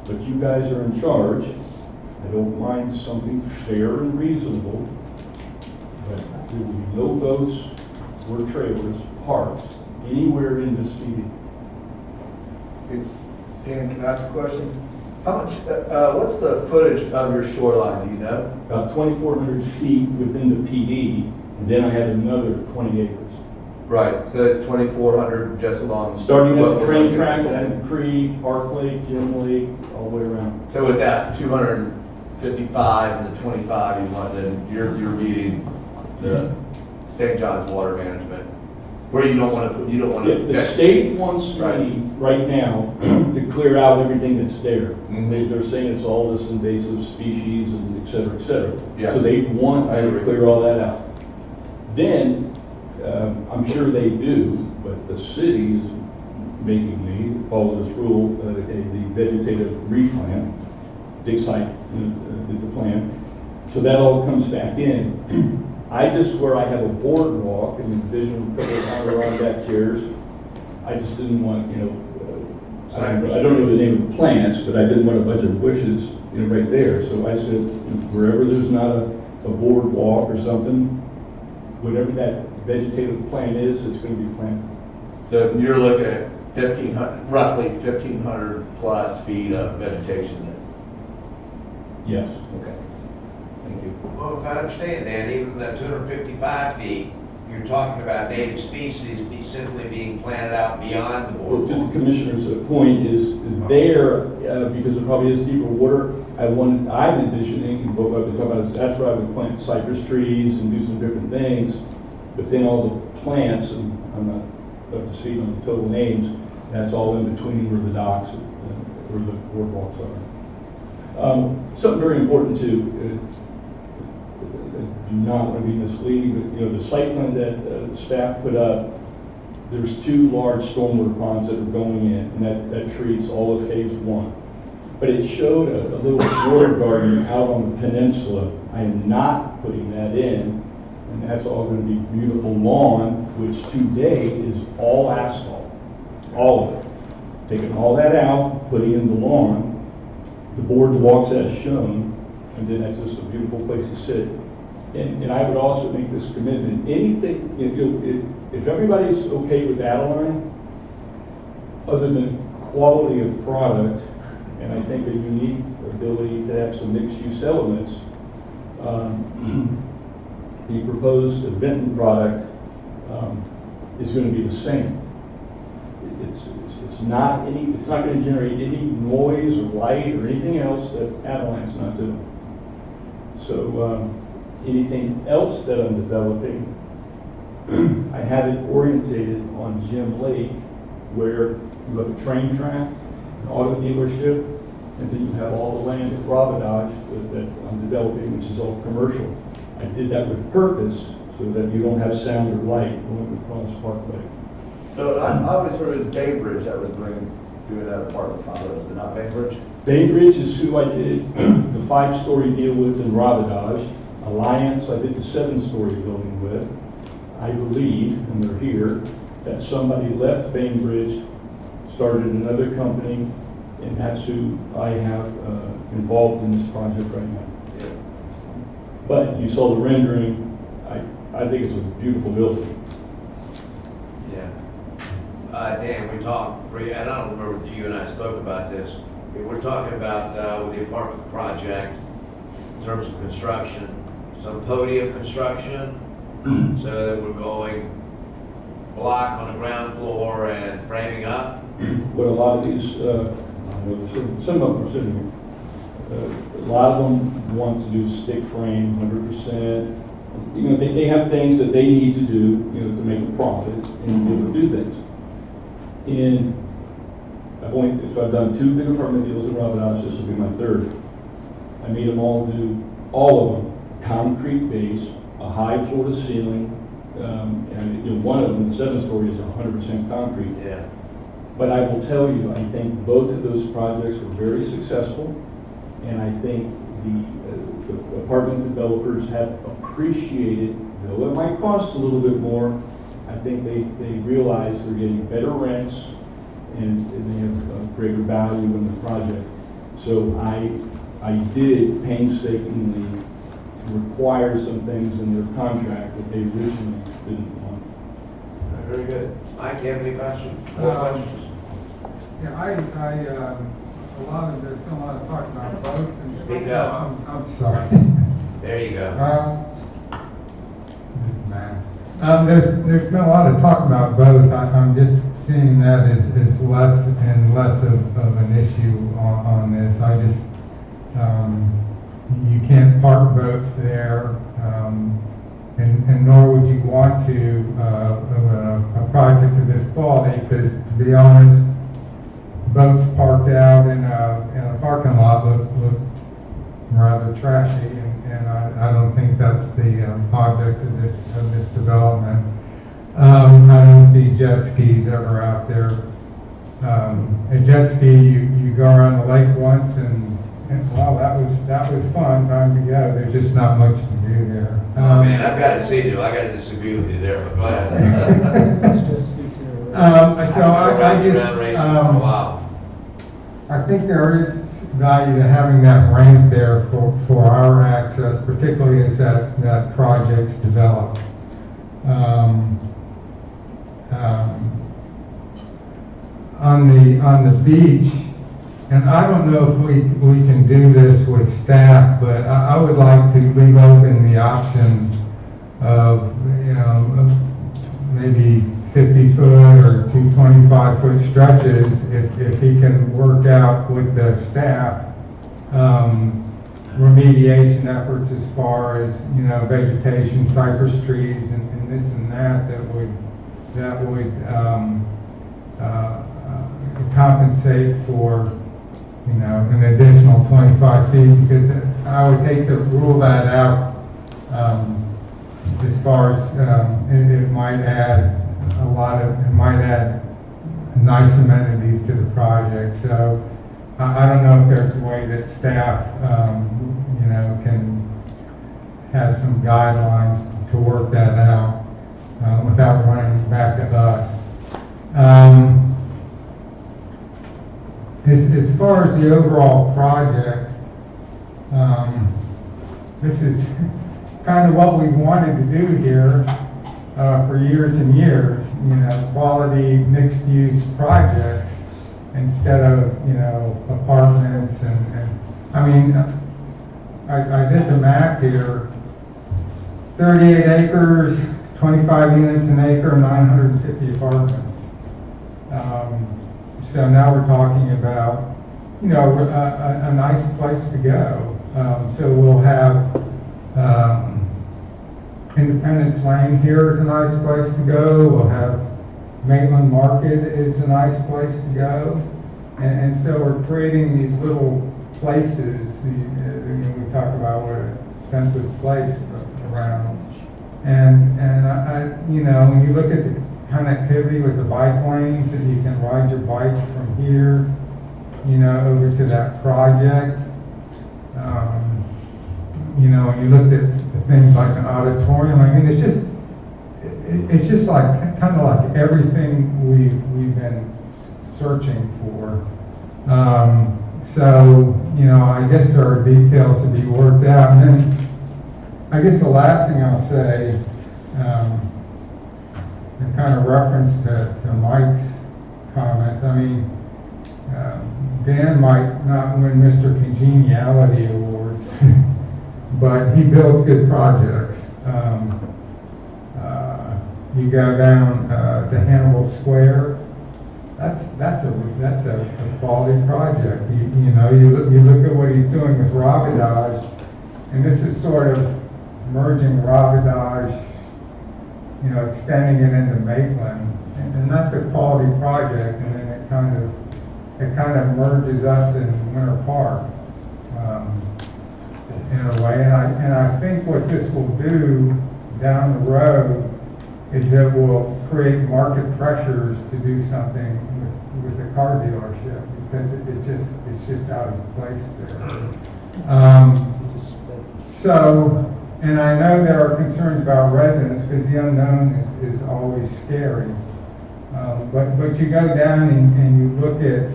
but you guys are in charge. I don't mind something fair and reasonable, but there will be no boats or trailers parked anywhere in this meeting. Dan, can I ask a question? How much, what's the footage of your shoreline, do you know? About 2,400 feet within the PD, and then I had another 20 acres. Right, so that's 2,400 just along. Starting at what the we're train looking at track, today. Old Creek, Park Lake, Gem Lake, all the way around. So with that 255 and the 25 you want, then you're meeting the St. John's Water Management, where you don't want to. The state wants me right now to clear out everything that's there. They're saying it's all this invasive species and et cetera, et cetera. Yeah. So they want me to clear all that out. Then, I'm sure they do, but the city is making me follow this rule, the vegetative replant, Dick Site did the plan. So that all comes back in. I just, where I have a boardwalk and envision a couple of Adirondack chairs, I just didn't want, I don't know the name of the plants, but I didn't want a bunch of bushes, right there. So I said, wherever there's not a boardwalk or something, whatever that vegetative plant is, it's going to be planted. So you're looking at 1,500, roughly 1,500 plus feet of vegetation then? Yes. Okay. Thank you. Well, if I understand that, even that 255 feet, you're talking about native species be simply being planted out beyond the Well, to the boardwalk. commissioner's point is there, because there probably is deeper water, I'm envisioning, what I've been talking about is that's where I would plant cypress trees and do some different things, but then all the plants, and I'm not up to speed on the total names, that's all in between where the docks, where the boardwalks are. Something very important too, do not want to be misleading, but the site plan that staff put up, there's 2 large stormwater ponds that are going in, and that treats all of phase 1. But it showed a little water garden out on the peninsula. I am not putting that in, and that's all going to be beautiful lawn, which today is all asphalt, all of it. Taking all that out, putting in the lawn, the boardwalks as shown, and then that's just a beautiful place to sit. And I would also make this commitment, anything, if everybody's okay with Adeline, other than quality of product, and I think a unique ability to have some mixed-use elements, the proposed Benton product is going to be the same. It's not going to generate any noise or light or anything else that Adeline's not doing. So anything else that I'm developing, I have it orientated on Gem Lake, where you have a train track, an auto dealership, and then you have all the land at Rabidosh that I'm developing, which is all commercial. I did that with purpose so that you don't have sound or light going across Parkway. So I always heard it was Bainbridge that was doing that apartment complex, is it not Bainbridge? Bainbridge is who I did the 5-story deal with in Rabidosh. Alliance, I did the 7-story building with. I believe, and they're here, that somebody left Bainbridge, started another company, and that's who I have involved in this project right now. Yeah. But you saw the rendering. I think it's a beautiful building. Yeah. Dan, we talked, and I don't remember if you and I spoke about this. We're talking about with the apartment project in terms of construction, some podium construction, so that we're going block on the ground floor and framing up. What a lot of these, some of them are sitting here. A lot of them want to do stick frame, 100%. They have things that they need to do, to make a profit and be able to do things. I've done 2 big apartment deals in Rabidosh, this will be my 3rd. I made them all do, all of them, concrete base, a high floor to ceiling, and one of them, the 7-story, is 100% concrete. Yeah. But I will tell you, I think both of those projects were very successful, and I think the apartment developers have appreciated, though it might cost a little bit more, I think they realize they're getting better rents and they have greater value in the project. So I did painstakingly require some things in their contract that they originally didn't want. Very good. Mike, you have any questions? Yeah, there's been a lot of talk about boats and. Speak up. I'm sorry. There you go. This man. There's been a lot of talk about boats. I'm just seeing that as less and less of an issue on this. You can't park boats there, and nor would you want to, a project of this quality, because to be honest, boats parked out in a parking lot look rather trashy, and I don't think that's the object of this development. I don't see jet skis ever out there. A jet ski, you go around the lake once, and well, that was fun. Time to go. There's just not much to do there. Oh man, I've got to see you. I got to disagree with you there, but go ahead. I think there is value to having that ramp there for our access, particularly as that project's developed. On the beach, and I don't know if we can do this with staff, but I would like to leave open the option of, maybe 50-foot or 225-foot stretches if he can work out with the staff remediation efforts as far as, vegetation, cypress trees and this and that would compensate for, an additional 25 feet, because I would hate to rule that out as far as it might add nice amenities to the project. So I don't know if there's a way that staff, can have some guidelines to work that out without running back to us. As far as the overall project, this is kind of what we've wanted to do here for years and years, quality mixed-use projects instead of, apartments and I mean, I did the math here, 38 acres, 25 units an acre, 950 apartments. So now we're talking about, a nice place to go. So we'll have Independence Lane here is a nice place to go. We'll have Maitland Market is a nice place to go. And so we're creating these little places. We talk about what a sensitive place around. And when you look at the connectivity with the bike lanes, that you can ride your bikes from here, over to that project. When you look at things like an auditorium, I mean, it's just like kind of like everything we've been searching for. So I guess there are details to be worked out, and then I guess the last thing I'll say, in kind of reference to Mike's comments, I mean, Dan might not win Mr. Congeniality Awards, but he builds good projects. You go down to Hannibal Square, that's a quality project. You look at what he's doing with Ravidage, and this is sort of merging Ravidage, extending it into Maitland, and that's a quality project. And then it kind of merges us in Winter Park in a way. And I think what this will do down the road is it will create market pressures to do something with a car dealership, because it's just out of place there. So, and I know there are concerns about residents, because the unknown is always scary. But you go down and you look at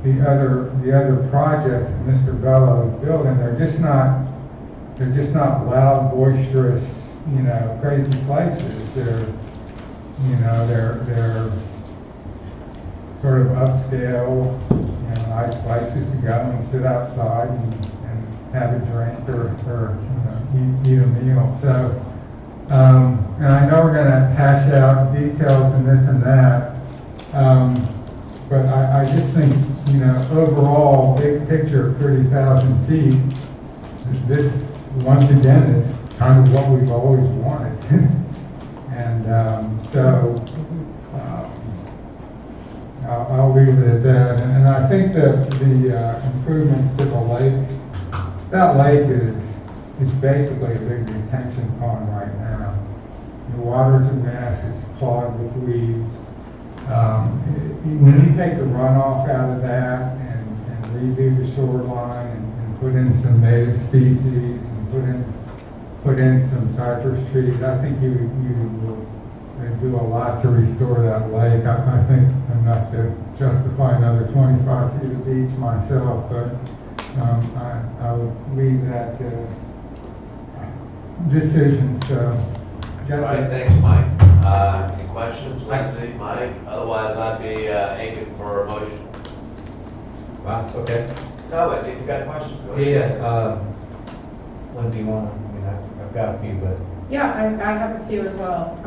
the other projects that Mr. Bello is building, they're just not loud, boisterous, crazy places. They're sort of upscale, nice places to go and sit outside and have a drink or eat a meal. So, and I know we're going to hash out details and this and that, but I just think, overall, big picture, 30,000 feet, this, once again, is kind of what we've always wanted. And so I'll leave it at that. And I think that the improvements to the lake, that lake is basically a big retention pond right now. The water's a mess, it's clogged with weeds. When you take the runoff out of that and redo the shoreline and put in some native species and put in some cypress trees, I think you will do a lot to restore that lake. I think enough to justify another 25 feet of beach myself, but I would leave that decision. So, All right, thanks, Mike. Any questions, Lindsay, Mike? Otherwise, I'd be aching for a motion. Wow, okay. No, I think you got questions. Go ahead. Yeah, when do you want, I've got a few, but. Yeah, I have a few as well.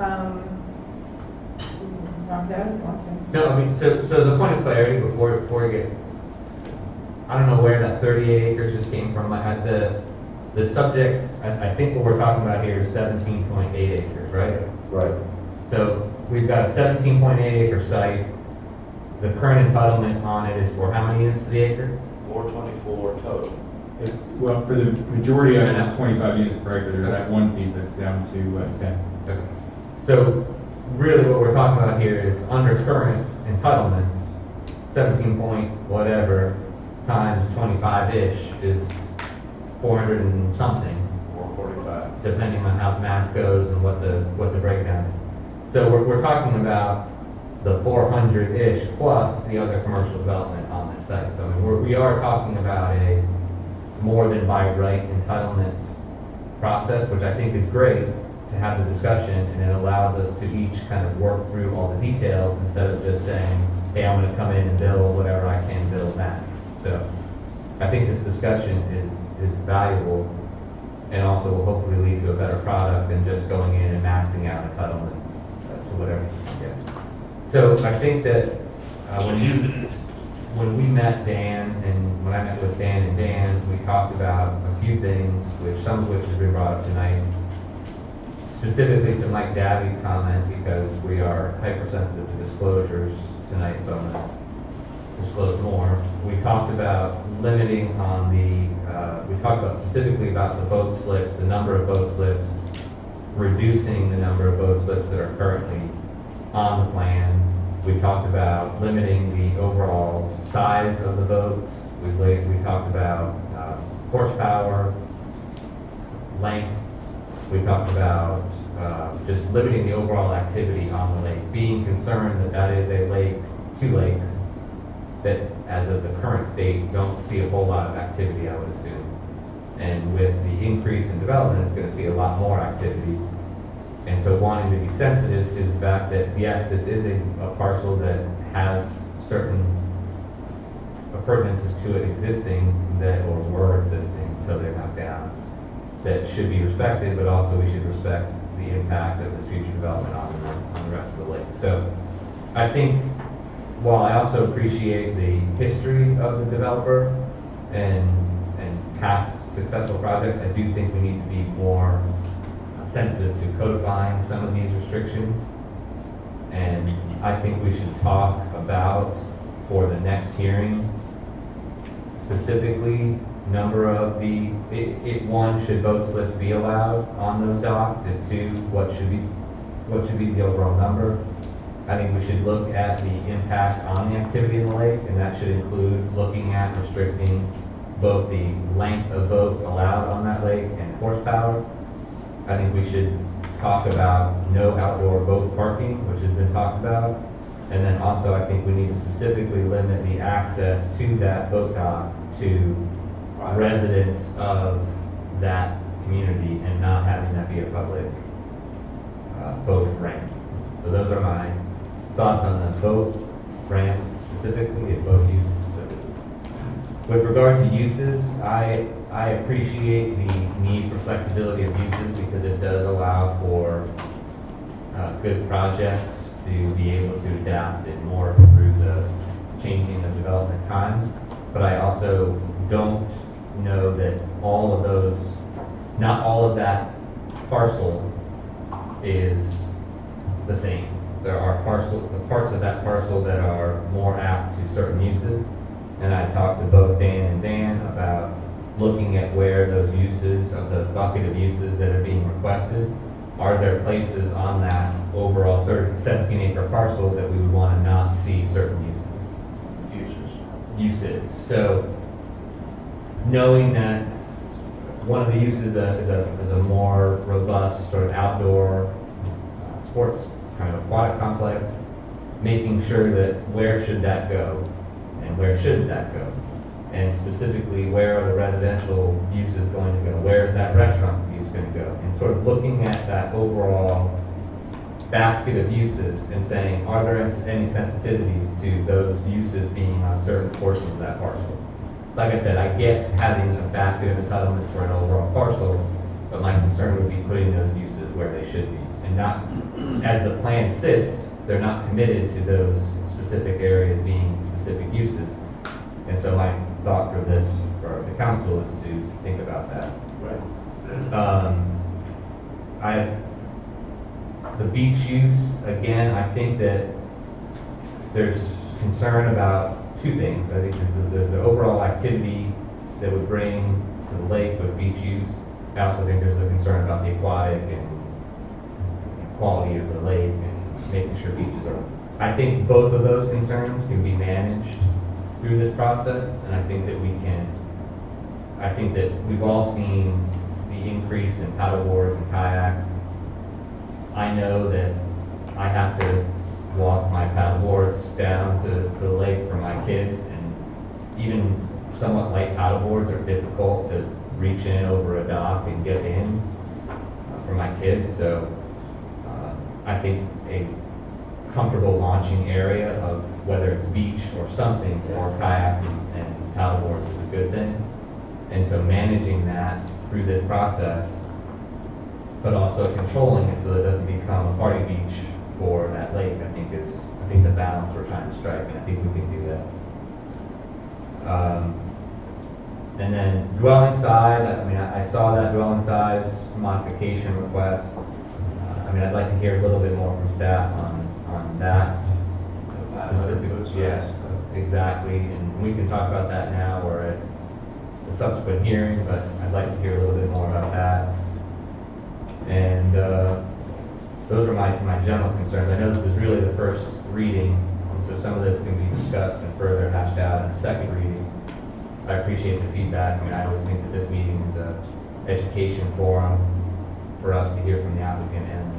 Not that, No, I mean, so the point of clarity before we get, I don't know where that 38 acres just came from. I had the subject, I think what we're talking about here is 17.8 acres, right? Right. So we've got a 17.8 acre site. The current entitlement on it is for how many units to the acre? 424 total. Well, for the majority of it, it's 25 units per acre. There's that one piece that's down to 10. Okay. So really what we're talking about here is under current entitlements, 17 point whatever times 25-ish is 400 and something. 445. Depending on how the math goes and what the breakdown is. So we're talking about the 400-ish plus the other commercial development on this site. So I mean, we are talking about a more than by right entitlement process, which I think is great to have the discussion, and it allows us to each kind of work through all the details instead of just saying, hey, I'm going to come in and build whatever I can build max. So I think this discussion is valuable and also will hopefully lead to a better product than just going in and maxing out entitlements to whatever you can get. So I think that when we met Dan, and when I met with Dan and Dan, we talked about a few things, some of which has been brought up tonight, specifically to Mike Dabby's comment, because we are hypersensitive to disclosures tonight, so I'm going to disclose more. We talked about limiting on we talked about specifically about the boat slips, the number of boat slips, reducing the number of boat slips that are currently on the plan. We talked about limiting the overall size of the boats. We talked about horsepower, length. We talked about just limiting the overall activity on the lake, being concerned that is a lake, two lakes, that as of the current state don't see a whole lot of activity, I would assume. And with the increase in development, it's going to see a lot more activity. And so wanting to be sensitive to the fact that, yes, this is a parcel that has certain appurtenances to it existing or were existing until they're knocked down, that should be respected, but also we should respect the impact of this future development on the rest of the lake. So I think while I also appreciate the history of the developer and past successful projects, I do think we need to be more sensitive to codifying some of these restrictions. And I think we should talk about, for the next hearing, specifically number of one, should boat slips be allowed on those docks? If two, what should be what should be the overall number. I think we should look at the impact on the activity in the lake, and that should include looking at restricting both the length of boat allowed on that lake and horsepower. I think we should talk about no outdoor boat parking, which has been talked about. And then also, I think we need to specifically limit the access to that boat dock to residents of that community and not having that be a public boat ramp. So those are my thoughts on the boat ramp specifically and boat use specifically. With regard to uses, I appreciate the need for flexibility of uses because it does allow for good projects to be able to adapt and morph through the changing of development times. But I also don't know that all of those, not all of that parcel is the same. There are parts of that parcel that are more apt to certain uses. And I talked to both Dan and Dan about looking at where those uses of the bucket of uses that are being requested, are there places on that overall 17-acre parcel that we would want to not see certain uses. So knowing that one of the uses is a more robust sort of outdoor sports kind of aquatic complex, making sure that where should that go and where shouldn't that go, and specifically where are the residential uses going to go, where is that restaurant use going to go, and sort of looking at that overall basket of uses and saying, are there any sensitivities to those uses being on certain portions of that parcel? Like I said, I get having a basket of entitlements for an overall parcel, but my concern would be putting those uses where they should be. And not, as the plan sits, they're not committed to those specific areas being specific uses. And so my thought for this, for the council, is to think about that. The beach use, again, I think that there's concern about two things. I think there's the overall activity that would bring to the lake with beach use. I also think there's a concern about the aquatic and quality of the lake and making sure beaches are. I think both of those concerns can be managed through this process, and I think that we've all seen the increase in paddleboards and kayaks. I know that I have to walk my paddleboards down to the lake for my kids, and even somewhat light paddleboards are difficult to reach in over a dock and get in for my kids. So I think a comfortable launching area of whether it's beach or something for kayaks and paddleboards is a good thing. And so managing that through this process, but also controlling it so that it doesn't become a party beach for that lake, I think the balance we're trying to strike, and I think we can do that. And then dwelling size, I saw that dwelling size modification request. I'd like to hear a little bit more from staff on that. Yes, exactly, and we can talk about that now or at the subsequent hearing, but I'd like to hear a little bit more about that. And those are my general concerns. I know this is really the first reading, and so some of this can be discussed and further hashed out in the second reading. I appreciate the feedback. I always think that this meeting is an education forum for us to hear from the applicant and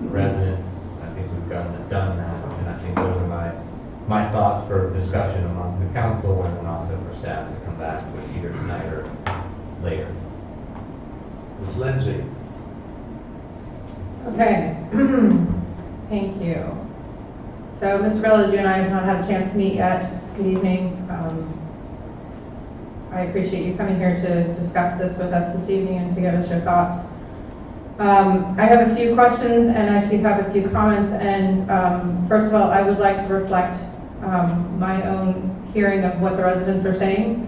the residents. I think we've done that, and I think those are my thoughts for discussion amongst the council, and then also for staff to come back with either tonight or later. Ms. Lindsay. Okay, thank you. So, Mr. Village, you and I have not had a chance to meet yet. Good evening. I appreciate you coming here to discuss this with us this evening and to give us your thoughts. I have a few questions and I have a few comments, and first of all, I would like to reflect my own hearing of what the residents are saying.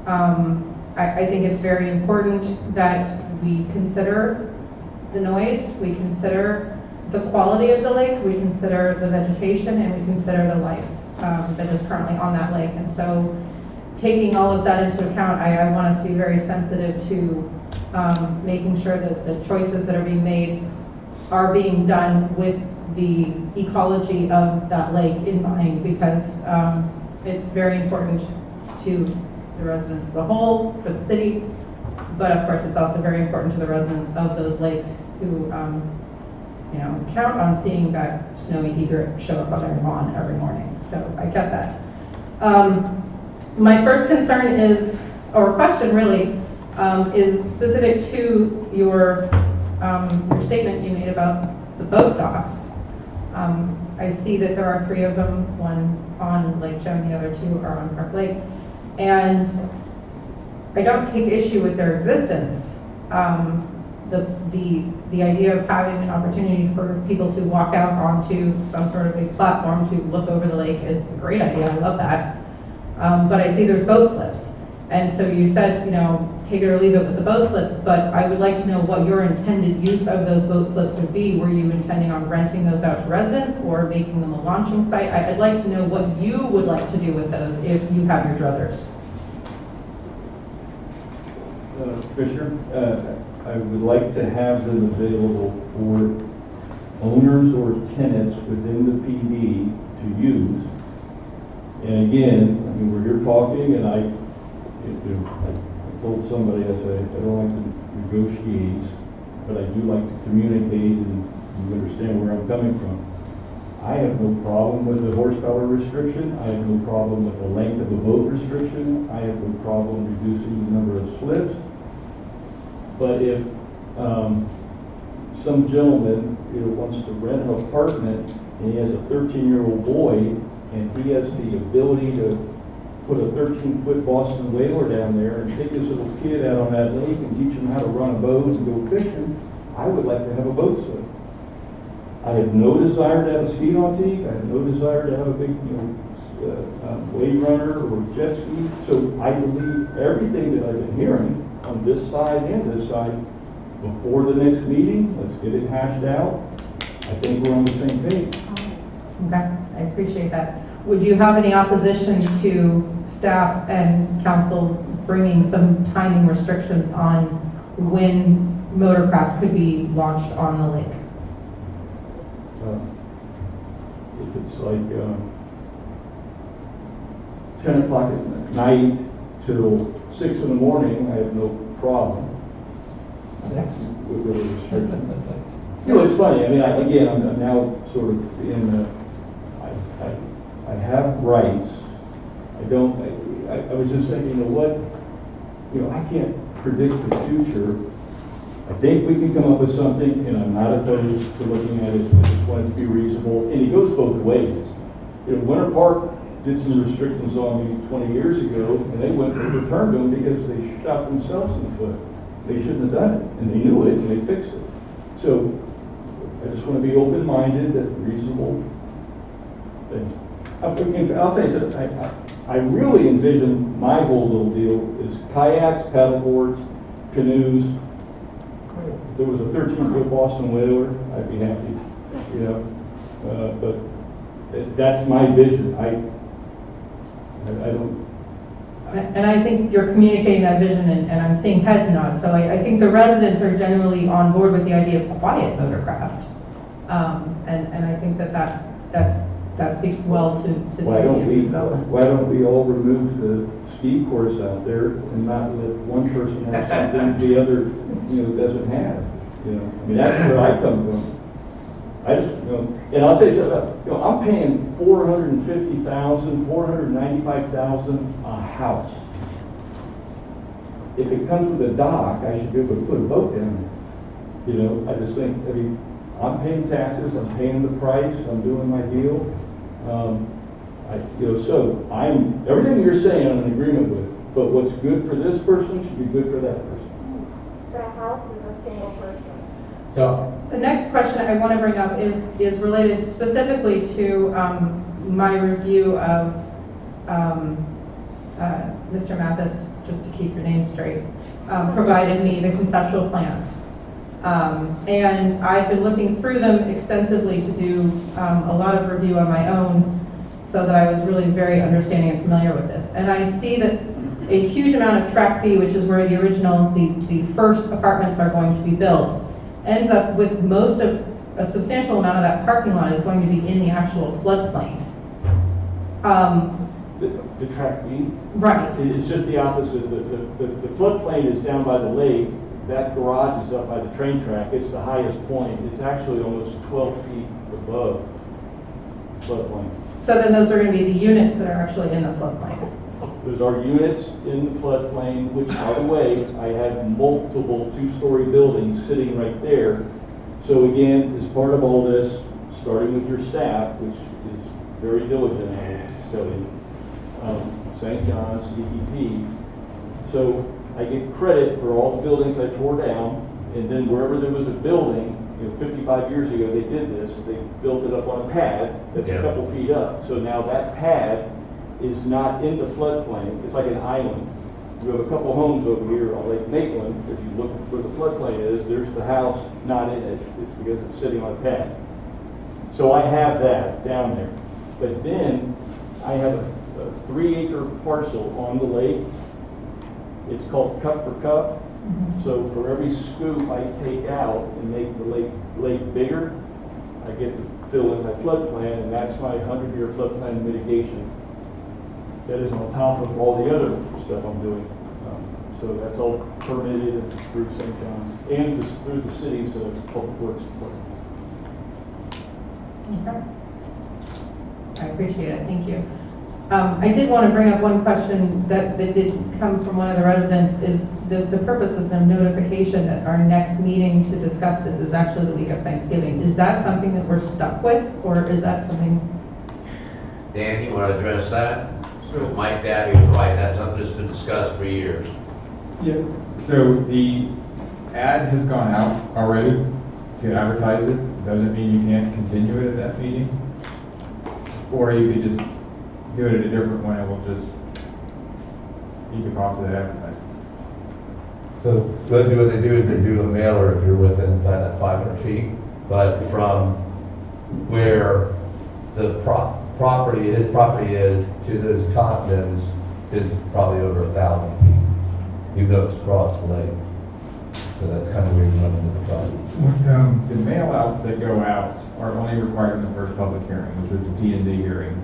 I think it's very important that we consider the noise, we consider the quality of the lake, we consider the vegetation, and we consider the life that is currently on that lake. And so taking all of that into account, I want us to be very sensitive to making sure that the choices that are being made are being done with the ecology of that lake in mind, because it's very important to the residents as a whole, for the city, but of course it's also very important to the residents of those lakes who count on seeing that snowy egret show up on their lawn every morning. So I get that. My first concern is, or question really, is specific to your statement you made about the boat docks. I see that there are 3 of them, one on Lake Joe and the other 2 are on Park Lake. And I don't take issue with their existence. The idea of having an opportunity for people to walk out onto some sort of big platform to look over the lake is a great idea. I love that. But I see there's boat slips. And so you said, take it or leave it with the boat slips, but I would like to know what your intended use of those boat slips would be. Were you intending on renting those out to residents or making them a launching site? I'd like to know what you would like to do with those if you have your druthers. Commissioner, I would like to have them available for owners or tenants within the PD to use. And again, we're here talking, and I told somebody, I said, I don't like to negotiate, but I do like to communicate, and you understand where I'm coming from. I have no problem with the horsepower restriction. I have no problem with the length of the boat restriction. I have no problem reducing the number of slips. But if some gentleman wants to rent an apartment and he has a 13-year-old boy and he has the ability to put a 13-foot Boston whaler down there and take his little kid out on that lake and teach him how to run a boat and go fishing, I would like to have a boat slip. I have no desire to have a ski nautique. I have no desire to have a big, wave runner or jet ski. So I believe everything that I've been hearing on this side and this side before the next meeting. Let's get it hashed out. I think we're on the same page. Okay, I appreciate that. Would you have any opposition to staff and council bringing some timing restrictions on when motorcraft could be launched on the lake? If it's like 10 o'clock at night till 6 in the morning, I have no problem with the restriction. It's funny. I mean, I'm now sort of in. I have rights. I was just thinking, I can't predict the future. I think we can come up with something, and I'm not opposed to looking at it. I just want it to be reasonable, and it goes both ways. Winter Park did some restrictions on me 20 years ago, and they went and returned them because they shot themselves in the foot. They shouldn't have done it, and they knew it, and they fixed it. So I just want to be open-minded, that reasonable things. I'll tell you something. I really envision my whole little deal is kayaks, paddleboards, canoes. If there was a 13-foot Boston whaler, I'd be happy. But that's my vision. I don't. And I think you're communicating that vision, and I'm seeing heads nod. So I think the residents are generally on board with the idea of quiet motorcraft, and I think that speaks well to the idea of development. Why don't we all remove the speed course out there and not let one person have something the other doesn't have? I mean, that's where I come from. I just, and I'll tell you something, I'm paying $450,000, $495,000 a house. If it comes with a dock, I should be able to put a boat down there. I just think, I'm paying taxes, I'm paying the price, I'm doing my deal. So everything you're saying I'm in agreement with, but what's good for this person should be good for that person. The house is a single person. So The next question I want to bring up is related specifically to my review of Mr. Mathis, just to keep your name straight, provided me the conceptual plans. And I've been looking through them extensively to do a lot of review on my own so that I was really very understanding and familiar with this. And I see that a huge amount of Track B, which is where the first apartments are going to be built, ends up with most of a substantial amount of that parking lot is going to be in the actual floodplain. The track B? Right. It's just the opposite. The floodplain is down by the lake. That garage is up by the train track. It's the highest point. It's actually almost 12 feet above floodplain. So then those are going to be the units that are actually in the floodplain. Those are units in the floodplain, which, by the way, I have multiple two-story buildings sitting right there. So again, as part of all this, starting with your staff, which is very diligent, I will tell you, St. John's, DEP. So I get credit for all the buildings I tore down, and then wherever there was a building, 55 years ago they did this, they built it up on a pad that's a couple feet up. So now that pad is not in the floodplain, it's like an island. We have a couple homes over here on Lake Maitland. If you look where the floodplain is, there's the house not in it. It's because it's sitting on a pad. So I have that down there. But then I have a 3-acre parcel on the lake. It's called cup for cup. So for every scoop I take out and make the lake bigger, I get to fill in my floodplain, and that's my 100-year floodplain mitigation. That is on top of all the other stuff I'm doing. So that's all permitted through St. John's and through the city's public works department. Okay. I appreciate it, thank you. I did want to bring up one question that did come from one of the residents, is the purposes of notification that our next meeting to discuss this is actually the week of Thanksgiving. Is that something that we're stuck with, or is that something? Dan, you want to address that? Sure. Mike Dabby was right, that's something that's been discussed for years. Yeah, so the ad has gone out already to advertise it. Doesn't mean you can't continue it at that meeting. Or you could just do it at a different one and we'll just eat the cost of the advertising. So Lindsay, what they do is they do a mailer if you're within inside that 500 feet, but from where the property is to those condos is probably over 1,000 feet, even though it's across the lake. So that's kind of where you run into the problem. The mail outs that go out are only required in the first public hearing, which was the P&Z hearing.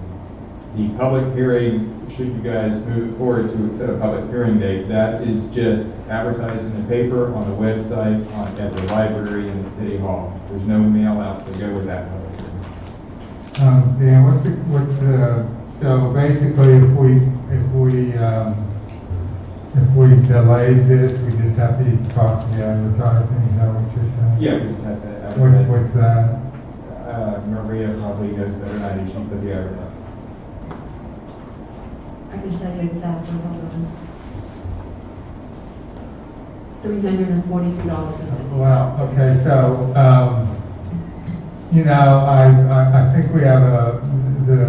The public hearing, should you guys move forward to set a public hearing date, that is just advertised in the paper, on the website, at the library, and the city hall. There's no mail outs that go with that public hearing. Dan, so basically if we delayed this, we just have to eat the cost of the advertising, is that what you're saying? Yeah, we just have to advertise. What's that? Maria probably knows better than I do, she put the advertising. I can tell you exactly, hold on. $342.50. Well, okay, so, I think we have the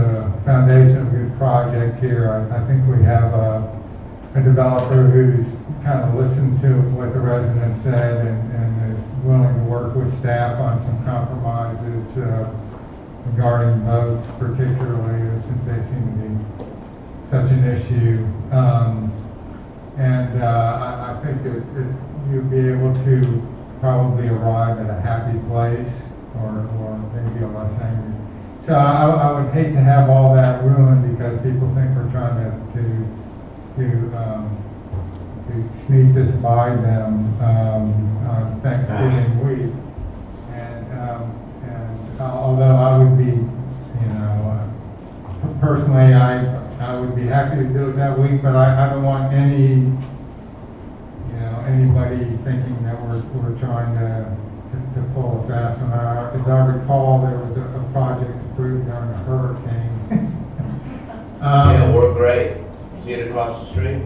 foundation of a good project here. I think we have a developer who's kind of listened to what the residents said and is willing to work with staff on some compromises regarding votes, particularly since they seem to be such an issue. I think that you'll be able to probably arrive at a happy place or maybe a less angry. So I would hate to have all that ruined because people think we're trying to sneak this by them on Thanksgiving week. And although I would be, personally, I would be happy to do it that week, but I don't want anybody thinking that we're trying to pull a fast one. As I recall, there was a project approved during a hurricane. Yeah, we're great. See it across the street?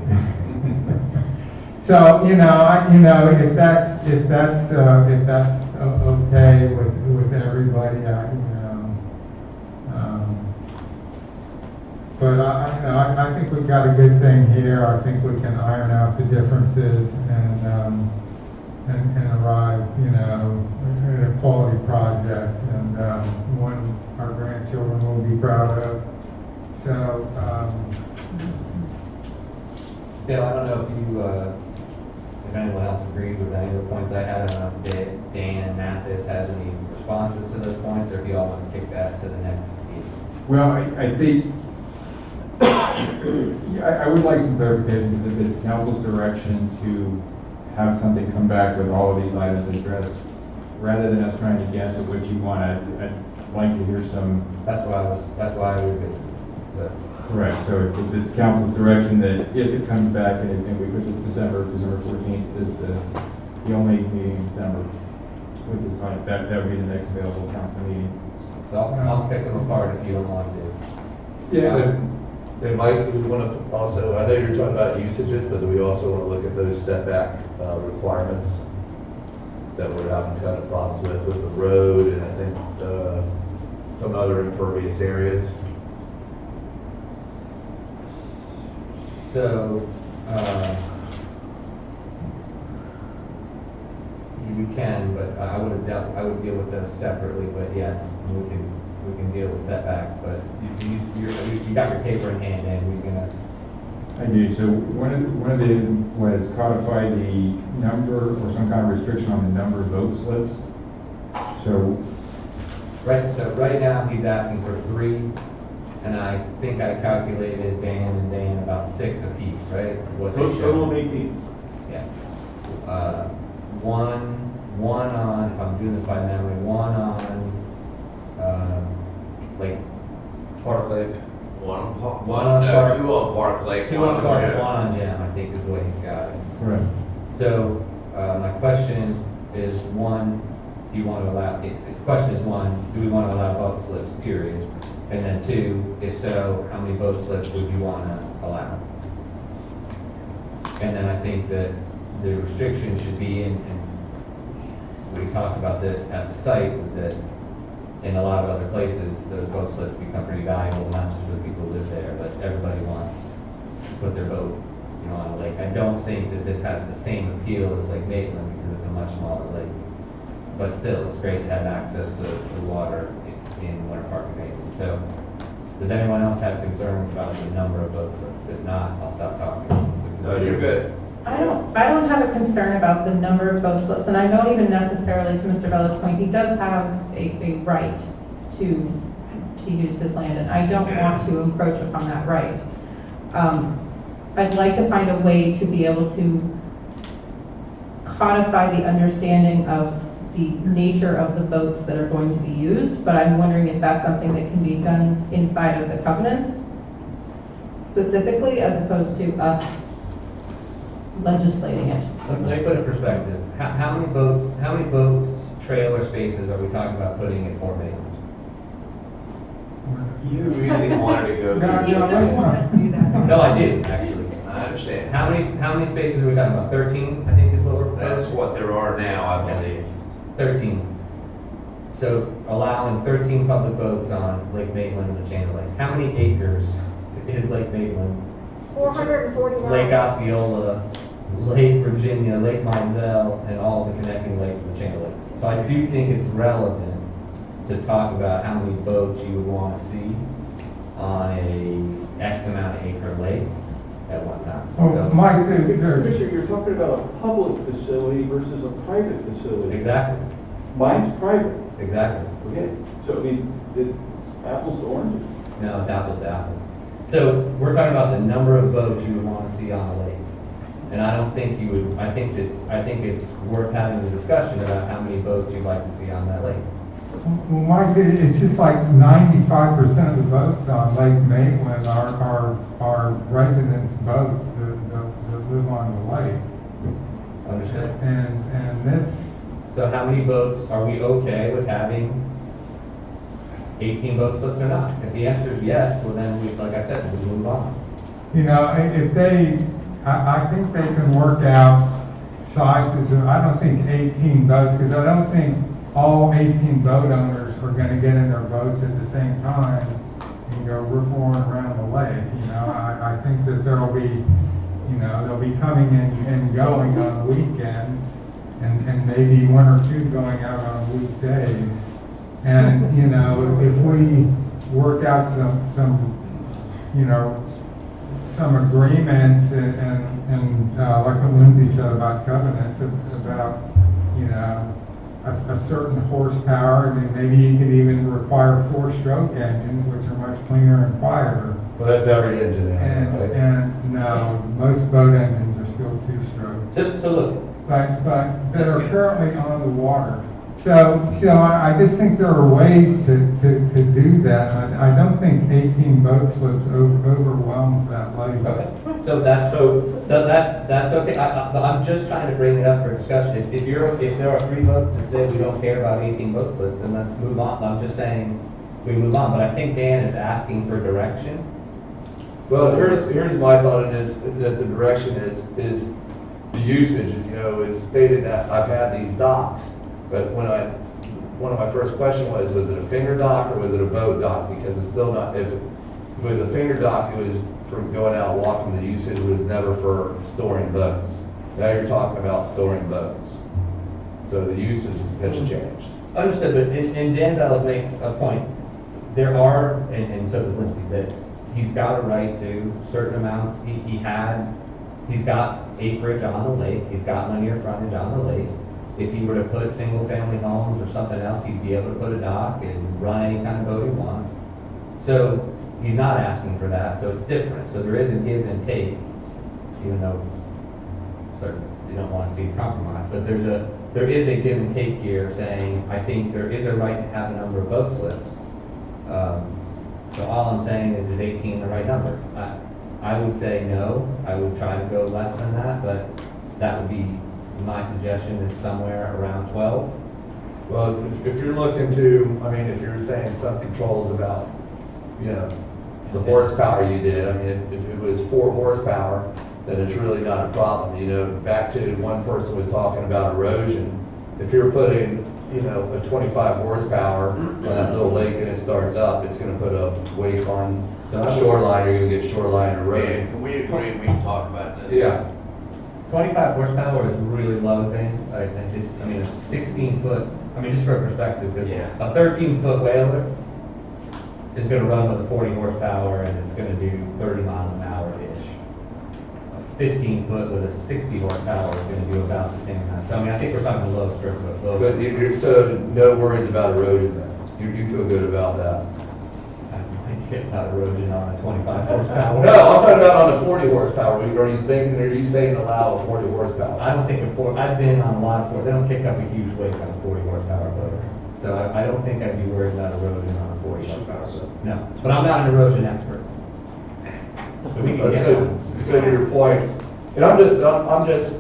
So, if that's okay with everybody, but I think we've got a good thing here. I think we can iron out the differences and arrive, at a quality project and one our grandchildren will be proud of. So, Bill, I don't know if anyone else agrees with any of the points I had on today. Dan Mathis has any responses to those points, or if you all want to kick that to the next meeting. Well, I think, yeah, I would like some clarification, because if it's council's direction to have something come back with all of these items addressed, rather than us trying to guess at what you want, I'd like to hear some. That's why I revisited. Correct, so if it's council's direction that if it comes back and we push it to December 14th is the only meeting in December, which is fine, that would be the next available council meeting. So I'll pick them apart if you don't want to. Yeah, and Mike, do we want to also, I know you're talking about usages, but do we also want to look at those setback requirements that we're having kind of problems with the road and I think some other impervious areas? So, you can, but I would deal with those separately, but yes, we can deal with setbacks, but you got your paper in hand and we're gonna. I do, so one of the was codify the number or some kind of restriction on the number of boat slips. So right now he's asking for 3, and I think I calculated Dan about 6 apiece, right? What they Total of showed. 18. Yeah. One on, if I'm doing this by memory, one on, like, Park Lake. One on Park, One on Park- 2 on Park Lake, 2 on Park, 1 on Jam, I think is the way he got it. correct. So, my question is, 1, do you want to allow, the question is 1, do we want to allow boat slips, period? And then 2, if so, how many boat slips would you want to allow? And then I think that the restriction should be and we talked about this at the site, was that in a lot of other places, those boat slips become pretty valuable, not just for the people who live there, but everybody wants to put their boat, on a lake. I don't think that this has the same appeal as Lake Maitland because it's a much smaller lake. But still, it's great to have access to water in Winter Park and Maitland. So, does anyone else have concerns about the number of boat slips? If not, I'll stop talking. No, you're good. I don't have a concern about the number of boat slips, and I don't even necessarily, to Mr. Bella's point, he does have a right to use his land, and I don't want to encroach upon that right. I'd like to find a way to be able to codify the understanding of the nature of the boats that are going to be used, but I'm wondering if that's something that can be done inside of the covenants specifically, as opposed to us legislating it. Let me put it in perspective. How many boats, trailer spaces are we talking about putting in Fort Maitland? You really wanted to go You there. don't want to do that. No, I do, actually. I understand. How many spaces are we talking about? 13, I think is what we're. That's what there are now, I believe. 13. So allowing 13 public boats on Lake Maitland and the Chain of Lake. How many acres is Lake Maitland? 441. Lake Osceola, Lake Virginia, Lake Mizell, and all the connecting lakes of the Chain of Lakes. So I do think it's relevant to talk about how many boats you would want to see on a X amount of acre lake at one time. Oh, So- Mike, Commissioner, you're talking about a public facility versus a private facility. Exactly, Mine's private. exactly. Okay, so I mean, it's apples to oranges. No, it's apples to apples. So we're talking about the number of boats you would want to see on the lake. And I don't think you would, I think it's worth having the discussion about how many boats you'd like to see on that lake. Well, Mike, it's just like 95% of the boats on Lake Maitland are residents' boats that live on the lake. Understood? And this, So how many boats, are we okay with having 18 boat slips or not? If the answer is yes, well then, like I said, we move on. if they, I think they can work out sizes, I don't think 18 boats, because I don't think all 18 boat owners are going to get in their boats at the same time and go rippling around the lake. I think that there'll be, they'll be coming in and going on weekends, and maybe 1 or 2 going out on weekdays. And, if we work out some agreements and like what Lindsay said about covenants, it's about, a certain horsepower, then maybe you could even require 4-stroke engines, which are much cleaner and quieter. Well, that's every engine, And, right? and no, most boat engines are still 2-stroke. So look, But that are currently on the water. So I just think there are ways to do that. I don't think 18 boat slips overwhelms that lake. okay, so that's okay. I'm just trying to bring it up for discussion. If there are 3 votes that say we don't care about 18 boat slips, then let's move on. I'm just saying we move on, but I think Dan is asking for direction. Well, here's my thought on this, that the direction is the usage, is stated that I've had these docks, but one of my first questions was it a finger dock or was it a boat dock? Because it's still not, if it was a finger dock, it was for going out walking, the usage was never for storing boats. Now you're talking about storing boats. So the usage has changed. Understood, but and Dan Bellows makes a point. There are, and so does Lindsay, that he's got a right to certain amounts. He's got acreage on the lake, he's got linear frontage on the lake. If he were to put single-family homes or something else, he'd be able to put a dock and run any kind of boat he wants. So he's not asking for that, so it's different. So there is a give and take, even though you don't want to see compromise, but there is a give and take here saying, I think there is a right to have a number of boat slips. So all I'm saying is 18 the right number? I would say no. I would try to go less than that, but that would be my suggestion is somewhere around 12. Well, if you're looking to, if you're saying some controls about, the horsepower you did, if it was 4 horsepower, then it's really not a problem. Back to one person was talking about erosion. If you're putting, a 25 horsepower on that little lake and it starts up, it's gonna put a wake on the shoreline, you're gonna get shoreline erosion. Can we agree, we can talk about that? Yeah. 25 horsepower is really low things. I think it's 16 foot, just for perspective, because a 13-foot whaler is going to run with a 40 horsepower and it's going to do 30 miles an hour-ish. A 15-foot with a 60 horsepower is going to do about the same amount. So I think we're talking low strip, but low. But so no worries about erosion then? You feel good about that? I get about erosion on a 25 horsepower. No, I'm talking about on a 40 horsepower. Are you saying allow a 40 horsepower? I don't think I've been on a lot of 40, they don't kick up a huge wake on a 40 horsepower boat. So I don't think I'd be worried about erosion on a 40 horsepower boat. No, but I'm not an erosion expert. So we can get on. So to your point, and I'm just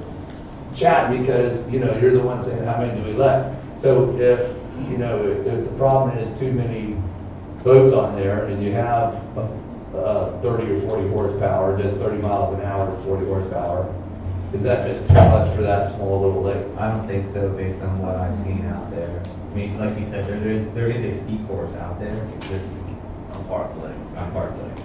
chatting because, you're the one saying how many do we let? So if the problem is too many boats on there and you have 30 or 40 horsepower, does 30 miles an hour to 40 horsepower, is that just too much for that small little lake? I don't think so based on what I've seen out there. Like you said, there is a ski course out there. On Park Lake. On Park Lake.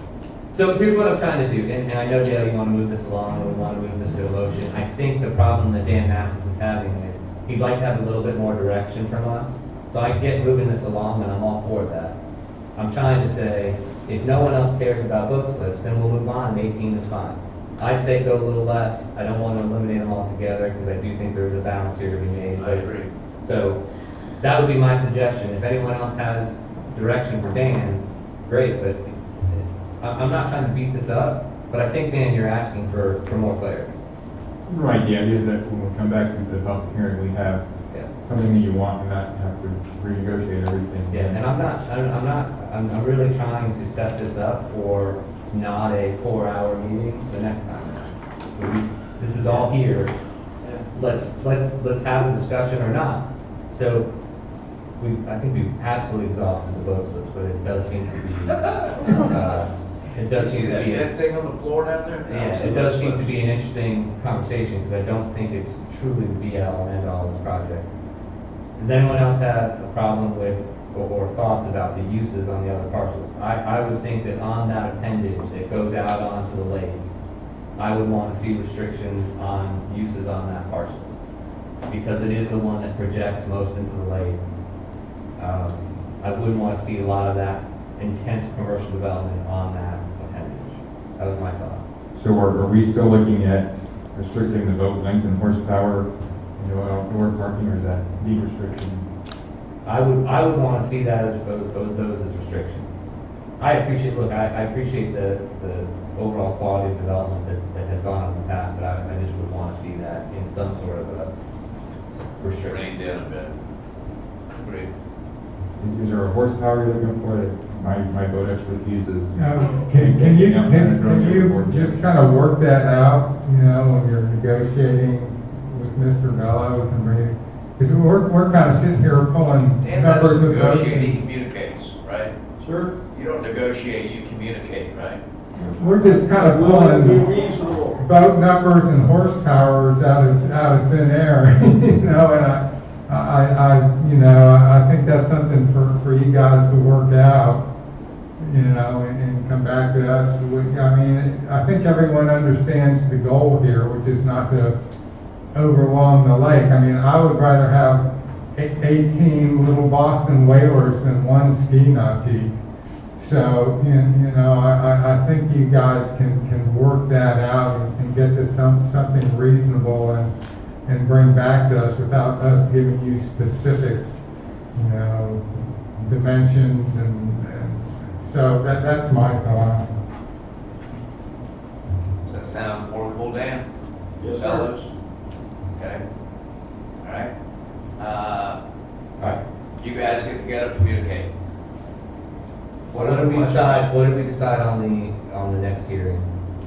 So here's what I'm trying to do, and I know, Dale, you want to move this along, and we want to move this to a motion. I think the problem that Dan Mathis is having is he'd like to have a little bit more direction from us. So I get moving this along, and I'm all for that. I'm trying to say, if no one else cares about boat slips, then we'll move on, and 18 is fine. I'd say go a little less. I don't want to eliminate them altogether, because I do think there's a balance here to be made. I agree. So that would be my suggestion. If anyone else has direction for Dan, great, but I'm not trying to beat this up, but I think, Dan, you're asking for more clarity. Right, the idea is that when we come back to the public hearing, we have something that you want and not have to renegotiate everything. Yeah, and I'm really trying to set this up for not a 4-hour meeting the next time. This is all here. Let's have a discussion or not. So I think we've absolutely exhausted the boat slips, but it does seem to be it does seem to be that thing on the floor down there? Yeah, it does seem to be an interesting conversation because I don't think it's truly the be-all and end-all of this project. Does anyone else have a problem with or thoughts about the uses on the other parcels? I would think that on that appendage that goes out onto the lake, I would want to see restrictions on uses on that parcel because it is the one that projects most into the lake. I wouldn't want to see a lot of that intense commercial development on that appendage. That was my thought. So are we still looking at restricting the boat length and horsepower, outdoor parking, or is that deed restriction? I would want to see that as both those as restrictions. I appreciate, look, I appreciate the overall quality of development that has gone on in the past, but I just would want to see that in some sort of a restriction. Reined in a bit. Agreed. Is there a horsepower you're looking for? My boat expertise is. Can you just kind of work that out, when you're negotiating with Mr. Bellows and me? Because we're kind of sitting here pulling Dan numbers doesn't of votes. negotiate, he communicates, right? Sure. You don't negotiate, you communicate, right? We're just kind of Willing to be pulling reasonable. boat numbers and horsepowers out of thin air, and I think that's something for you guys to work out, and come back to us. I think everyone understands the goal here, which is not to overwhelm the lake. I would rather have 18 little Boston whalers than one ski nautee. So, I think you guys can work that out and get to something reasonable and bring back to us without us giving you specific, dimensions and so that's my thought. Does that sound workable, Dan? Yes, sir. Fellows? Okay. All right. All right. You guys get together, communicate. What did we decide on the next hearing?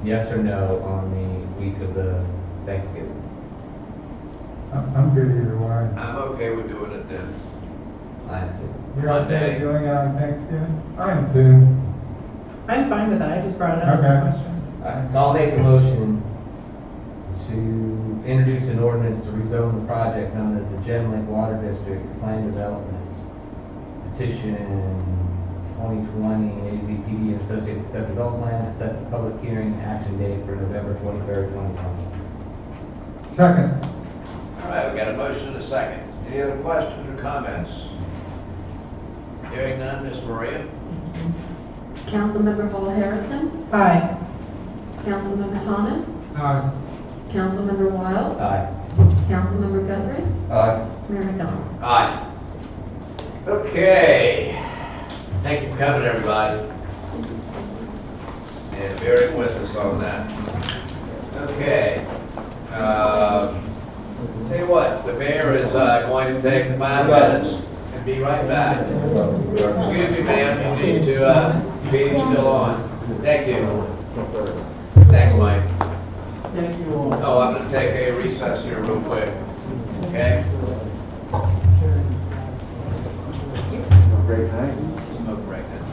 Yes or no on the week of the Thanksgiving? I'm good either way. I'm okay with doing it then. I am too. You're okay Monday. with doing it on Thanksgiving? I am too. I'm fine with that, I just brought it up as Okay. a question. All right, so I'll make a motion to introduce an ordinance to rezone the project known as the Gem Lake Water District Plan Development Petition 2020 AZPD and Associated Set Development Plan to set the public hearing action date for November 23rd, 2020. Second. All right, we got a motion and a second. Any other questions or comments? Hearing none, Ms. Maria? Councilmember Paul Harrison, Aye. Councilmember Thomas, Aye. Councilmember Wild, Aye. Councilmember Guthrie, Aye. Mayor McDonald. Aye. Okay. Thank you for coming, everybody. And bearing with us on that. Okay. Tell you what, the mayor is going to take 5 minutes and be right back. Excuse me, ma'am, you need to, meeting's still on. Thank you. Thanks, Mike. Thank you all. Oh, I'm gonna take a recess here real quick, okay? Great night. Smoke break, that's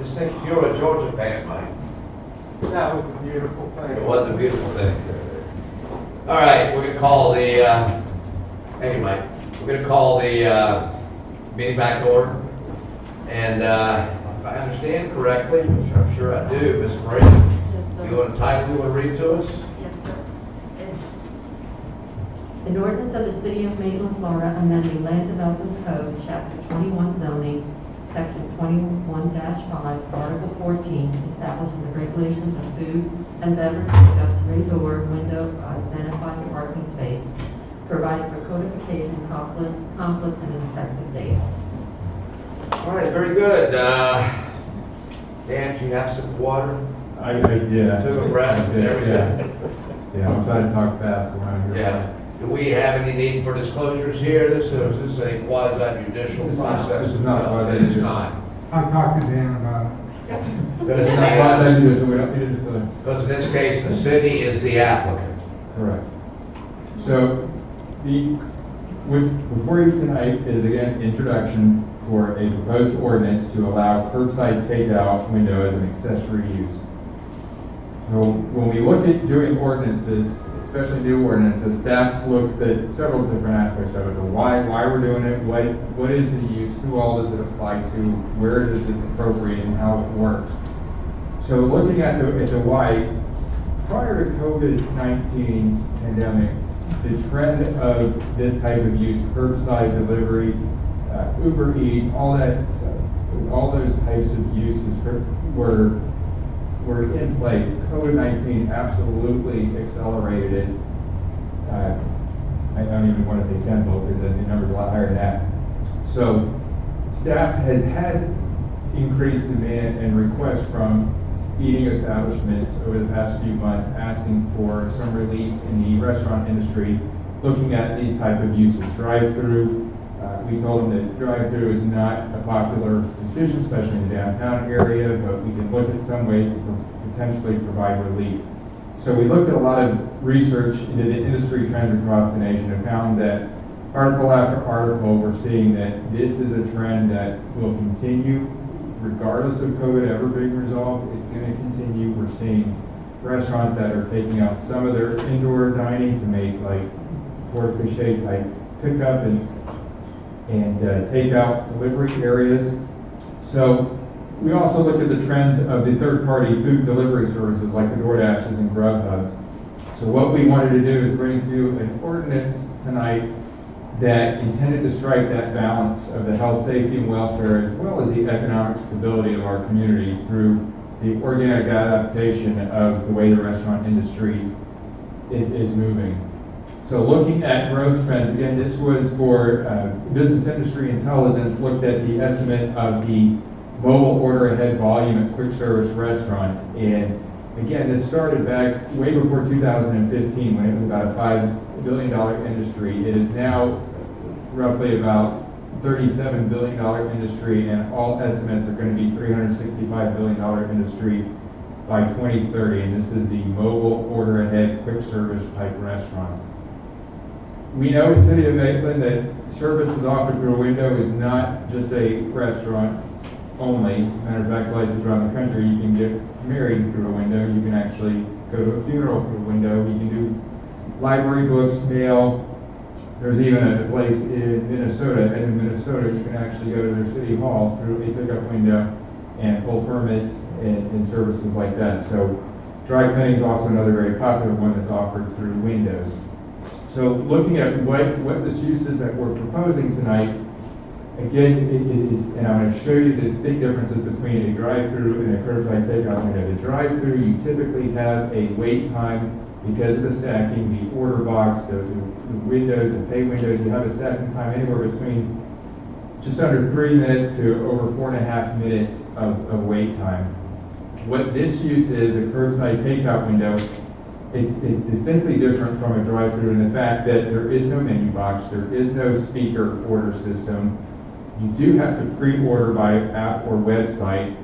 Just think you're a Georgia fan, Mike. That was a beautiful thing. It was a beautiful thing. All right, we're gonna call the, hey, Mike, we're gonna call the meeting back to order. And if I understand correctly, which I'm sure I do, Ms. Marie, Yes, sir. you want a title you want to read to us? Yes, sir. An ordinance of the City of Maitland, Florida, amending Land Development Code, Chapter 21 zoning, Section 21-5, Article 14, establishing the regulations of food and beverage pickup through door, window, identified parking space, providing for codification, conflicts, and an effective date. All right, very good. Dan, do you have some water? I did. Took a breath, there we go. Yeah, I'm trying to talk fast around here. Yeah. Do we have any need for disclosures here? Is this a quasi judicial process? This is not quasi It is judicial. not. I talked to Dan about it. This is not quasi judicial, we don't need to disclose. Because in this case, the city is the applicant. Correct. So, before you tonight is again, introduction for a proposed ordinance to allow curbside takeout window as an accessory use. So, when we look at doing ordinances, especially new ordinances, staff looks at several different aspects of it. The why we're doing it, what is the use, who all does it apply to, where is it appropriate, and how it works. So looking at the why, prior to COVID-19 pandemic, the trend of this type of use, curbside delivery, Uber Eats, all those types of uses were in place. COVID-19 absolutely accelerated it. I don't even want to say tenfold because the number's a lot higher than that. So staff has had increased demand and requests from eating establishments over the past few months asking for some relief in the restaurant industry, looking at these type of uses. Drive-through, we told them that drive-through is not a popular decision, especially in the downtown area, but we can look at some ways to potentially provide relief. So we looked at a lot of research into the industry trends across the nation and found that article after article, we're seeing that this is a trend that will continue regardless of COVID ever being resolved. It's going to continue. We're seeing restaurants that are taking out some of their indoor dining to make like porte-cochere type pickup and takeout delivery areas. So we also looked at the trends of the third-party food delivery services like the DoorDashes and Grubhubs. So what we wanted to do is bring to you an ordinance tonight that intended to strike that balance of the health, safety, and welfare as well as the economic stability of our community through the organic adaptation of the way the restaurant industry is moving. So looking at growth trends, again, this was for Business Industry Intelligence, looked at the estimate of the mobile order ahead volume at quick service restaurants. And again, this started back way before 2015 when it was about a $5 billion industry. It is now roughly about $37 billion industry, and all estimates are going to be $365 billion industry by 2030. And this is the mobile order ahead quick service type restaurants. We know in the city of Maitland that services offered through a window is not just a restaurant only. Matter of fact, places around the country, you can get married through a window. You can actually go to a funeral through a window. You can do library books, mail. There's even a place in Minnesota, you can actually go to their city hall through a pickup window and pull permits and services like that. So dry cleaning is also another very popular one that's offered through windows. So looking at what this use is that we're proposing tonight, again, it is, and I'm going to show you the distinct differences between a drive-through and a curbside takeout window. The drive-through, you typically have a wait time because of the stacking, the order box, the windows, the pay windows. You have a stacking time anywhere between just under 3 minutes to over 4.5 minutes of wait time. What this use is, the curbside takeout window, it's distinctly different from a drive-through in the fact that there is no menu box, there is no speaker order system. You do have to pre-order by app or website.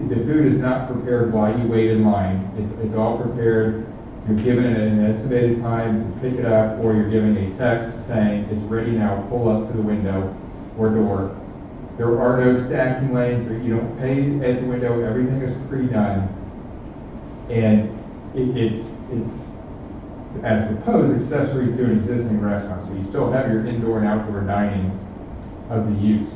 The food is not prepared while you wait in line. It's all prepared. You're given an estimated time to pick it up, or you're given a text saying it's ready now, pull up to the window or door. There are no stacking lanes, so you don't pay at the window, everything is pre-done. And it's as proposed accessory to an existing restaurant, so you still have your indoor and outdoor dining of the use.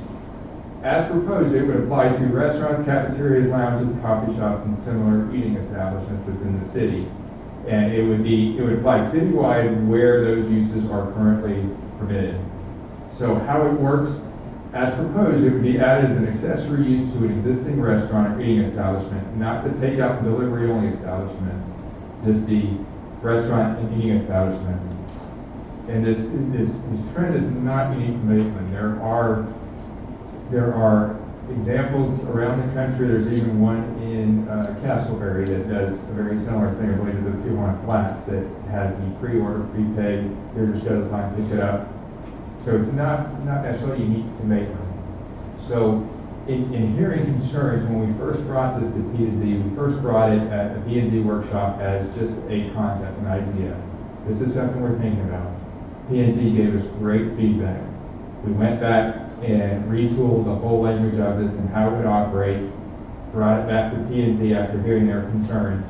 As proposed, it would apply to restaurants, cafeterias, lounges, coffee shops, and similar eating establishments within the city. And it would apply citywide where those uses are currently permitted. So how it works, as proposed, it would be added as an accessory use to an existing restaurant or eating establishment, not the takeout and delivery only establishments, just the restaurant and eating establishments. And this trend is not unique to Maitland. There are examples around the country. There's even one in Castleberry that does a very similar thing. I believe it's a 2-1 Flats that has the pre-order, prepaid, here just go to the time, pick it up. So it's not necessarily unique to Maitland. So in hearing concerns, when we first brought this to P&Z, we first brought it at the P&Z workshop as just a concept, an idea. This is something we're thinking about. P&Z gave us great feedback. We went back and retooled the whole language of this and how it would operate, brought it back to P&Z after hearing their concerns,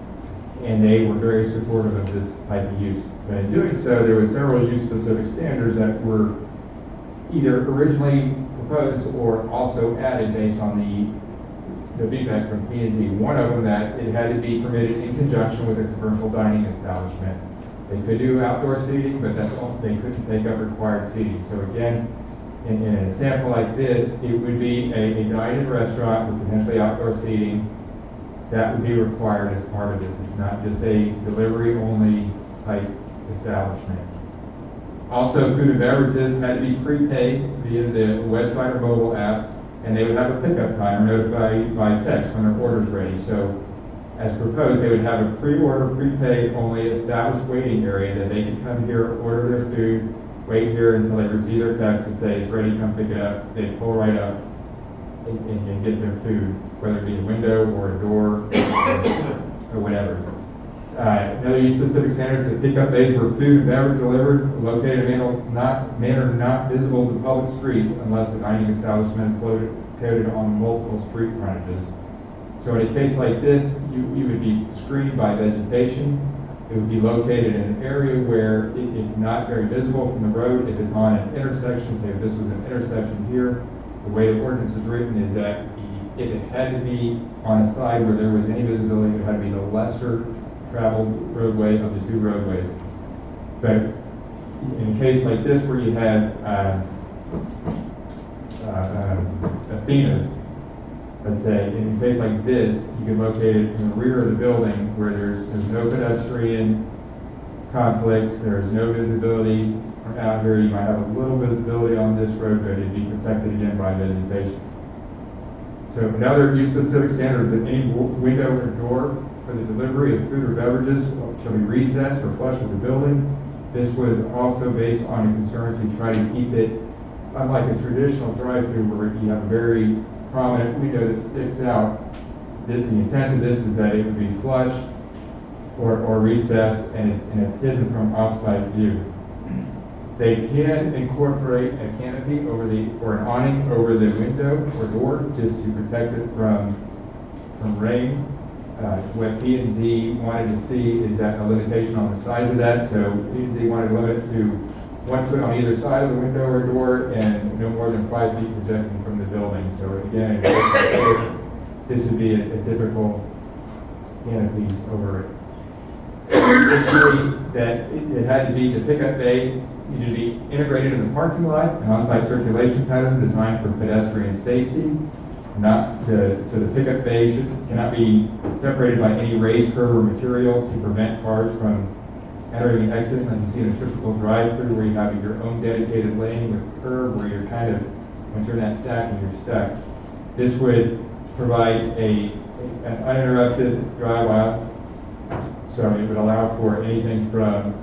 and they were very supportive of this type of use. But in doing so, there were several use-specific standards that were either originally proposed or also added based on the feedback from P&Z. One of them that it had to be permitted in conjunction with a commercial dining establishment. They could do outdoor seating, but that's all, they couldn't take up required seating. So again, in an example like this, it would be a dine-in restaurant with potentially outdoor seating that would be required as part of this. It's not just a delivery-only type establishment. Also, food and beverages had to be prepaid via the website or mobile app, and they would have a pickup time or notified by text when their order's ready. So, as proposed, they would have a pre-order, prepaid, only established waiting area that they could come here, order their food, wait here until they receive their text and say it's ready, come pick it up. They pull right up and get their food, whether it be a window or a door or whatever. Another use-specific standards, the pickup bays were food and beverage delivered, located in a manner not visible to public streets unless the dining establishment is located on multiple street frontages. So in a case like this, you would be screened by vegetation. It would be located in an area where it's not very visible from the road. If it's on an intersection, say if this was an intersection here, the way the ordinance is written is that if it had to be on a side where there was any visibility, it had to be the lesser traveled roadway of the two roadways. But in a case like this where you have Athena's, let's say, in a case like this, you can locate it in the rear of the building where there's no pedestrian conflicts, there's no visibility from out here. You might have a little visibility on this road, but it'd be protected again by vegetation. So another use-specific standard is that any window or door for the delivery of food or beverages shall be recessed or flush with the building. This was also based on a concern to try to keep it, unlike a traditional drive-through where you have a very prominent window that sticks out. The intent of this is that it would be flush or recessed, and it's hidden from off-site view. They can incorporate a canopy or an awning over the window or door just to protect it from rain. What P&Z wanted to see is that a limitation on the size of that. So P&Z wanted to limit to 1 foot on either side of the window or door and no more than 5 feet projecting from the building. So again, in a case like this would be a typical canopy over it. Additionally, that it had to be the pickup bay needed to be integrated in the parking lot, an on-site circulation pattern designed for pedestrian safety. So the pickup bay cannot be separated by any raised curb or material to prevent cars from entering and exiting, like you see in a typical drive-through where you have your own dedicated lane with curb where you're kind of, once you're in that stack and you're stuck. This would provide an uninterrupted drive aisle. So it would allow for anything from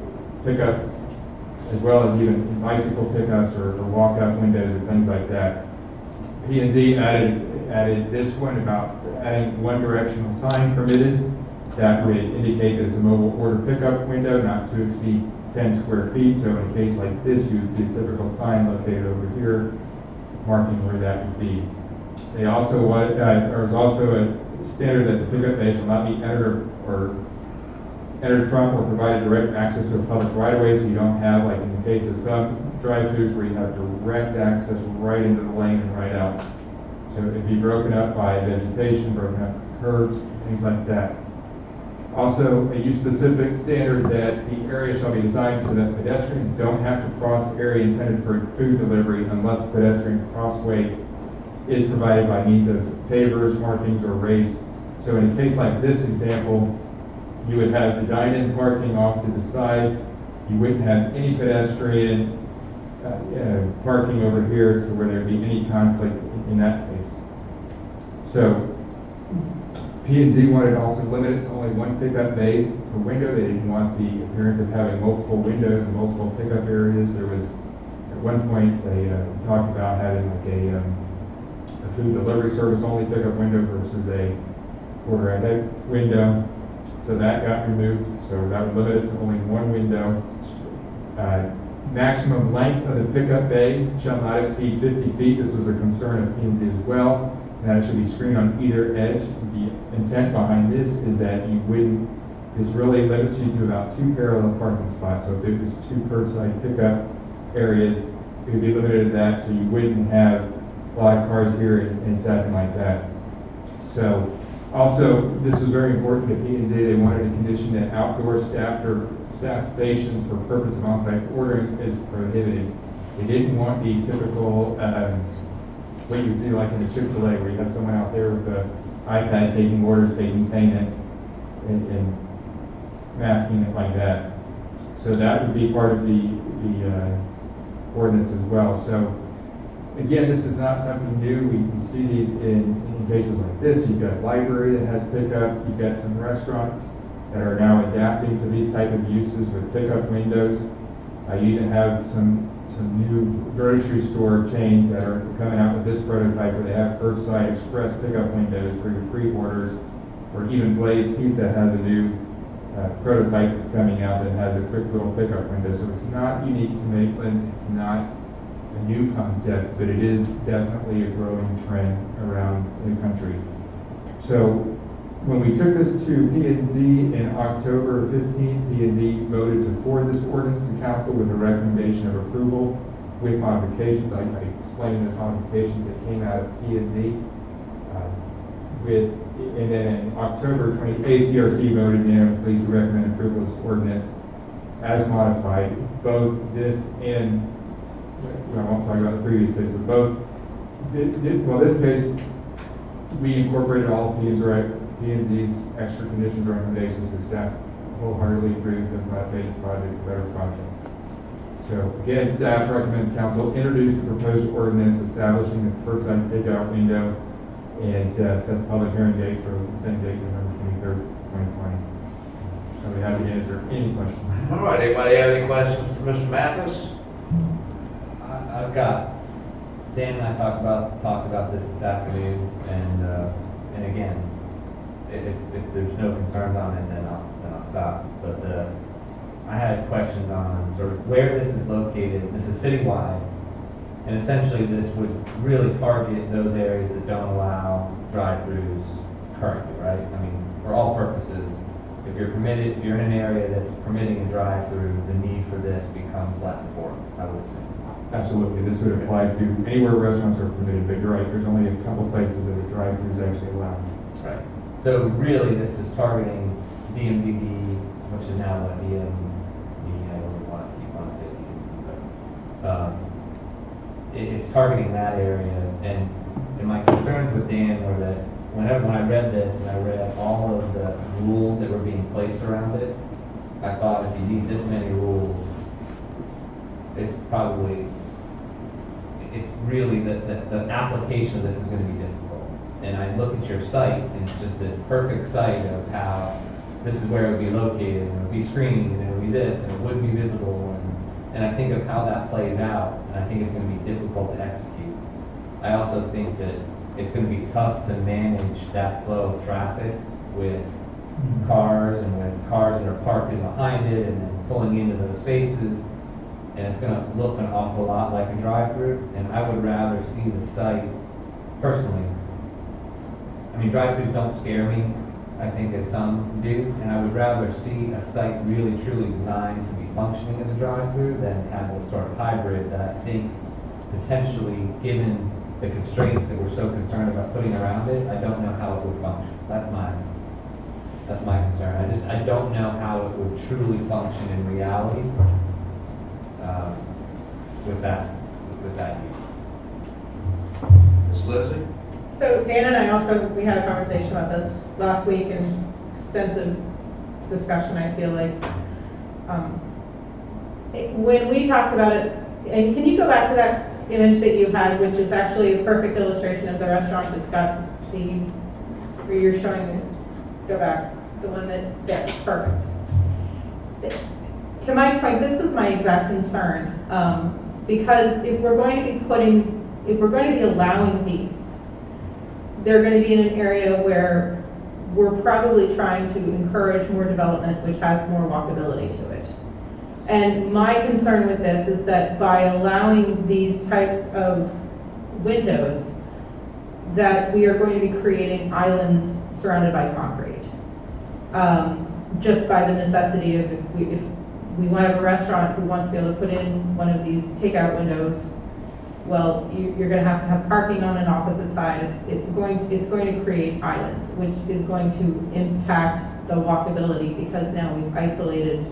pickup as well as even bicycle pickups or walk-up windows or things like that. P&Z added this one about adding one directional sign permitted that would indicate that it's a mobile order pickup window not to exceed 10 square feet. So in a case like this, you would see a typical sign located over here marking where that would be. They also want, there was also a standard that the pickup bay shall not be entered from or provided direct access to a public right of way, so you don't have, like in the case of some drive-throughs where you have direct access right into the lane and right out. So it'd be broken up by vegetation, broken up by curbs, things like that. Also, a use-specific standard that the area shall be designed so that pedestrians don't have to cross area intended for food delivery unless the pedestrian crossway is provided by means of pavers, markings, or raised. So in a case like this example, you would have the dine-in parking off to the side. You wouldn't have any pedestrian parking over here, so where there'd be any conflict in that case. So P&Z wanted to also limit it to only one pickup bay per window. They didn't want the appearance of having multiple windows and multiple pickup areas. There was, at one point, they talked about having like a food delivery service only pickup window versus a quarter ahead window. So that got removed. So that would limit it to only one window. Maximum length of the pickup bay shall not exceed 50 feet. This was a concern of P&Z as well. That it should be screened on either edge. The intent behind this is that you wouldn't, this really limits you to about 2 parallel parking spots. So if it was 2 curbside pickup areas, it would be limited to that, so you wouldn't have a lot of cars here and something like that. So also, this was very important to P&Z. They wanted a condition that outdoor staff stations for purpose of on-site ordering is prohibited. They didn't want the typical what you would see like in a Chick-fil-A where you have someone out there with an iPad taking orders, taking payment, and masking it like that. So that would be part of the ordinance as well. So again, this is not something new. We see these in cases like this. You've got a library that has pickup. You've got some restaurants that are now adapting to these type of uses with pickup windows. You even have some new grocery store chains that are coming out with this prototype where they have curbside express pickup windows for your pre-orders, or even Blaze Pizza has a new prototype that's coming out that has a quick little pickup window. So it's not unique to Maitland. It's not a new concept, but it is definitely a growing trend around the country. So when we took this to P&Z in October 15th, P&Z voted to forward this ordinance to council with a recommendation of approval with modifications. I explained those modifications that came out of P&Z. And then in October 28th, PRC voted unanimously to recommend approval of this ordinance as modified. Both this and, I won't talk about the previous case, but both, well, this case, we incorporated all of P&Z's extra conditions or recommendations because staff wholeheartedly approved and thought it made the project a better project. So again, staff recommends council introduce the proposed ordinance establishing the curbside takeout window and set the public hearing date for the same date, November 23rd, 2020. I'll be happy to answer any questions. All right, anybody have any questions for Mr. Mathis? I've got, Dan and I talked about this afternoon, and again, if there's no concerns on it, then I'll stop. But I had questions on sort of where this is located. This is citywide, and essentially this would really target those areas that don't allow drive-throughs currently, right? I mean, for all purposes, if you're in an area that's permitting a drive-through, the need for this becomes less important, I would assume. Absolutely, this would apply to anywhere restaurants are permitted, but you're right, there's only a couple places that the drive-throughs actually allowed. Right. So really, this is targeting DMVD, which is now what DMV, I don't want to keep on saying DMV, but it's targeting that area. And my concerns with Dan were that when I read this and I read all of the rules that were being placed around it, I thought if you need this many rules, it's really the application of this is going to be difficult. And I look at your site, and it's just this perfect site of how this is where it would be located, and it would be screened, and it would be this, and it wouldn't be visible. And I think of how that plays out, and I think it's going to be difficult to execute. I also think that it's going to be tough to manage that flow of traffic with cars and with cars that are parked in behind it and then pulling into those spaces. And it's going to look an awful lot like a drive-through, and I would rather see the site personally, I mean, drive-throughs don't scare me, I think, as some do, and I would rather see a site really truly designed to be functioning as a drive-through than have a sort of hybrid that I think potentially, given the constraints that we're so concerned about putting around it, I don't know how it would function. That's my concern. I don't know how it would truly function in reality with that use. Ms. Lindsay? So Dan and I also, we had a conversation about this last week, and extensive discussion, I feel like. When we talked about it, and can you go back to that image that you had, which is actually a perfect illustration of the restaurant that's got the, where you're showing it, go back, the one that's perfect. To Mike's point, this was my exact concern, because if we're going to be allowing these, they're going to be in an area where we're probably trying to encourage more development, which has more walkability to it. And my concern with this is that by allowing these types of windows, that we are going to be creating islands surrounded by concrete. Just by the necessity of if we want to have a restaurant who wants to be able to put in one of these takeout windows, well, you're going to have parking on an opposite side. It's going to create islands, which is going to impact the walkability, because now we've isolated.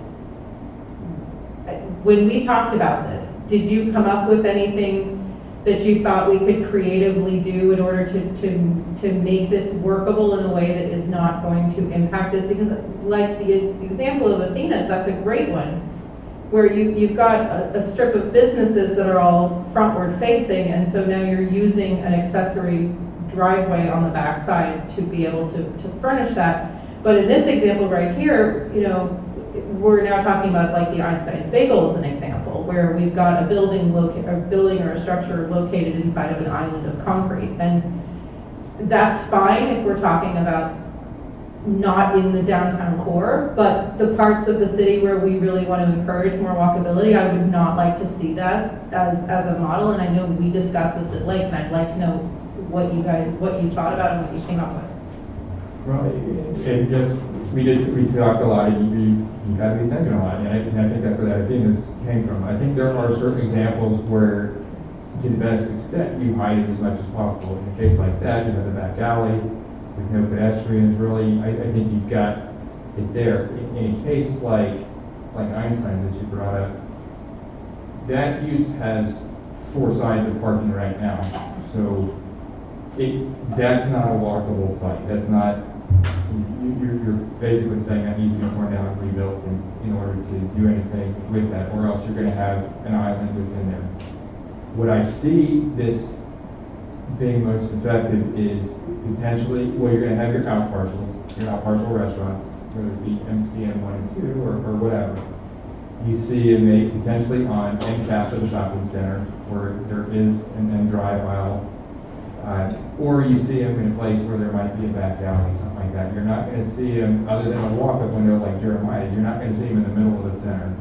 When we talked about this, did you come up with anything that you thought we could creatively do in order to make this workable in a way that is not going to impact this? Because like the example of Athena's, that's a great one, where you've got a strip of businesses that are all frontward facing, and so now you're using an accessory driveway on the back side to be able to furnish that. But in this example right here, you know, we're now talking about like the Einstein's Bagel as an example, where we've got a building or a structure located inside of an island of concrete. And that's fine if we're talking about not in the downtown core, but the parts of the city where we really want to encourage more walkability, I would not like to see that as a model. And I know we discussed this at length, and I'd like to know what you thought about and what you came up with. Well, and yes, we talked a lot, and you got to be thinking a lot, and I think that's where that Athena's came from. I think there are certain examples where, to the best extent, you hide it as much as possible. In a case like that, you have the back alley with no pedestrians, really, I think you've got it there. In a case like Einstein's that you brought up, that use has 4 sides of parking right now, so that's not a walkable site. That's not. You're basically saying that needs to be torn down and rebuilt in order to do anything with that, or else you're going to have an island within there. What I see this being most effective is potentially, well, you're going to have your out parcel restaurants, whether it be MCM 1 and 2 or whatever. You see it may potentially on end caps of the shopping center where there is an end drive aisle. Or you see them in a place where there might be a back alley, something like that. You're not going to see them, other than a walk-up window like Jeremiah's, you're not going to see them in the middle of the center.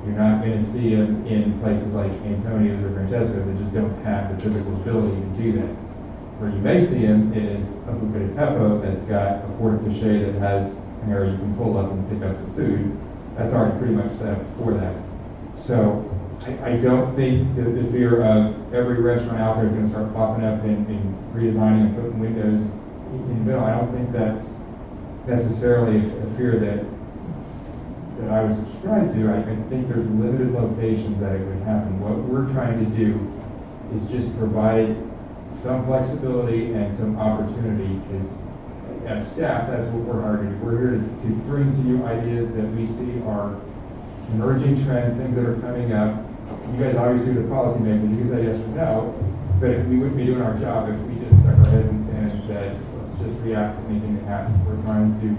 You're not going to see them in places like Antonio's or Francesco's that just don't have the physical ability to do that. Where you may see them is a Buca di Beppo that's got a porte cochere that has an area you can pull up and pick up the food. That's already pretty much set up for that. So I don't think that the fear of every restaurant out there is going to start popping up and redesigning and putting windows in the middle. I don't think that's necessarily a fear that I would subscribe to. I think there's limited locations that it would happen. What we're trying to do is just provide some flexibility and some opportunity, because as staff, that's what we're here to do. We're here to bring to you ideas that we see are emerging trends, things that are coming up. You guys obviously are the policymakers, you can say yes or no, but we wouldn't be doing our job if we just stuck our heads in the sand and said, let's just react to anything that happens. We're trying to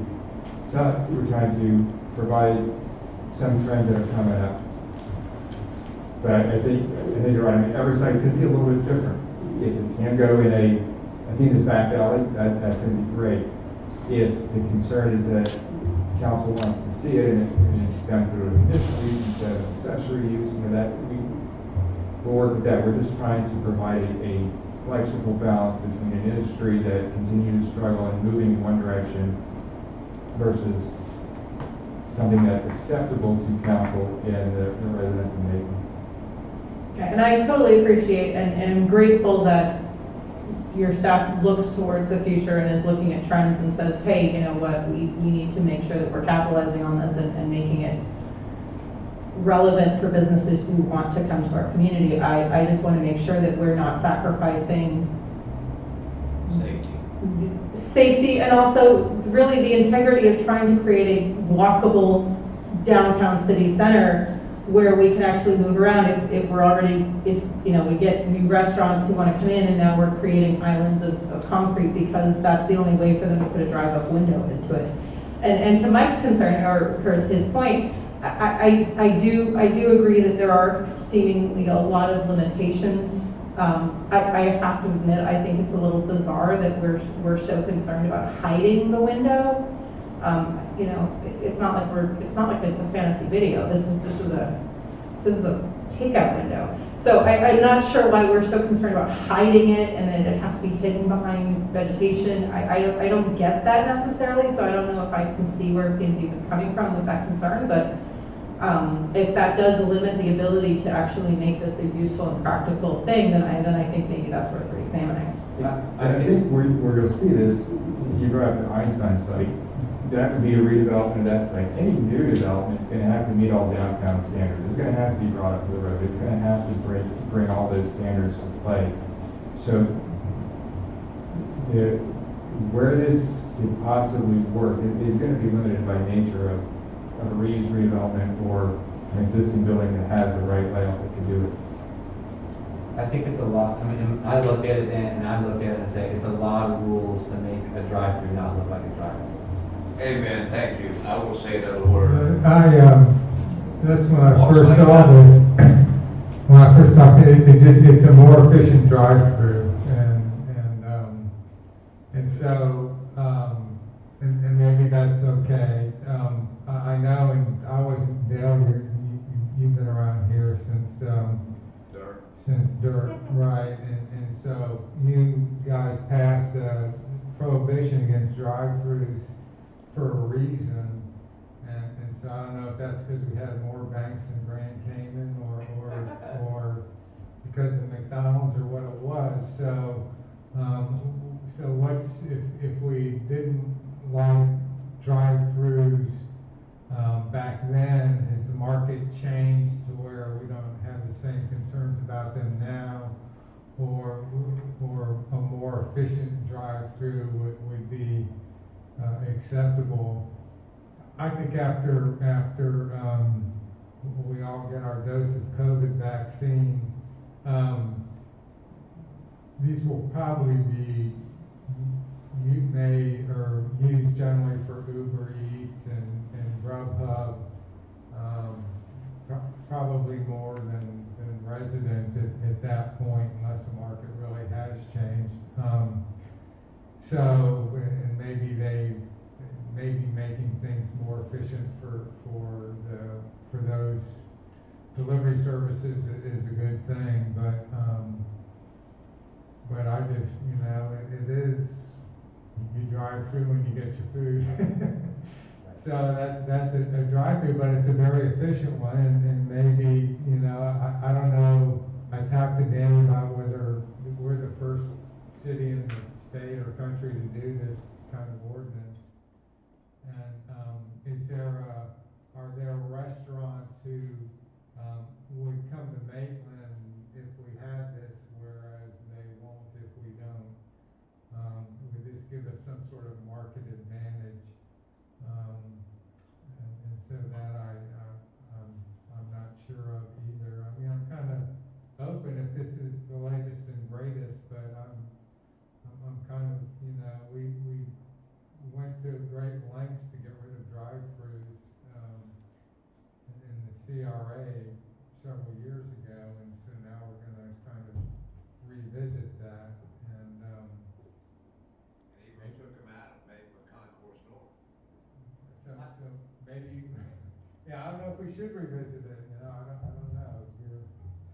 provide some trends that are coming up. But I think you're right. I mean, every site's going to be a little bit different. If it can go in I think this back alley, that's going to be great. If the concern is that council wants to see it and it's done through a conditional use instead of accessory use, that we'll work with that. We're just trying to provide a flexible balance between an industry that continues to struggle and moving in one direction versus something that's acceptable to council and the residents of Maitland. Okay, and I totally appreciate and am grateful that your staff looks towards the future and is looking at trends and says, hey, you know what, we need to make sure that we're capitalizing on this and making it relevant for businesses who want to come to our community. I just want to make sure that we're not sacrificing safety and also really the integrity of trying to create a walkable downtown city center where we can actually move around if we're already, if, you know, we get new restaurants who want to come in and now we're creating islands of concrete because that's the only way for them to put a drive-up window into it. And to Mike's concern, or his point, I do agree that there are seemingly a lot of limitations. I have to admit, I think it's a little bizarre that we're so concerned about hiding the window. You know, it's not like it's a fantasy video. This is a takeout window. So I'm not sure why we're so concerned about hiding it and that it has to be hidden behind vegetation. I don't get that necessarily, so I don't know if I can see where P&Z was coming from with that concern, but if that does limit the ability to actually make this a useful and practical thing, then I think maybe that's worth re-examining. I think we're going to see this. You brought up the Einstein site. That would be a redevelopment of that site. Any new development is going to have to meet all downtown standards. It's going to have to be brought up to the road. It's going to have to bring all those standards to play. So where this could possibly work is going to be limited by nature of a reuse redevelopment or an existing building that has the right layout that can do it. I think it's a lot. I mean, I look at it and I look at it and say it's a lot of rules to make a drive-through not look like a drive-through. Amen, thank you. I will say that word. That's when I first saw this, when I first saw it, it's a more efficient drive-through, and so, and maybe that's okay. I know, and I wasn't Dale, you've been around here since dirt, right, and so you guys passed a prohibition against drive-throughs for a reason, and so I don't know if that's because we had more banks in Grand Cayman or because of McDonald's or what it was. So so what's if we didn't like drive-throughs back then, has the market changed to where we don't have the same concerns about them now, or a more efficient drive-through would be acceptable? I think after we all get our dose of COVID vaccine, these will probably be made or used generally for Uber Eats and Grubhub, probably more than residents at that point, unless the market really has changed. So, and maybe making things more efficient for those delivery services is a good thing, but I just, you know, it is, you drive through when you get your food. So that's a drive-through, but it's a very efficient one, and maybe, you know, I don't know, I talked to Danny about whether we're the first city in the state or country to do this kind of ordinance. And are there restaurants who would come to Maitland if we had this, whereas they won't if we don't? Would this give us some sort of market advantage? And so that I'm not sure of either. I mean, I'm kind of open if this is the latest and greatest, but I'm kind of, you know, we went to great lengths to get rid of drive-throughs in the CRA several years ago, and so now we're going to kind of revisit that. And even took them out of Maitland Concourse North. So maybe, yeah, I don't know if we should revisit it. You know, I don't know.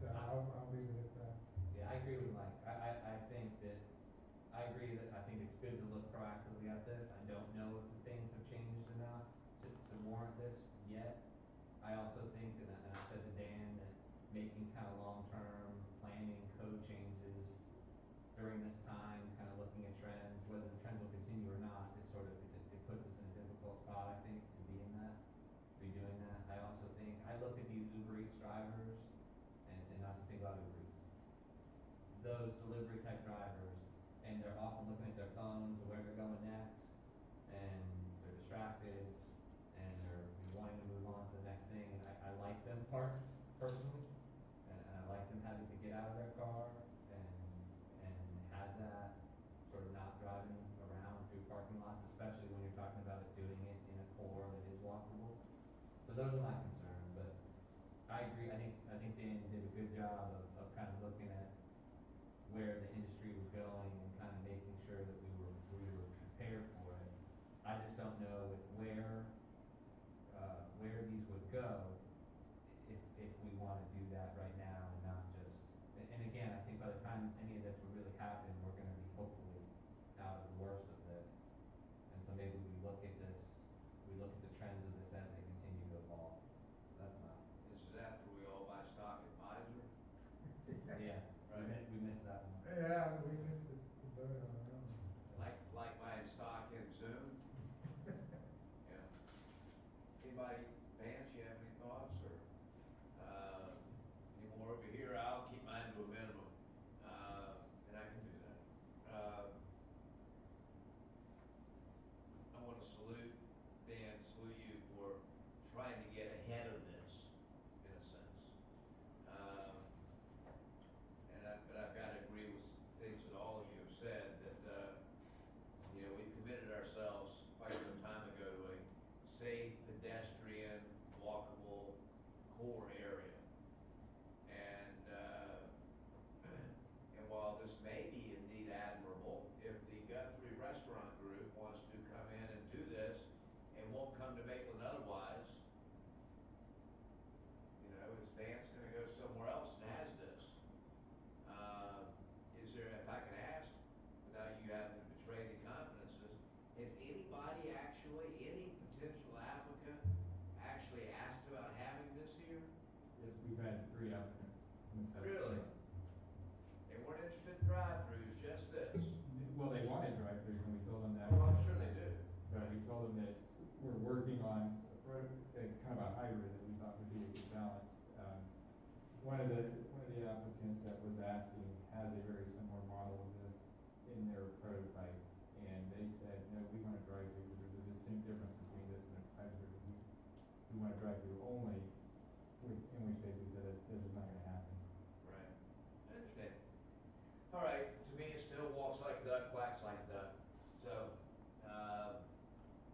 So I'll leave it at that. Yeah, I agree with Mike. I think during this time, kind of looking at trends, whether the trends will continue or not, it puts us in a difficult spot, I think, to be in that, to be doing that. I also think, I look at these Uber Eats drivers, and not to single out Uber Eats, those delivery type drivers, and they're often looking at their phones or where they're going next, and they're distracted, and they're wanting to move on to the next thing. And I like them parked personally, and I like them having to get out of their car and have that sort of not driving around through parking lots, especially when you're talking about it doing it in a core that is walkable. So those are my concerns, but I agree. I think Dan did a good job of kind of looking at where the industry was going and kind of making sure that we were prepared for it. I just don't know where these would go if we want to do that right now and not just. And again, I think by the time any of this would really happen, we're going to be hopefully out of the worst of this. And so maybe we look at this, we look at the trends of this as they continue to evolve. That's not. This is after we all buy stock in Pfizer. Yeah, Right. we missed that one. Yeah, we missed the boat on that one. Like buying stock in Zoom. Yeah. Anybody, Vance, you have any thoughts or any more over here? I'll keep mine to a minimum, and I can do that. I want to salute you for trying to get ahead of this, in a sense. But I've got to agree with things that all of you have said, that we committed ourselves quite some time ago to a safe, pedestrian, walkable core area. And while this may be indeed admirable, if the Guthrie Restaurant Group wants to come in and do this and won't come to Maitland otherwise, is Vance going to go somewhere else and has this? Is there, if I can ask, without you having to betray any confidences, has anybody actually, any potential applicant, actually asked about having this here? Yes, we've had 3 applicants. Really? They weren't interested in drive-throughs, just this? Well, they wanted drive-throughs, and we told them that. Oh, I'm sure they do. But we told them that we're working on kind of a hybrid that we thought would be a good balance. One of the applicants that was asking has a very similar model of this in their prototype, and they said, no, we want to drive through because there's a distinct difference between this and a hybrid. We want to drive through only, in which case we said this is not going to happen. Right. I understand. All right. To me, it still walks like a duck, quacks like a duck. So,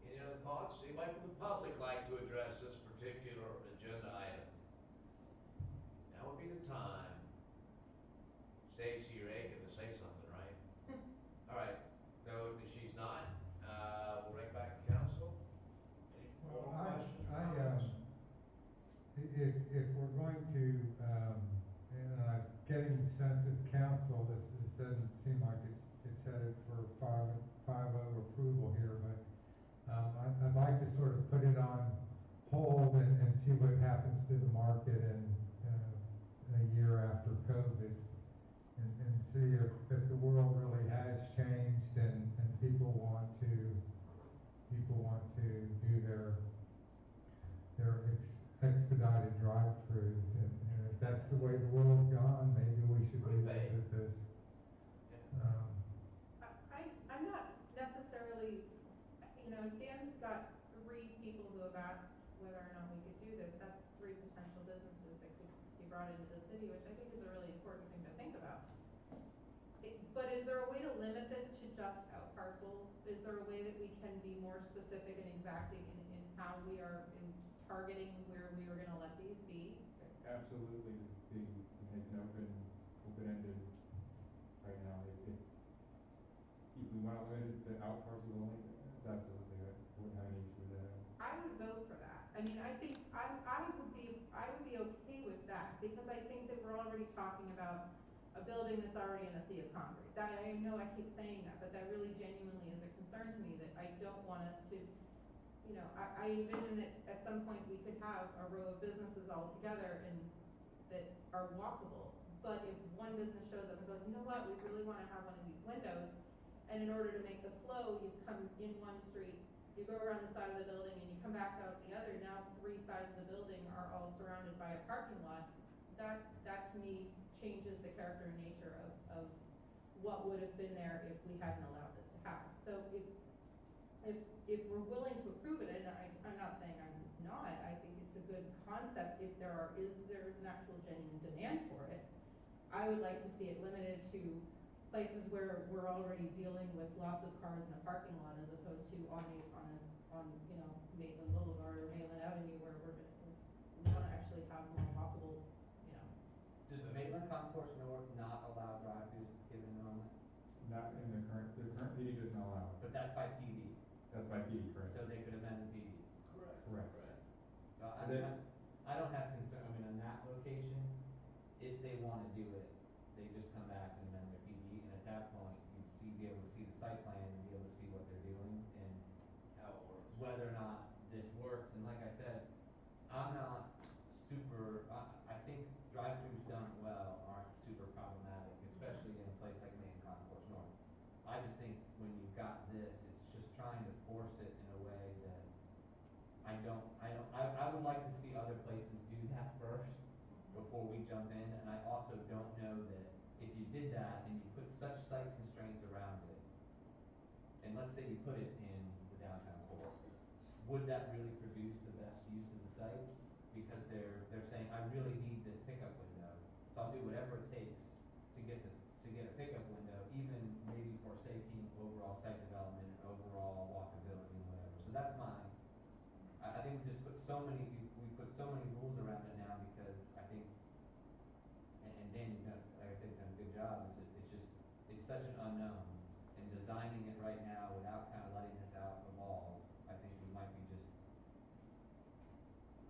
any other thoughts? Anybody from the public like to address this particular agenda item? Now would be the time. Stacy, you're aching to say something, right? All right. No, if she's not, we'll right back to council. Any more questions? If we're going to, and getting the sense of council, this doesn't seem like it's headed for 5-0 approval here, but I'd like to sort of put it on hold and see what happens to the market in a year after COVID, and see if the world really has changed and people want to do their expedited drive-throughs, and if that's the way the world's gone, maybe we should revisit this. I'm not necessarily, Dan's got 3 people who have asked whether or not we could do this. That's 3 potential businesses that could be brought into the city, which I think is a really important thing to think about. But is there a way to limit this to just out parcels? Is there a way that we can be more specific and exacting in how we are targeting where we are going to let these be? Absolutely. It's an open-ended right now. If we want to limit it to out parcels only, it's absolutely, I wouldn't have any issue with that. I would vote for that. I mean, I think I would be okay with that, because I think that we're already talking about a building that's already in a sea of concrete. I know I keep saying that, but that really genuinely is a concern to me, that I don't want us to, I envision that at some point we could have a row of businesses all together and that are walkable, But if one business shows up and goes, you know what, we really want to have one of these windows, and in order to make the flow, you come in one street, you go around the side of the building, and you come back out the other, now 3 sides of the building are all surrounded by a parking lot. That to me changes the character and nature of what would have been there if we hadn't allowed this to happen. So if we're willing to approve it, and I'm not saying I'm not, I think it's a good concept if there's an actual genuine demand for it. I would like to see it limited to places where we're already dealing with lots of cars in a parking lot, as opposed to on you know, Maitland Boulevard or Maitland Avenue, where we want to actually have more walkable, you know. Does the Maitland Concourse North not allow drive-throughs given the moment? Not in the current PD does not allow it. But that's by PD, That's by PD, correct? so they could amend the PD. Correct. So I don't have concern, I mean, on that location, if they want to do it, they just come back and amend their PD, and at that point, be able to see the site plan and be able to see what they're doing and How it works. whether or not this works. And like I said, I'm not I think drive-throughs done well aren't super problematic, especially in a place like Main Concourse North. I just think when you've got this, it's just trying to force it in a way that I would like to see other places do that first before we jump in, and I also don't know that if you did that and you put such site constraints around it, and let's say you put it in the downtown core, would that really produce the best use of the site? Because they're saying, I really need this pickup window, so I'll do whatever it takes to get a pickup window, even maybe forsaking overall site development and overall walkability and whatever. So that's I think we just put so many rules around it now, because I think, and Dan, you've done, like I said, you've done a good job. It's such an unknown, and designing it right now without kind of letting this out evolve, I think we might be just.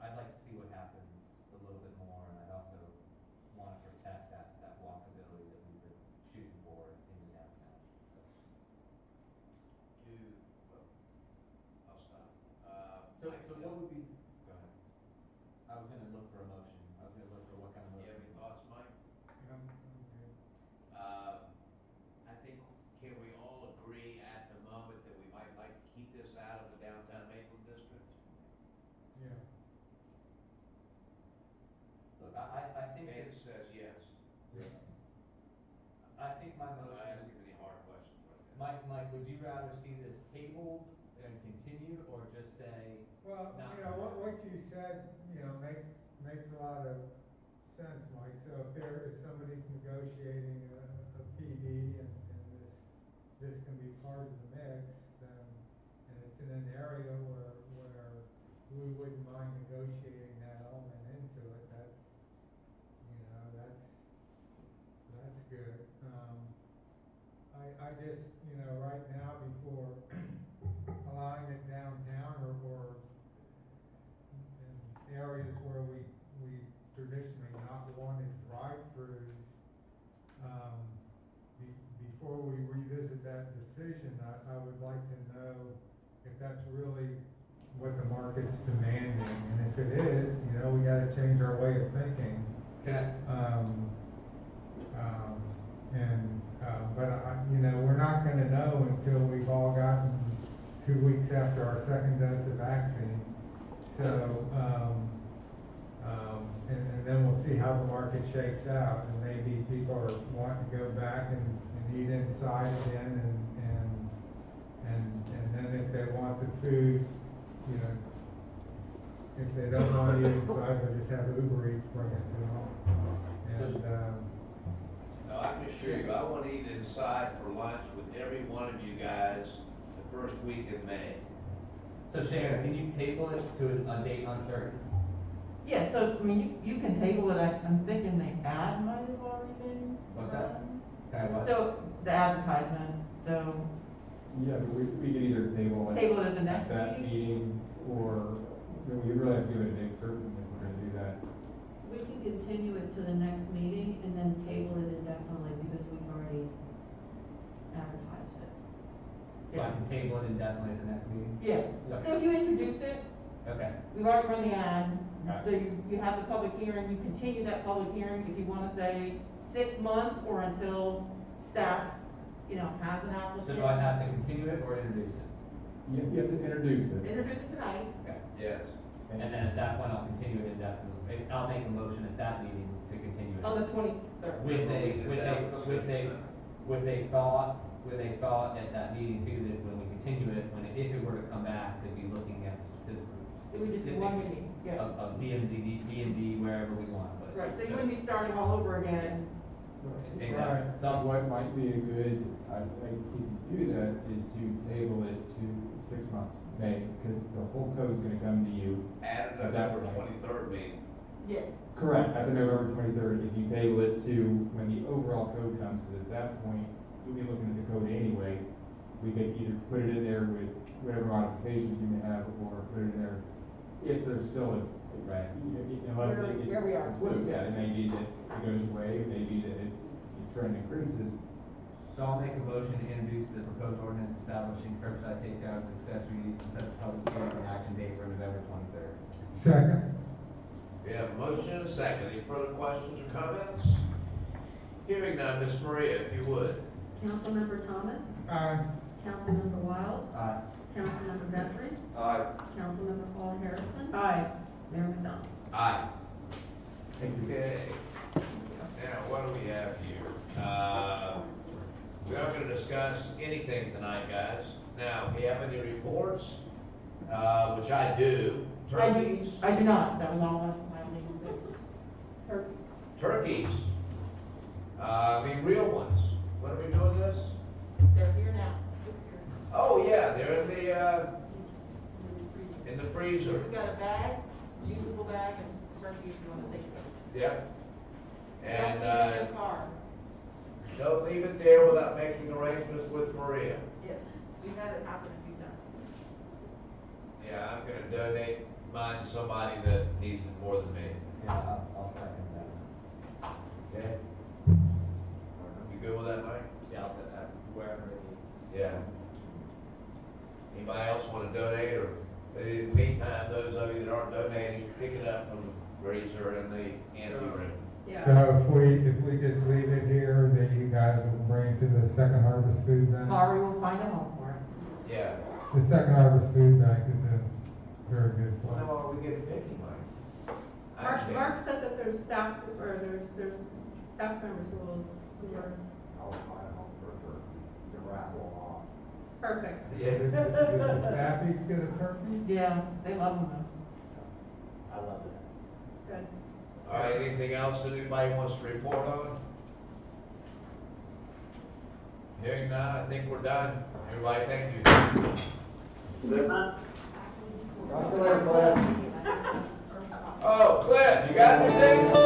I'd like to see what happens a little bit more, and I'd also want to protect that walkability that we've been shooting for in the downtown. I'll stop. So what would be? Go ahead. I was going to look for a motion. I was going to look for what kind of motion. You have any thoughts, Mike? Okay. I think, can we all agree at the moment that we might like to keep this out of the downtown Maitland district? Yeah. Look, I think Ben says yes. I think my I'm motion. not asking any hard questions right now. Mike, would you rather see this tabled and continued, or just say? Well, not you know, what you said, you know, makes a lot of sense, Mike. So if somebody's negotiating a PD and this can be part of the mix, then, and it's in an area where we wouldn't mind negotiating that element into it, that's, you know, that's good. I just, you know, right now, before allowing it downtown or in areas where we traditionally not wanted drive-throughs, before we revisit that decision, I would like to know if that's really what the market's demanding, and if it is, you know, we got to change our way of thinking. Okay. But you know, we're not going to know until we've all gotten 2 weeks after our second dose of vaccine. So, and then we'll see how the market shakes out, and maybe people are wanting to go back and eat inside again, and then if they want the food, you know, if they don't want to eat inside, they'll just have Uber Eats bring it to them. And No, I can assure you, I want to eat inside for lunch with every one of you guys the first week in May. So Sharon, can you table it to a date uncertain? Yeah, so, I mean, you can table it, I'm thinking the ad might have already been What's that? done. Okay, what? So, the advertisement, so, Yeah, but we could either table it. Table it at the next that meeting? or, we really have to give it a date certain if we're gonna do that. We can continue it to the next meeting and then table it indefinitely because we've already advertised it. So I can table it indefinitely at the next meeting? Yeah, Okay. so if you introduce it, Okay. we've already run the ad, Got so it. you have the public hearing, you continue that public hearing if you want to say 6 months or until staff, has an applicant? So do I have to continue it or introduce it? You have to introduce it. Introduce it tonight. Okay. Yes. And then at that point, I'll continue it indefinitely. I'll make a motion at that meeting to continue it. On the 23rd. With a thought at that meeting too, that when we continue it, if it were to come back to be looking at specific. It would just be one meeting, yeah. Of DMD, wherever we want, but. Right, so you wouldn't be starting all over again. Exactly. So what might be a good, I think if you do that, is to table it to 6 months, May, because the whole code's gonna come to you. At At that November point. 23rd meeting. Yes. Correct, at the November 23rd, if you table it to when the overall code comes, because at that point, you'll be looking at the code anyway. We could either put it in there with whatever modifications you may have, or put it in there if there's still a, Right. unless Where it's we are. fluid, yeah, it may be that it goes away, it may be that the trend increases. So I'll make a motion to introduce the proposed ordinance establishing curbside takeout and accessory use and set the public hearing and action date for November 23rd. Second. We have a motion and a second. Any further questions or comments? Hearing none, Ms. Maria, if you would. Councilmember Thomas, Aye. Councilmember Wild, Aye. Councilmember Guthrie, Aye. Councilmember Paul Harrison, Aye. Mayor McDonald. Aye. Okay. Now, what do we have here? We aren't going to discuss anything tonight, guys. Now, we have any reports, which I do. Turkeys? I do not, that was all my legal business. Turkey. Turkeys. Real ones. When are we doing this? They're here now. Oh, yeah, they're in the freezer. We've got a bag, usable bag, and turkey if you want to take it. Yep. Don't leave it in And, your car. don't leave it there without making arrangements with Maria. Yes, we've had it happen a few times. Yeah, I'm gonna donate mine to somebody that needs it more than me. Yeah, I'll second that. Okay? You good with that, Mike? Yeah, I'll put that wherever it is. Yeah. Anybody else want to donate, or in the meantime, those of you that aren't donating, pick it up from the freezer in the ante room. So if we just leave it here, then you guys will bring it to the Second Harvest Food Bank? Mari will find a home for it. Yeah. The Second Harvest Food Bank is a very good Well, place. now are we getting picky, Mike? I understand. Mark said that there's staff, or there's staff members who will, I'll find a home for her to raffle off. perfect. Yeah. Does the staff each get a turkey? Yeah, they love them I love it. Good. All right, anything else that anybody wants to report on? Hearing none, I think we're done. Everybody, thank you. Good night. Talk to you later, Cliff. Oh, Cliff, you got anything?